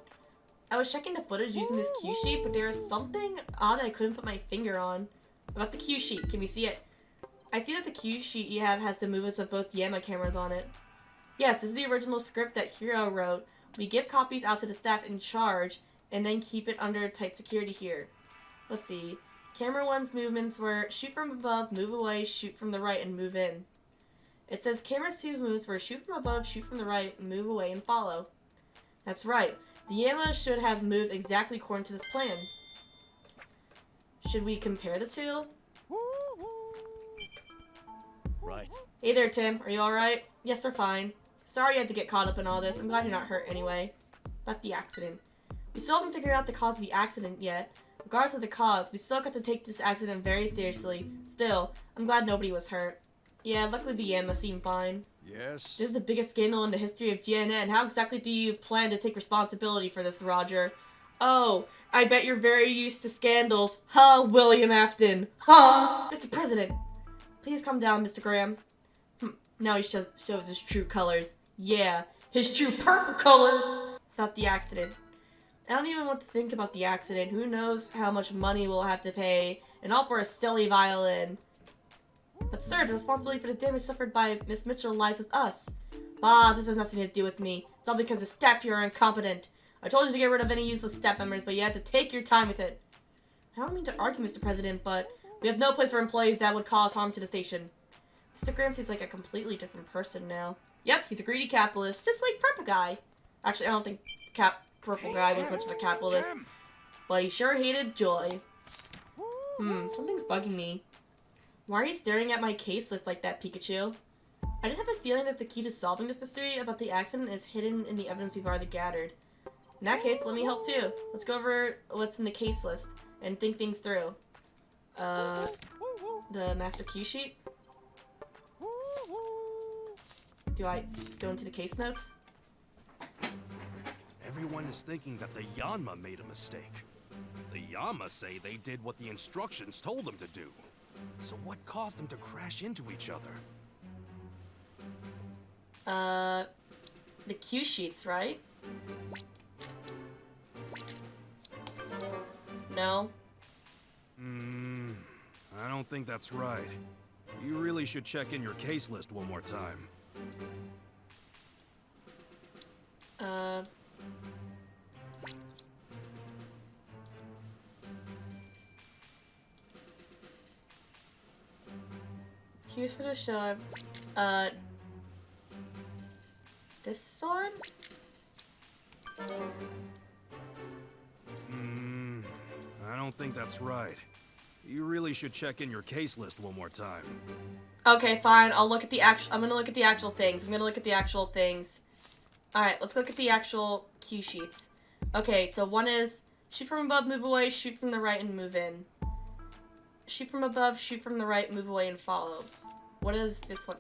I was checking the footage using this cue sheet, but there was something odd I couldn't put my finger on. About the cue sheet, can we see it? I see that the cue sheet you have has the movements of both Yama cameras on it. Yes, this is the original script that Hiro wrote. We give copies out to the staff in charge, and then keep it under tight security here. Let's see. Camera 1's movements were shoot from above, move away, shoot from the right, and move in. It says camera 2 moves were shoot from above, shoot from the right, move away, and follow. That's right. The Yama should have moved exactly according to this plan. Should we compare the two? Right. Hey there, Tim. Are you alright? Yes, we're fine. Sorry you had to get caught up in all this. I'm glad you're not hurt anyway. About the accident. We still haven't figured out the cause of the accident yet. Regardless of the cause, we still got to take this accident very seriously. Still, I'm glad nobody was hurt. Yeah, luckily the Yama seemed fine. Yes? This is the biggest scandal in the history of GNN. How exactly do you plan to take responsibility for this, Roger? Oh, I bet you're very used to scandals. Huh, William Afton? Huh? Mr. President! Please calm down, Mr. Graham. Now he shows his true colors. Yeah, his true purple colors! About the accident. I don't even want to think about the accident. Who knows how much money we'll have to pay, and all for a silly violin. But sir, the responsibility for the damage suffered by Miss Mitchell lies with us. Bah, this has nothing to do with me. It's all because the staff here are incompetent. I told you to get rid of any useless staff members, but you had to take your time with it. I don't mean to argue, Mr. President, but we have no place for employees that would cause harm to the station. Mr. Graham seems like a completely different person now. Yep, he's a greedy capitalist, just like Purple Guy. Actually, I don't think Purple Guy was much of a capitalist, but he sure hated Joy. Something's bugging me. Why are you staring at my case list like that, Pikachu? I just have a feeling that the key to solving this mystery about the accident is hidden in the evidence we've already gathered. In that case, let me help too. Let's go over what's in the case list and think things through. The master cue sheet? Do I go into the case notes? Everyone is thinking that the Yanma made a mistake. The Yama say they did what the instructions told them to do. So what caused them to crash into each other? The cue sheets, right? No. I don't think that's right. You really should check in your case list one more time. Cues for the show. This one? I don't think that's right. You really should check in your case list one more time. Okay, fine. I'll look at the actual. I'm gonna look at the actual things. Alright, let's look at the actual cue sheets. Okay, so one is shoot from above, move away, shoot from the right, and move in. Shoot from above, shoot from the right, move away, and follow. What is this one?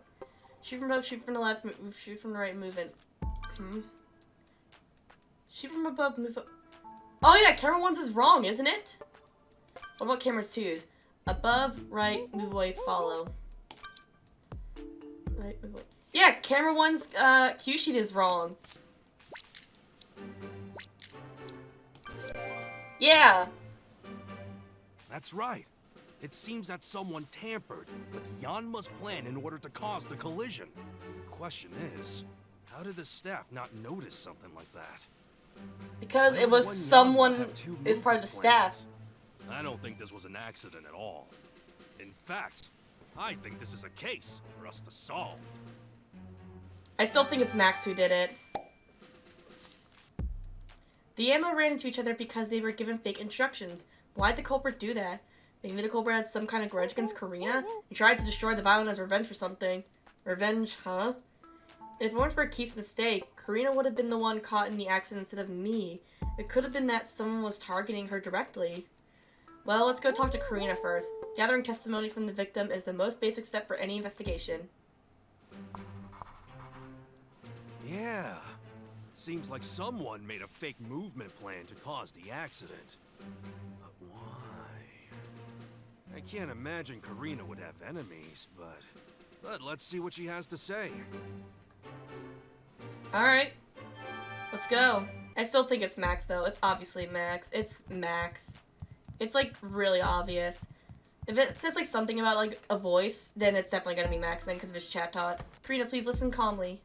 Shoot from above, shoot from the left, shoot from the right, and move in. Shoot from above, move up. Oh yeah, camera 1's is wrong, isn't it? What about camera 2's? Above, right, move away, follow. Right, move away. Yeah, camera 1's cue sheet is wrong. Yeah. That's right. It seems that someone tampered with Yanma's plan in order to cause the collision. The question is, how did the staff not notice something like that? Because it was someone is part of the staff. I don't think this was an accident at all. In fact, I think this is a case for us to solve. I still think it's Max who did it. The Ammo ran into each other because they were given fake instructions. Why'd the culprit do that? Maybe the culprit had some kind of grudge against Karina and tried to destroy the violin as revenge for something. Revenge, huh? If it weren't for Keith's mistake, Karina would have been the one caught in the accident instead of me. It could have been that someone was targeting her directly. Well, let's go talk to Karina first. Gathering testimony from the victim is the most basic step for any investigation. Yeah. Seems like someone made a fake movement plan to cause the accident. But why? I can't imagine Karina would have enemies, but let's see what she has to say. Alright. Let's go. I still think it's Max, though. It's obviously Max. It's Max. It's, like, really obvious. If it says like something about like a voice, then it's definitely gonna be Max then because of his chat tot. Karina, please listen calmly.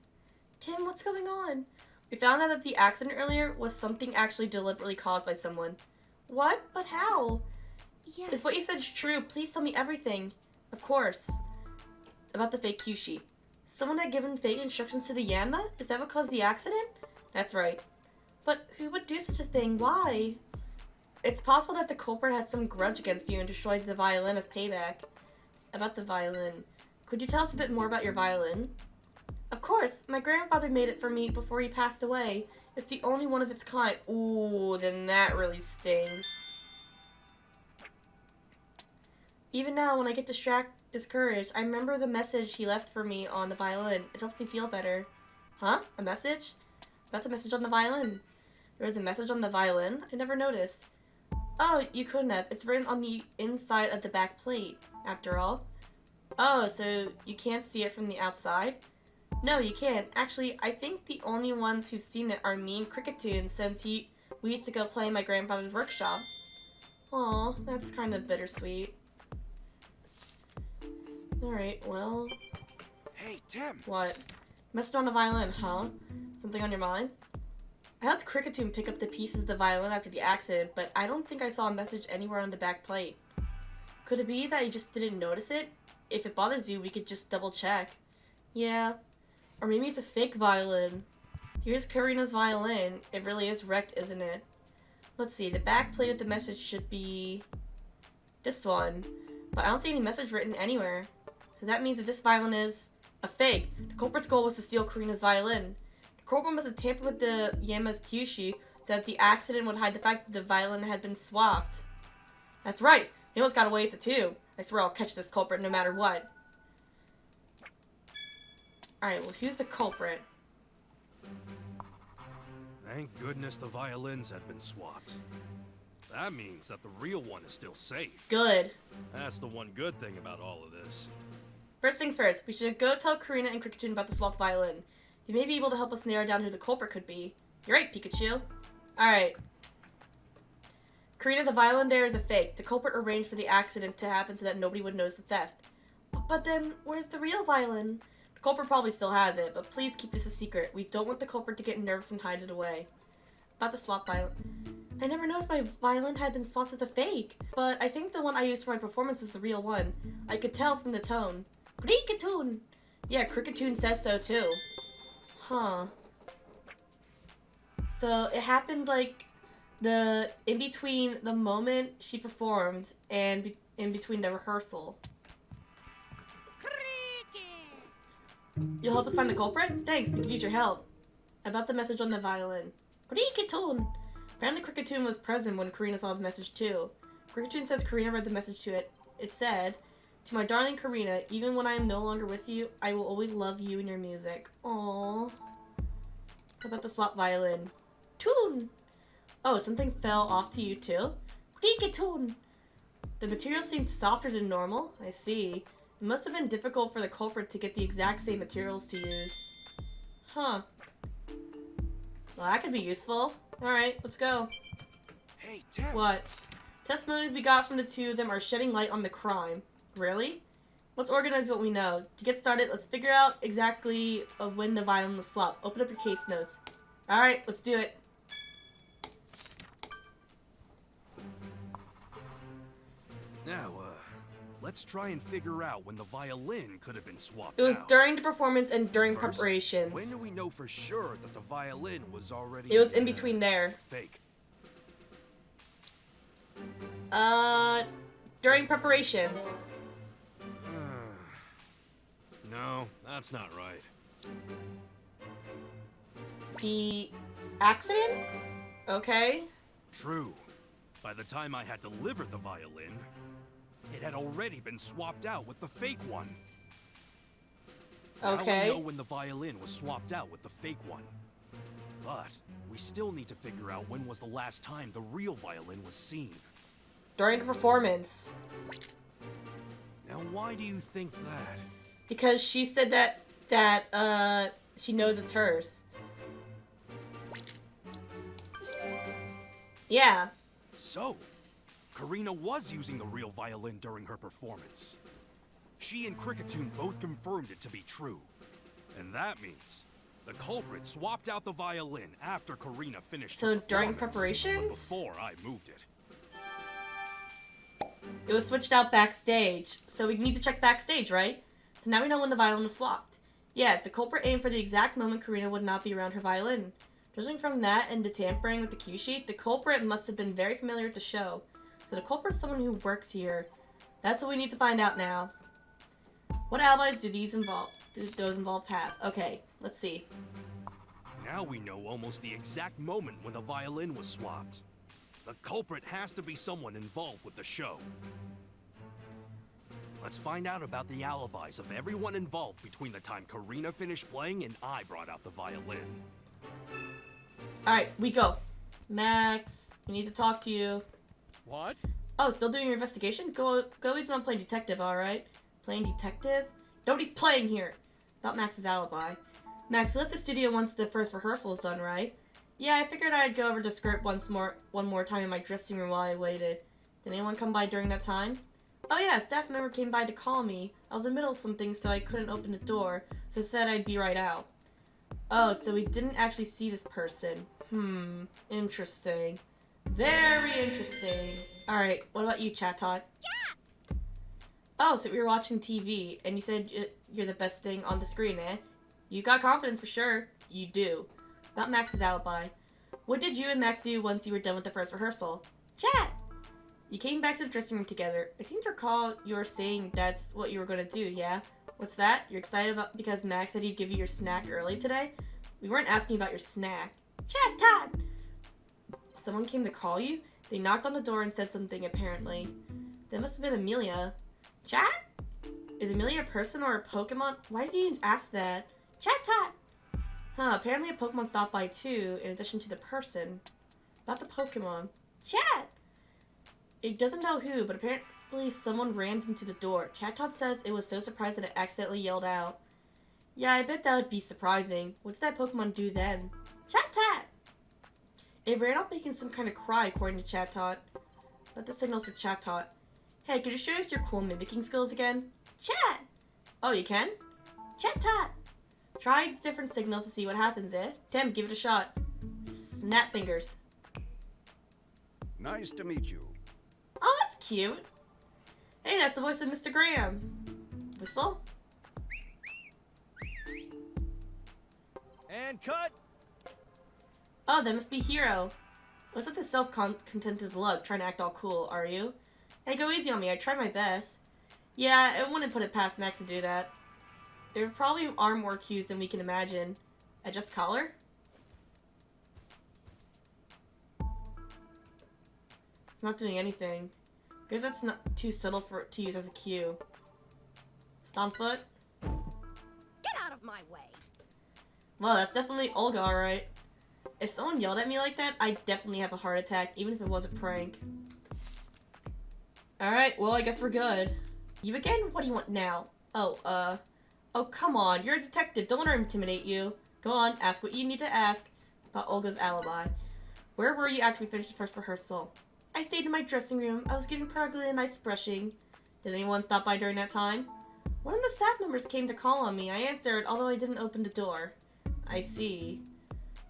Tim, what's going on? We found out that the accident earlier was something actually deliberately caused by someone. What? But how? Yes. If what you said is true, please tell me everything. Of course. About the fake cue sheet. Someone had given fake instructions to the Yanma? Is that what caused the accident? That's right. But who would do such a thing? Why? It's possible that the culprit had some grudge against you and destroyed the violin as payback. About the violin. Could you tell us a bit more about your violin? Of course. My grandfather made it for me before he passed away. It's the only one of its kind. Ooh, then that really stings. Even now, when I get discouraged, I remember the message he left for me on the violin. It helps me feel better. Huh? A message? About the message on the violin. There was a message on the violin? I never noticed. Oh, you couldn't have. It's written on the inside of the back plate, after all. Oh, so you can't see it from the outside? No, you can't. Actually, I think the only ones who've seen it are me and Cricketoon since we used to go play in my grandfather's workshop. Aw, that's kind of bittersweet. Alright, well... Hey, Tim! What? Message on the violin, huh? Something on your mind? I helped Cricketoon pick up the pieces of the violin after the accident, but I don't think I saw a message anywhere on the back plate. Could it be that you just didn't notice it? If it bothers you, we could just double check. Yeah. Or maybe it's a fake violin. Here's Karina's violin. It really is wrecked, isn't it? Let's see, the back plate of the message should be... this one. But I don't see any message written anywhere. So that means that this violin is a fake. The culprit's goal was to steal Karina's violin. The culprit must have tampered with the Yanma's cue sheet so that the accident would hide the fact that the violin had been swapped. That's right. He almost got away with it too. I swear I'll catch this culprit no matter what. Alright, well, who's the culprit? Thank goodness the violins had been swapped. That means that the real one is still safe. Good. That's the one good thing about all of this. First things first, we should go tell Karina and Cricketoon about the swapped violin. They may be able to help us narrow down who the culprit could be. You're right, Pikachu. Alright. Karina, the violin there is a fake. The culprit arranged for the accident to happen so that nobody would notice the theft. But then, where's the real violin? The culprit probably still has it, but please keep this a secret. We don't want the culprit to get nervous and hide it away. About the swap violin. I never noticed my violin had been swapped with a fake, but I think the one I used for my performance was the real one. I could tell from the tone. Cricketoon! Yeah, Cricketoon says so too. Huh. So it happened like in between the moment she performed and in between the rehearsal. You'll help us find the culprit? Thanks, we could use your help. About the message on the violin. Cricketoon! Apparently Cricketoon was present when Karina saw the message too. Cricketoon says Karina read the message to it. It said, "To my darling Karina, even when I am no longer with you, I will always love you and your music." Aww. How about the swap violin? Toon! Oh, something fell off to you too? Cricketoon! The material seemed softer than normal. I see. It must have been difficult for the culprit to get the exact same materials to use. Huh. Well, that could be useful. Alright, let's go. Hey, Tim. What? Testimonies we got from the two of them are shedding light on the crime. Really? Let's organize what we know. To get started, let's figure out exactly when the violin was swapped. Open up your case notes. Alright, let's do it. Now, let's try and figure out when the violin could have been swapped It was out. during the performance and during First, preparations. when do we know for sure that the violin was already... It was in between there. Fake. During preparations. No, that's not right. The accident? Okay. True. By the time I had delivered the violin, it had already been swapped out with the fake one. Okay. Now we know when the violin was swapped out with the fake one. But we still need to figure out when was the last time the real violin was seen. During the performance. Now why do you think that? Because she said that she knows it's hers. Yeah. So, Karina was using the real violin during her performance. She and Cricketune both confirmed it to be true. And that means the culprit swapped out the violin after Karina finished So the during performance, preparations? but before I moved it. It was switched out backstage, so we need to check backstage, right? So now we know when the violin was swapped. Yeah, the culprit aimed for the exact moment Karina would not be around her violin. Judging from that and the tampering with the cue sheet, the culprit must have been very familiar with the show. So the culprit is someone who works here. That's what we need to find out now. What alibis do those involved have? Okay, let's see. Now we know almost the exact moment when the violin was swapped. The culprit has to be someone involved with the show. Let's find out about the alibis of everyone involved between the time Karina finished playing and I brought out the violin. Alright, we go. Max, we need to talk to you. What? Oh, still doing your investigation? Go easy on playing detective, alright? Playing detective? Nobody's playing here! About Max's alibi. Max, you left the studio once the first rehearsal is done, right? Yeah, I figured I'd go over the script one more time in my dressing room while I waited. Did anyone come by during that time? Oh yeah, a staff member came by to call me. I was in the middle of something, so I couldn't open the door, so said I'd be right out. Oh, so we didn't actually see this person. Interesting. Very interesting. Alright, what about you, Chatot? Yeah! Oh, so we were watching TV, and you said you're the best thing on the screen, eh? You got confidence for sure. You do. About Max's alibi. What did you and Max do once you were done with the first rehearsal? Chat! You came back to the dressing room together. I seem to recall you were saying that's what you were gonna do, yeah? What's that? You're excited about because Max said he'd give you your snack early today? We weren't asking about your snack. Chat time! Someone came to call you? They knocked on the door and said something, apparently. That must have been Amelia. Chat? Is Amelia a person or a Pokemon? Why did you ask that? Chat time! Huh, apparently a Pokemon stopped by too, in addition to the person. About the Pokemon. Chat! It doesn't know who, but apparently someone rammed into the door. Chatot says it was so surprised that it accidentally yelled out. Yeah, I bet that would be surprising. What did that Pokemon do then? Chatot! It ran off making some kind of cry, according to Chatot. But the signals for Chatot. Hey, can you show us your cool mimicking skills again? Chat! Oh, you can? Chatot! Try different signals to see what happens, eh? Tim, give it a shot. Snap fingers. Nice to meet you. Oh, that's cute. Hey, that's the voice of Mr. Graham. Whistle? And cut! Oh, that must be Hero. What's with the self-contented look, trying to act all cool, are you? Hey, go easy on me, I tried my best. Yeah, I wouldn't put it past Max to do that. There probably are more cues than we can imagine. Adjust color? It's not doing anything. Guess that's not too subtle for it to use as a cue. Stomp foot? Get out of my way! Well, that's definitely Olga, alright. If someone yelled at me like that, I'd definitely have a heart attack, even if it was a prank. Alright, well, I guess we're good. You again? What do you want now? Oh, come on, you're a detective, don't let her intimidate you. Go on, ask what you need to ask about Olga's alibi. Where were you after we finished the first rehearsal? I stayed in my dressing room. I was getting probably a nice brushing. Did anyone stop by during that time? One of the staff members came to call on me. I answered, although I didn't open the door. I see.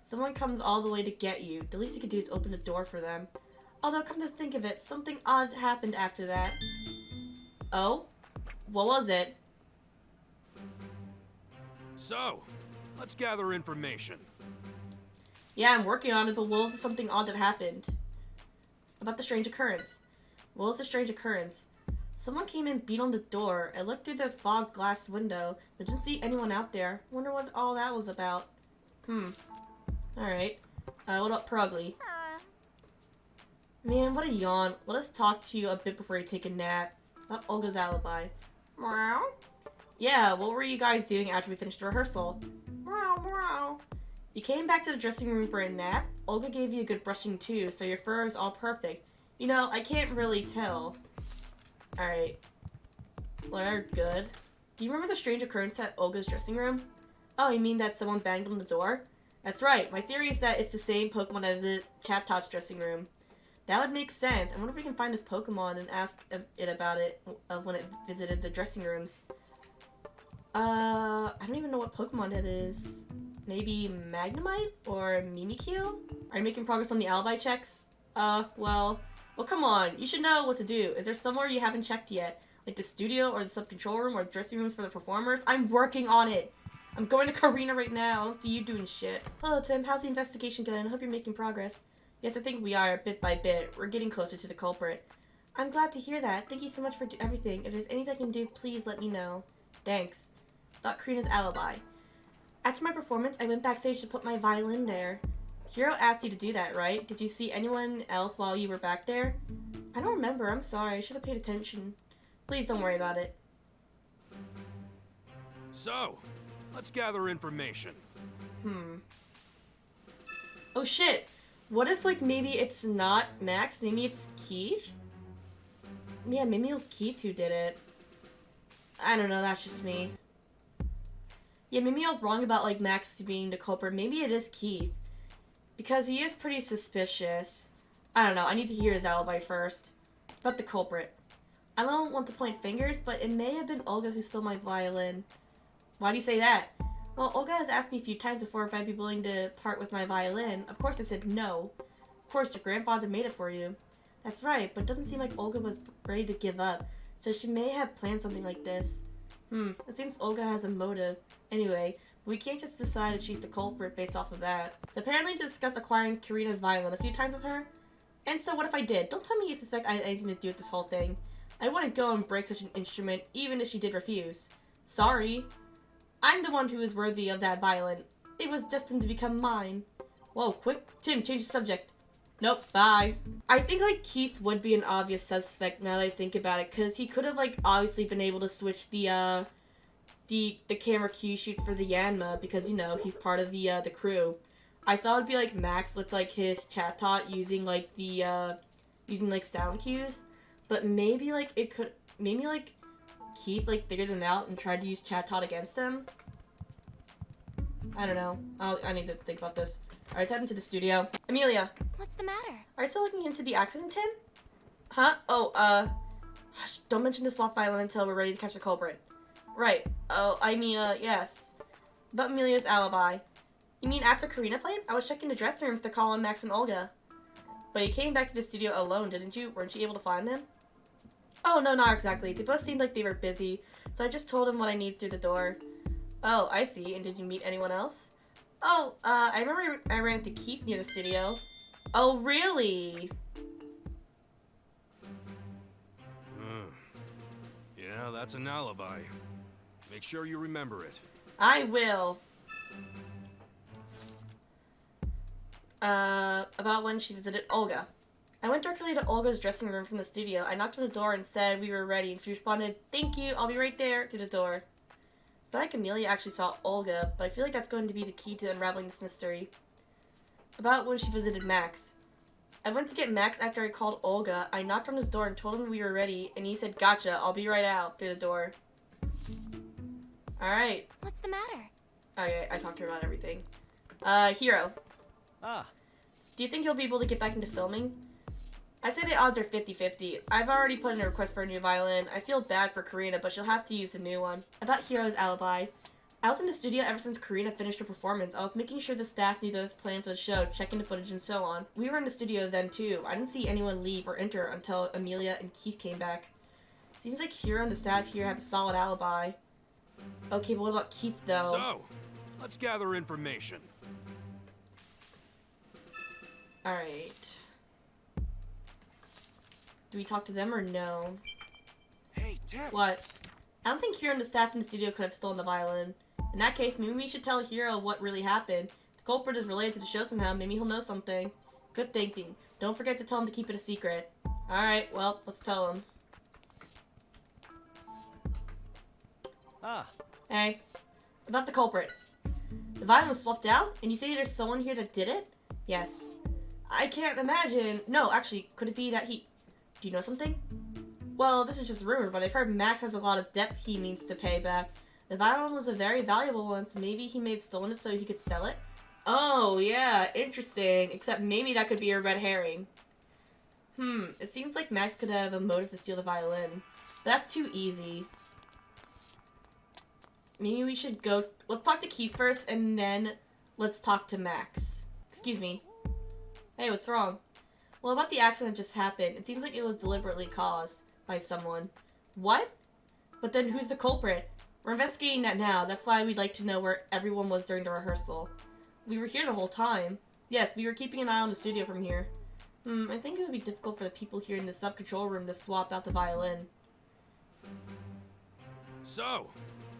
Someone comes all the way to get you. The least you could do is open the door for them. Although, come to think of it, something odd happened after that. Oh? What was it? So, let's gather information. Yeah, I'm working on it, but what was something odd that happened? About the strange occurrence. What was the strange occurrence? Someone came and beat on the door. I looked through the fogged glass window, but didn't see anyone out there. Wonder what all that was about. Alright. What about Perugly? Man, what a yawn. Let us talk to you a bit before you take a nap. About Olga's alibi. Meow. Yeah, what were you guys doing after we finished the rehearsal? Meow, meow. You came back to the dressing room for a nap? Olga gave you a good brushing too, so your fur is all perfect. You know, I can't really tell. Alright. Well, they're good. Do you remember the strange occurrence at Olga's dressing room? Oh, you mean that someone banged on the door? That's right. My theory is that it's the same Pokemon as at Chatot's dressing room. That would make sense. I wonder if we can find this Pokemon and ask it about it when it visited the dressing rooms. I don't even know what Pokemon that is. Maybe Magnemite or Mimikyu? Are you making progress on the alibi checks? Well, come on. You should know what to do. Is there somewhere you haven't checked yet? Like the studio or the sub-control room or dressing rooms for the performers? I'm working on it. I'm going to Karina right now. I don't see you doing shit. Hello, Tim. How's the investigation going? I hope you're making progress. Yes, I think we are, bit by bit. We're getting closer to the culprit. I'm glad to hear that. Thank you so much for everything. If there's anything I can do, please let me know. Thanks. Karina's alibi. After my performance, I went backstage to put my violin there. Hiro asked you to do that, right? Did you see anyone else while you were back there? I don't remember. I'm sorry. I should have paid attention. Please don't worry about it. So, let's gather information. Oh shit! What if, like, maybe it's not Max? Maybe it's Keith? Yeah, maybe it was Keith who did it. I don't know, that's just me. Yeah, maybe I was wrong about, like, Max being the culprit. Maybe it is Keith. Because he is pretty suspicious. I don't know, I need to hear his alibi first. But the culprit. I don't want to point fingers, but it may have been Olga who stole my violin. Why do you say that? Well, Olga has asked me a few times before if I'd be willing to part with my violin. Of course I said no. Of course, your grandfather made it for you. That's right, but it doesn't seem like Olga was ready to give up. So she may have planned something like this. It seems Olga has a motive. Anyway, we can't just decide if she's the culprit based off of that. So apparently to discuss acquiring Karina's violin a few times with her. And so what if I did? Don't tell me you suspect I had anything to do with this whole thing. I wouldn't go and break such an instrument, even if she did refuse. Sorry. I'm the one who is worthy of that violin. It was destined to become mine. Whoa, quick. Tim, change the subject. Nope, bye. I think, like, Keith would be an obvious suspect now that I think about it, because he could have, like, obviously been able to switch the camera cue shoots for the Yanma, because, you know, he's part of the crew. I thought it'd be, like, Max with, like, his chat tot using, like, using, like, sound cues. But maybe, like, maybe, like, Keith, like, figured them out and tried to use chat tot against them. I don't know. I need to think about this. Alright, let's head into the studio. Amelia. What's the matter? Are you still looking into the accident, Tim? Huh? Oh, don't mention the swap violin until we're ready to catch the culprit. Right. Oh, I mean, yes. About Amelia's alibi. You mean after Karina played? I was checking the dressing rooms to call on Max and Olga. But you came back to the studio alone, didn't you? Weren't you able to find them? Oh, no, not exactly. They both seemed like they were busy, so I just told them what I needed through the door. Oh, I see. And did you meet anyone else? Oh, I remember I ran into Keith near the studio. Oh, really? Yeah, that's an alibi. Make sure you remember it. I will. About when she visited Olga. I went directly to Olga's dressing room from the studio. I knocked on the door and said we were ready, and she responded, "Thank you, I'll be right there," through the door. It's not like Amelia actually saw Olga, but I feel like that's going to be the key to unraveling this mystery. About when she visited Max. I went to get Max after I called Olga. I knocked on his door and told him we were ready, and he said, "Gotcha, I'll be right out," through the door. Alright. What's the matter? Okay, I talked to her about everything. Hiro. Do you think you'll be able to get back into filming? I'd say the odds are 50-50. I've already put in a request for a new violin. I feel bad for Karina, but she'll have to use the new one. About Hiro's alibi. I was in the studio ever since Karina finished her performance. I was making sure the staff knew the plan for the show, checking the footage and so on. We were in the studio then too. I didn't see anyone leave or enter until Amelia and Keith came back. Seems like Hiro and the staff here have a solid alibi. Okay, but what about Keith though? So, let's gather information. Alright. Do we talk to them or no? Hey, Tim. What? I don't think Hiro and the staff in the studio could have stolen the violin. In that case, maybe we should tell Hiro what really happened. The culprit is related to the show somehow. Maybe he'll know something. Good thinking. Don't forget to tell him to keep it a secret. Alright, well, let's tell him. Hey. About the culprit. The violin was swapped out, and you say there's someone here that did it? Yes. I can't imagine. No, actually, could it be that he... Do you know something? Well, this is just a rumor, but I've heard Max has a lot of debt he needs to pay back. The violin was a very valuable one, so maybe he may have stolen it so he could sell it? Oh, yeah, interesting. Except maybe that could be a red herring. It seems like Max could have a motive to steal the violin. But that's too easy. Maybe we should go... Let's talk to Keith first, and then let's talk to Max. Excuse me. Hey, what's wrong? Well, about the accident that just happened, it seems like it was deliberately caused by someone. What? But then who's the culprit? We're investigating that now. That's why we'd like to know where everyone was during the rehearsal. We were here the whole time. Yes, we were keeping an eye on the studio from here. I think it would be difficult for the people here in the sub-control room to swap out the violin. So,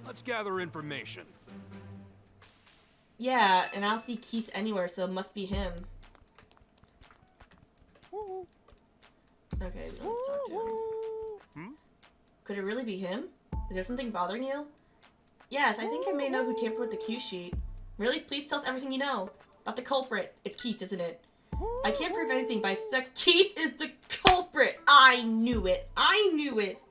let's gather information. Yeah, and I don't see Keith anywhere, so it must be him. Okay, let's talk to him. Could it really be him? Is there something bothering you? Yes, I think I may know who tampered with the cue sheet. Really? Please tell us everything you know. About the culprit. It's Keith, isn't it? I can't prove anything, but I suspect Keith is the culprit! I knew it! I knew it!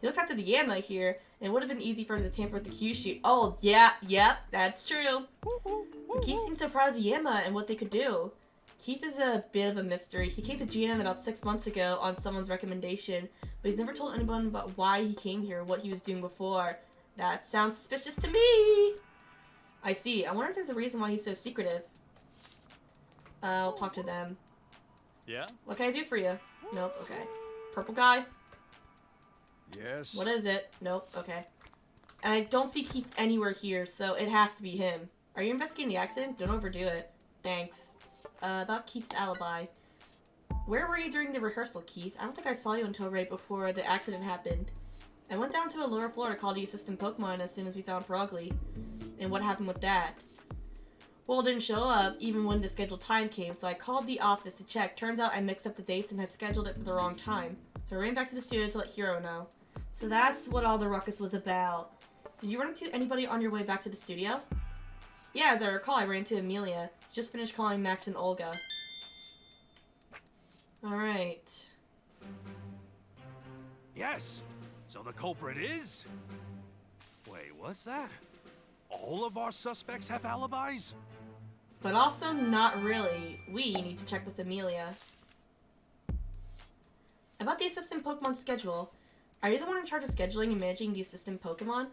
He looks after the Yama here, and it would have been easy for him to tamper with the cue sheet. Oh, yeah, yep, that's true. But Keith seems so proud of the Yama and what they could do. Keith is a bit of a mystery. He came to GNN about 6 months ago on someone's recommendation, but he's never told anyone about why he came here or what he was doing before. That sounds suspicious to me! I see. I wonder if there's a reason why he's so secretive. I'll talk to them. Yeah? What can I do for you? Nope, okay. Purple guy? Yes? What is it? Nope, okay. And I don't see Keith anywhere here, so it has to be him. Are you investigating the accident? Don't overdo it. Thanks. About Keith's alibi. Where were you during the rehearsal, Keith? I don't think I saw you until right before the accident happened. I went down to a lower floor to call the assistant Pokemon as soon as we found Perugly. And what happened with that? Well, it didn't show up even when the scheduled time came, so I called the office to check. Turns out I mixed up the dates and had scheduled it for the wrong time. So I ran back to the studio to let Hiro know. So that's what all the ruckus was about. Did you run into anybody on your way back to the studio? Yeah, as I recall, I ran into Amelia. She just finished calling Max and Olga. Alright. Yes. So the culprit is... Wait, what's that? All of our suspects have alibis? But also not really. We need to check with Amelia. About the assistant Pokemon schedule. Are you the one in charge of scheduling and managing the assistant Pokemon?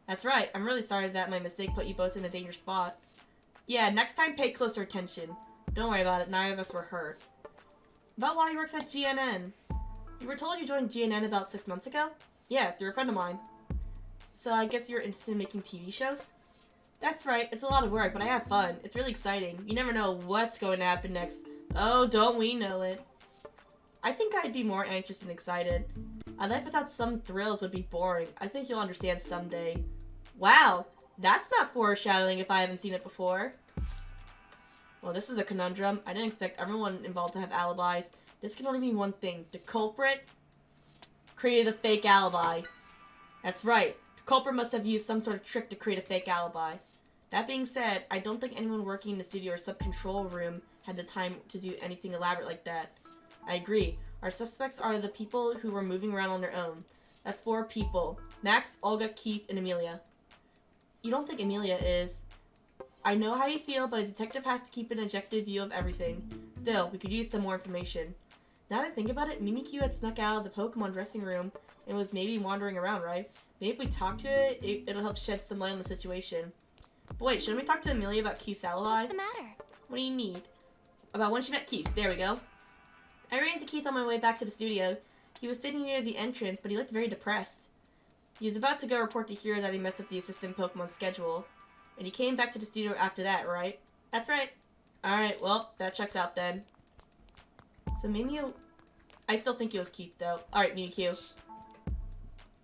That's right. I'm really sorry that my mistake put you both in a dangerous spot. Yeah, next time pay closer attention. Don't worry about it. Neither of us were hurt. About why he works at GNN. You were told you joined GNN about 6 months ago? Yeah, through a friend of mine. So I guess you're interested in making TV shows? That's right. It's a lot of work, but I have fun. It's really exciting. You never know what's going to happen next. Oh, don't we know it. I think I'd be more anxious than excited. A life without some thrills would be boring. I think you'll understand someday. Wow, that's not foreshadowing if I haven't seen it before. Well, this is a conundrum. I didn't expect everyone involved to have alibis. This can only mean one thing. The culprit created a fake alibi. That's right. The culprit must have used some sort of trick to create a fake alibi. That being said, I don't think anyone working in the studio or sub-control room had the time to do anything elaborate like that. I agree. Our suspects are the people who were moving around on their own. That's 4 people. Max, Olga, Keith, and Amelia. You don't think Amelia is... I know how you feel, but a detective has to keep an objective view of everything. Still, we could use some more information. Now that I think about it, Mimikyu had snuck out of the Pokemon dressing room and was maybe wandering around, right? Maybe if we talk to it, it'll help shed some light on the situation. But wait, shouldn't we talk to Amelia about Keith's alibi? What's the matter? What do you need? About when she met Keith. There we go. I ran into Keith on my way back to the studio. He was sitting near the entrance, but he looked very depressed. He was about to go report to Hiro that he messed up the assistant Pokemon schedule. And he came back to the studio after that, right? That's right. Alright, well, that checks out then. So Mimikyu... I still think it was Keith, though. Alright, Mimikyu.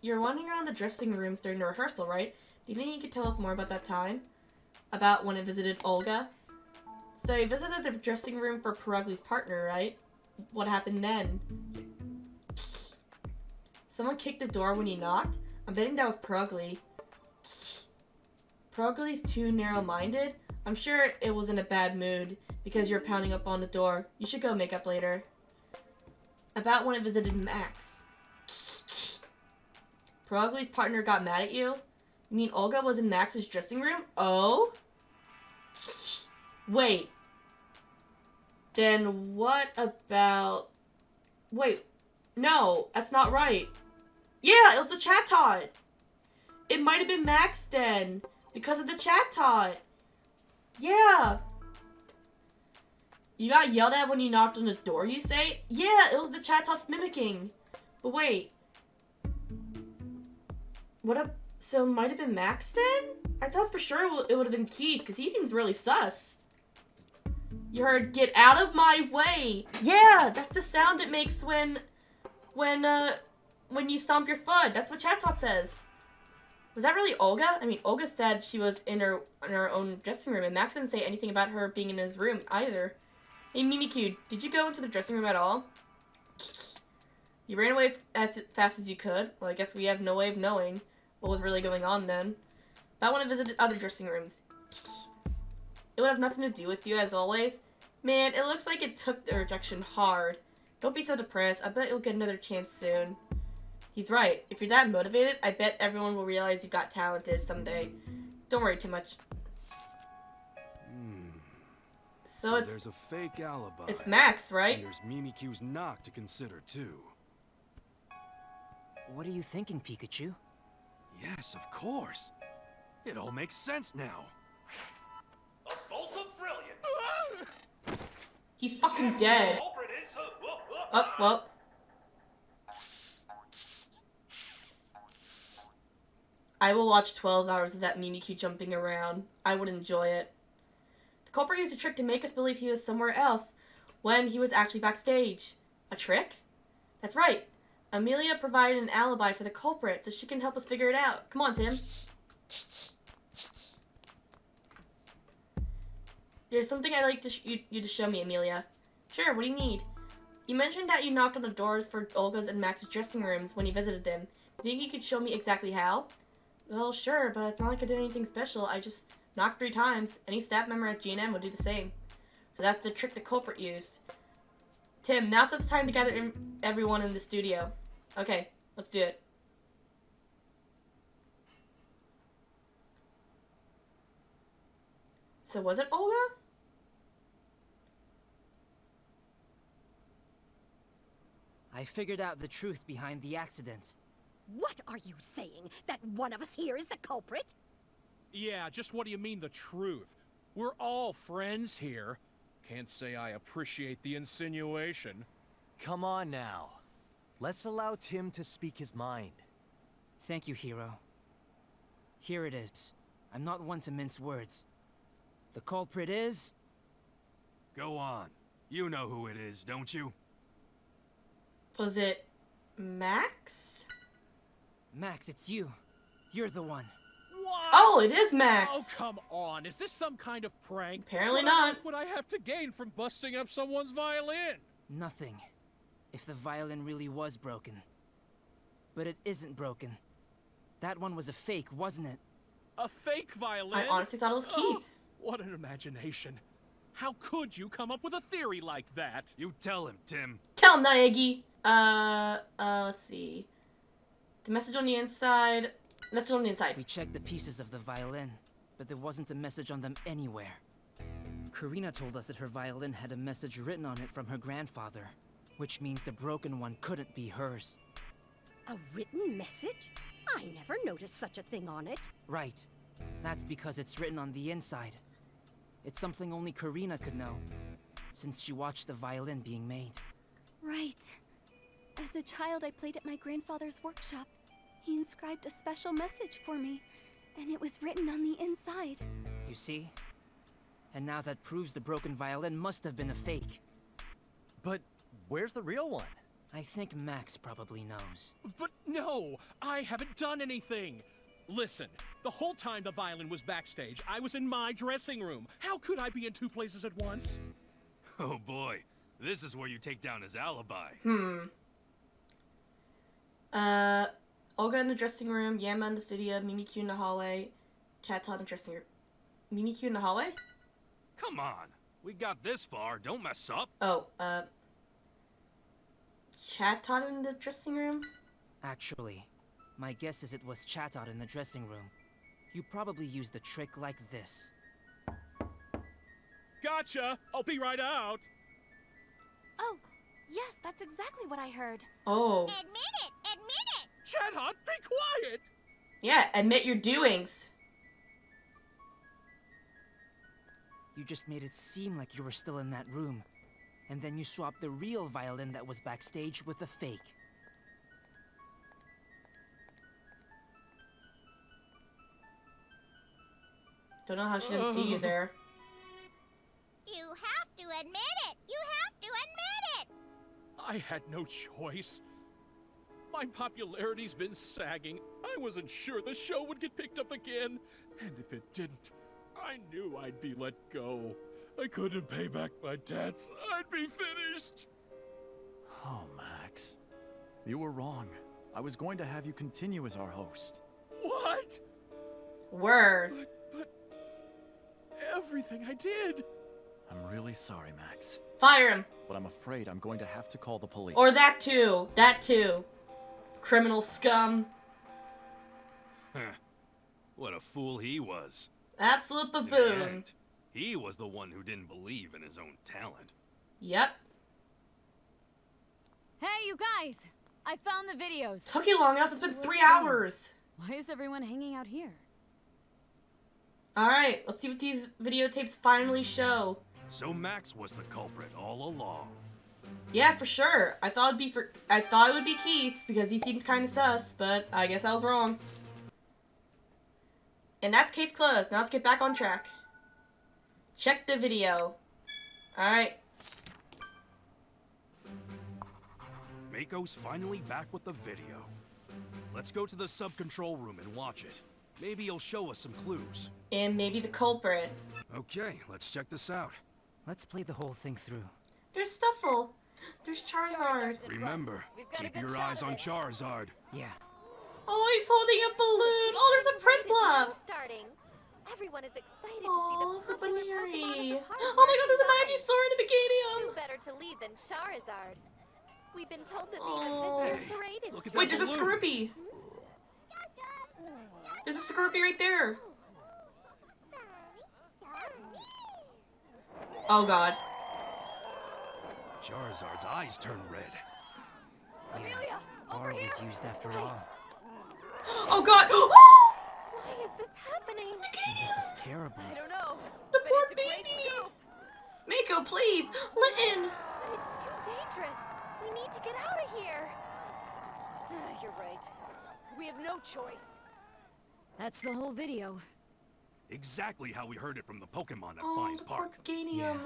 You're wandering around the dressing rooms during the rehearsal, right? Do you think you could tell us more about that time? About when it visited Olga? So he visited the dressing room for Perugly's partner, right? What happened then? Someone kicked the door when he knocked? I'm betting that was Perugly. Perugly's too narrow-minded? I'm sure it was in a bad mood because you're pounding up on the door. You should go make up later. About when it visited Max. Perugly's partner got mad at you? You mean Olga was in Max's dressing room? Oh? Wait. Then what about... Wait. No, that's not right. Yeah, it was the chat tot. It might have been Max then. Because of the chat tot. Yeah. You got yelled at when you knocked on the door, you say? Yeah, it was the chat tots mimicking. But wait. What up? So it might have been Max then? I thought for sure it would have been Keith, because he seems really sus. You heard, get out of my way. Yeah, that's the sound it makes when you stomp your foot. That's what chat tot says. Was that really Olga? I mean, Olga said she was in her own dressing room, and Max didn't say anything about her being in his room either. Hey, Mimikyu, did you go into the dressing room at all? You ran away as fast as you could. Well, I guess we have no way of knowing what was really going on then. But I want to visit other dressing rooms. It would have nothing to do with you, as always. Man, it looks like it took the rejection hard. Don't be so depressed. I bet you'll get another chance soon. He's right. If you're that motivated, I bet everyone will realize you got talented someday. Don't worry too much. So it's... there's a fake alibi. It's Max, right? And there's Mimikyu's knock to consider, too. What are you thinking, Pikachu? Yes, of course. It all makes sense now. A bolt of brilliance! He's fucking dead. Up, well. I will watch 12 hours of that Mimikyu jumping around. I would enjoy it. The culprit used a trick to make us believe he was somewhere else when he was actually backstage. A trick? That's right. Amelia provided an alibi for the culprit so she can help us figure it out. Come on, Tim. There's something I'd like you to show me, Amelia. Sure, what do you need? You mentioned that you knocked on the doors for Olga's and Max's dressing rooms when you visited them. Do you think you could show me exactly how? Well, sure, but it's not like I did anything special. I just knocked 3 times. Any staff member at GNM would do the same. So that's the trick the culprit used. Tim, now's the time to gather everyone in the studio. Okay, let's do it. So was it Olga? I figured out the truth behind the accident. What are you saying? That one of us here is the culprit? Yeah, just what do you mean the truth? We're all friends here. Can't say I appreciate the insinuation. Come on now. Let's allow Tim to speak his mind. Thank you, Hero. Here it is. I'm not one to mince words. The culprit is... Go on. You know who it is, don't you? Was it Max? Max, it's you. You're the one. What? Oh, it is Max! Oh, come on. Is this some kind of prank? Apparently not. What I have to gain from busting up someone's violin? Nothing. If the violin really was broken. But it isn't broken. That one was a fake, wasn't it? A fake violin? I honestly thought it was Keith. Oh, what an imagination. How could you come up with a theory like that? You tell him, Tim. Tell him, Naegi! Let's see. The message on the inside... Message on the inside. We checked the pieces of the violin, but there wasn't a message on them anywhere. Karina told us that her violin had a message written on it from her grandfather, which means the broken one couldn't be hers. A written message? I never noticed such a thing on it. Right. That's because it's written on the inside. It's something only Karina could know, since she watched the violin being made. Right. As a child, I played at my grandfather's workshop. He inscribed a special message for me, and it was written on the inside. You see? And now that proves the broken violin must have been a fake. But where's the real one? I think Max probably knows. But no, I haven't done anything. Listen, the whole time the violin was backstage, I was in my dressing room. How could I be in 2 places at once? Oh boy, this is where you take down his alibi. Olga in the dressing room, Yama in the studio, Mimikyu in the hallway, Chat Tot in the dressing room. Mimikyu in the hallway? Come on, we got this far, don't mess up. Oh, Chat Tot in the dressing room? Actually, my guess is it was Chatot in the dressing room. You probably used a trick like this. Gotcha! I'll be right out! Oh, Yes, that's exactly what I heard. Oh. Admit it! Admit it! Chatot, be quiet! Yeah, admit your doings. You just made it seem like you were still in that room. And then you swapped the real violin that was backstage with the fake. Don't know how she didn't see you there. You have to admit it! You have to admit it! I had no choice. My popularity's been sagging. I wasn't sure the show would get picked up again. And if it didn't, I knew I'd be let go. I couldn't pay back my debts. I'd be finished. Oh, Max. You were wrong. I was going to have you continue as our host. What? Word. But everything I did. I'm really sorry, Max. Fire him. But I'm afraid I'm going to have to call the police. Or that too. That too. Criminal scum. What a fool he was. Absolute In the baboon. end, he was the one who didn't believe in his own talent. Yep. Hey, you guys! I found the videos. Took you long enough. It's been 3 hours. Why is everyone hanging out here? Alright, let's see what these videotapes finally show. So Max was the culprit all along. Yeah, for sure. I thought it would be Keith because he seemed kind of sus, but I guess I was wrong. And that's case closed. Now let's get back on track. Check the video. Alright. Mako's finally back with the video. Let's go to the sub-control room and watch it. Maybe he'll show us some clues. And maybe the culprit. Okay, let's check this out. Let's play the whole thing through. There's Stuffle. There's Charizard. Remember, keep your eyes on Charizard. Yeah. Oh, he's holding a balloon. Oh, there's a print blob. Starting. Everyone is excited Oh, to see the Baneri. Pokemon Oh my god, there's an Ivysaur in the Who Meganium. better to lead than Charizard? We've been told that Oh. being a visitor parade is... Look at Wait, that there's a balloon. Scorpy. There's a Scorpy right there. Oh god. Charizard's eyes turn red. Yeah, R was used after all. Oh god. Why is this happening? This is terrible. I don't know. The but poor it's a great baby. scoop. Mako, please, let in. But it's too dangerous. We need to get out of here. You're right. We have no choice. That's the whole video. Exactly how we heard it from the Pokemon at Oh, Fine the poor Park. Meganium. Yeah.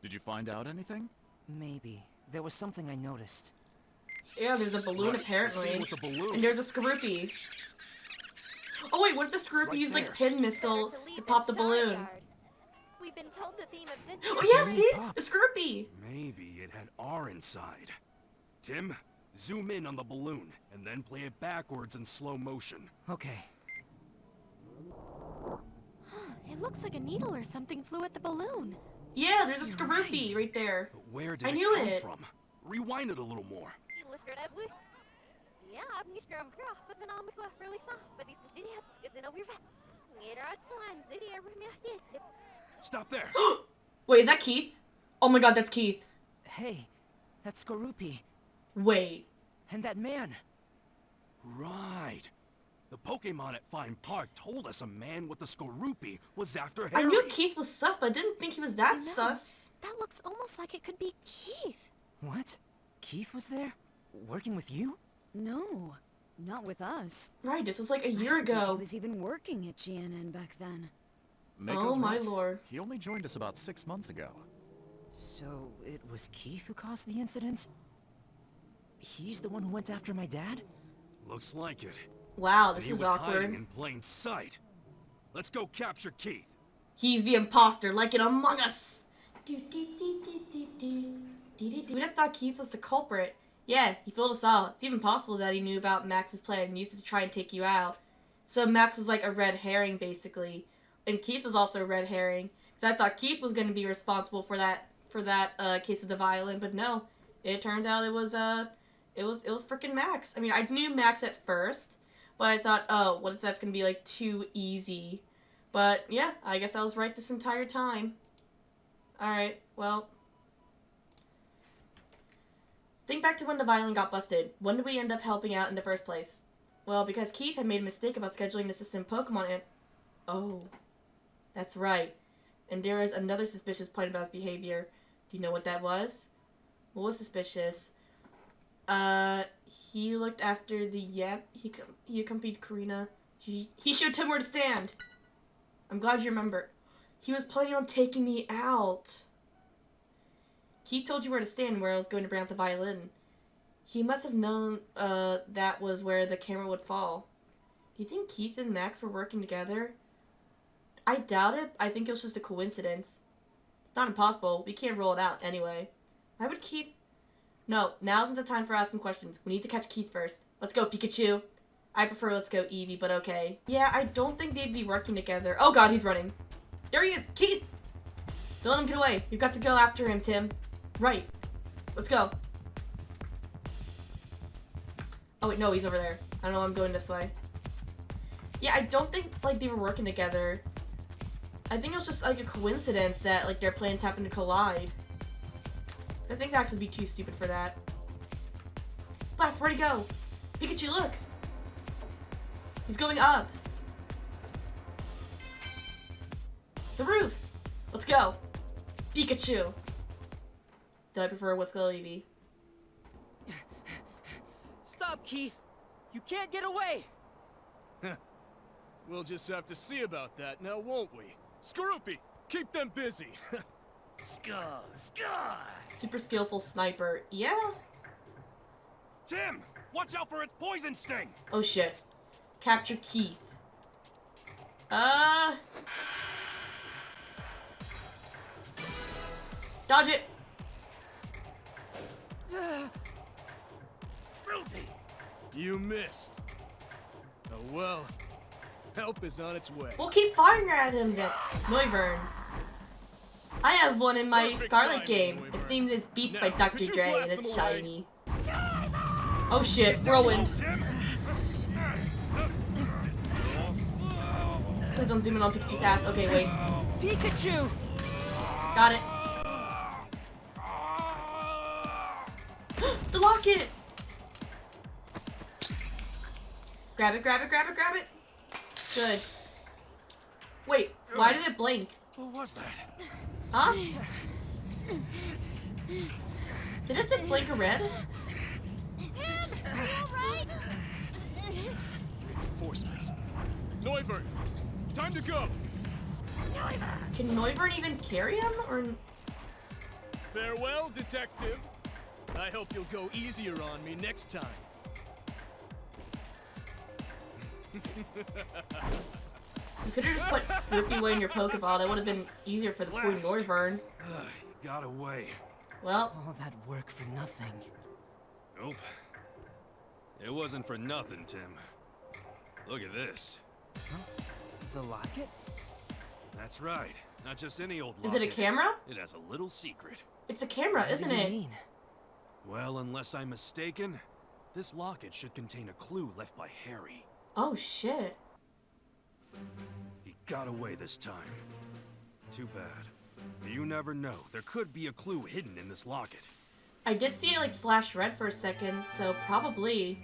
Did you find out anything? Maybe. There was something I noticed. Yeah, there's a balloon Right, apparently. see what's a balloon? And there's a Scorpy. Oh wait, what if the Scorpy Right used like there. pin missile to pop the balloon? We've been told the theme of this Oh yeah, Balloon see? pop. The Scorpy. Maybe it had R inside. Tim, zoom in on the balloon, and then play it backwards in slow motion. Okay. It looks like a needle or something flew at the balloon. Yeah, there's a Scorpy right there. But where did I it knew come it. from? Rewind it a little more. Stop there. Wait, is that Keith? Oh my god, that's Keith. Hey, that's Skorupi. Wait. And that man. Right. The Pokemon at Fine Park told us a man with a Skorupi was after I Harry. knew Keith was sus, but I didn't think he was that No, sus. That looks almost like it could be Keith. What? Keith was there? Working with you? No, not with us. Right, this was like a I year don't think ago. He was even working at GNN back then. Oh my right. lord. He only joined us about 6 months ago. So it was Keith who caused the incident? He's the one who went after my dad? Looks like it. Wow, And this he is was hiding awkward. in plain sight. Let's go capture Keith. He's the imposter, like in Among Us. Who'd have thought Keith was the culprit? Yeah, he fooled us all. It's even possible that he knew about Max's plan and used it to try and take you out. So Max was like a red herring, basically. And Keith was also a red herring. Because I thought Keith was going to be responsible for that case of the violin, but no. It turns out it was freaking Max. I mean, I knew Max at first, but I thought, oh, what if that's going to be like too easy? But yeah, I guess I was right this entire time. Alright, well. Think back to when the violin got busted. When did we end up helping out in the first place? Well, because Keith had made a mistake about scheduling the system Pokemon and... Oh. That's right. And there is another suspicious point about his behavior. Do you know what that was? What was suspicious? He looked after the he accompanied Karina. He showed Tim where to stand. I'm glad you remember. He was planning on taking me out. He told you where to stand, where I was going to bring out the violin. He must have known that was where the camera would fall. Do you think Keith and Max were working together? I doubt it. I think it was just a coincidence. It's not impossible. We can't rule it out anyway. Why would Keith... No, now isn't the time for asking questions. We need to catch Keith first. Let's go, Pikachu. I prefer let's go, Eevee, but okay. Yeah, I don't think they'd be working together. Oh god, he's running. There he is! Keith! Don't let him get away. You've got to go after him, Tim. Right. Let's go. Oh wait, no, he's over there. I don't know, I'm going this way. Yeah, I don't think, like, they were working together. I think it was just, like, a coincidence that, like, their plans happened to collide. I think Max would be too stupid for that. Blast, where'd he go? Pikachu, look! He's going up. The roof! Let's go! Pikachu! Do I prefer Let's Go, Eevee? Stop, Keith! You can't get away! We'll just have to see about that now, won't we? Skorupi, keep them busy! Scar! Scar! Super skillful sniper. Yeah? Tim! Watch out for its poison sting! Oh shit. Capture Keith. Dodge it! You missed. Oh well. Help is on its way. We'll keep firing at him then. Noivern. I have one in my Scarlet game. Its name is Beats by Dr. Dre and it's shiny. Oh shit, whirlwind. Please don't zoom in on Pikachu's ass. Okay, wait. Pikachu! Got it. The locket! Grab it, grab it, grab it, grab it. Good. Wait, why did it blink? What was that? Huh? Did it just blink a red? Tim, are you alright? Reinforcements. Noivern, time to go. Can Noivern even carry him? Or Farewell, detective. I hope you'll go easier on me next time. you could have just put Snoopy away in your Pokeball. That would have been easier for the poor Noivern. Got away. Well, all that work for nothing. Nope. It wasn't for nothing, Tim. Look at this. Huh? The locket? That's right. Not just any old locket. Is it a camera? It has a little secret. It's a camera, isn't it? Mean? Well, unless I'm mistaken, this locket should contain a clue left by Harry. Oh shit. He got away this time. Too bad. You never know. There could be a clue hidden in this locket. I did see it like flash red for a second, so probably.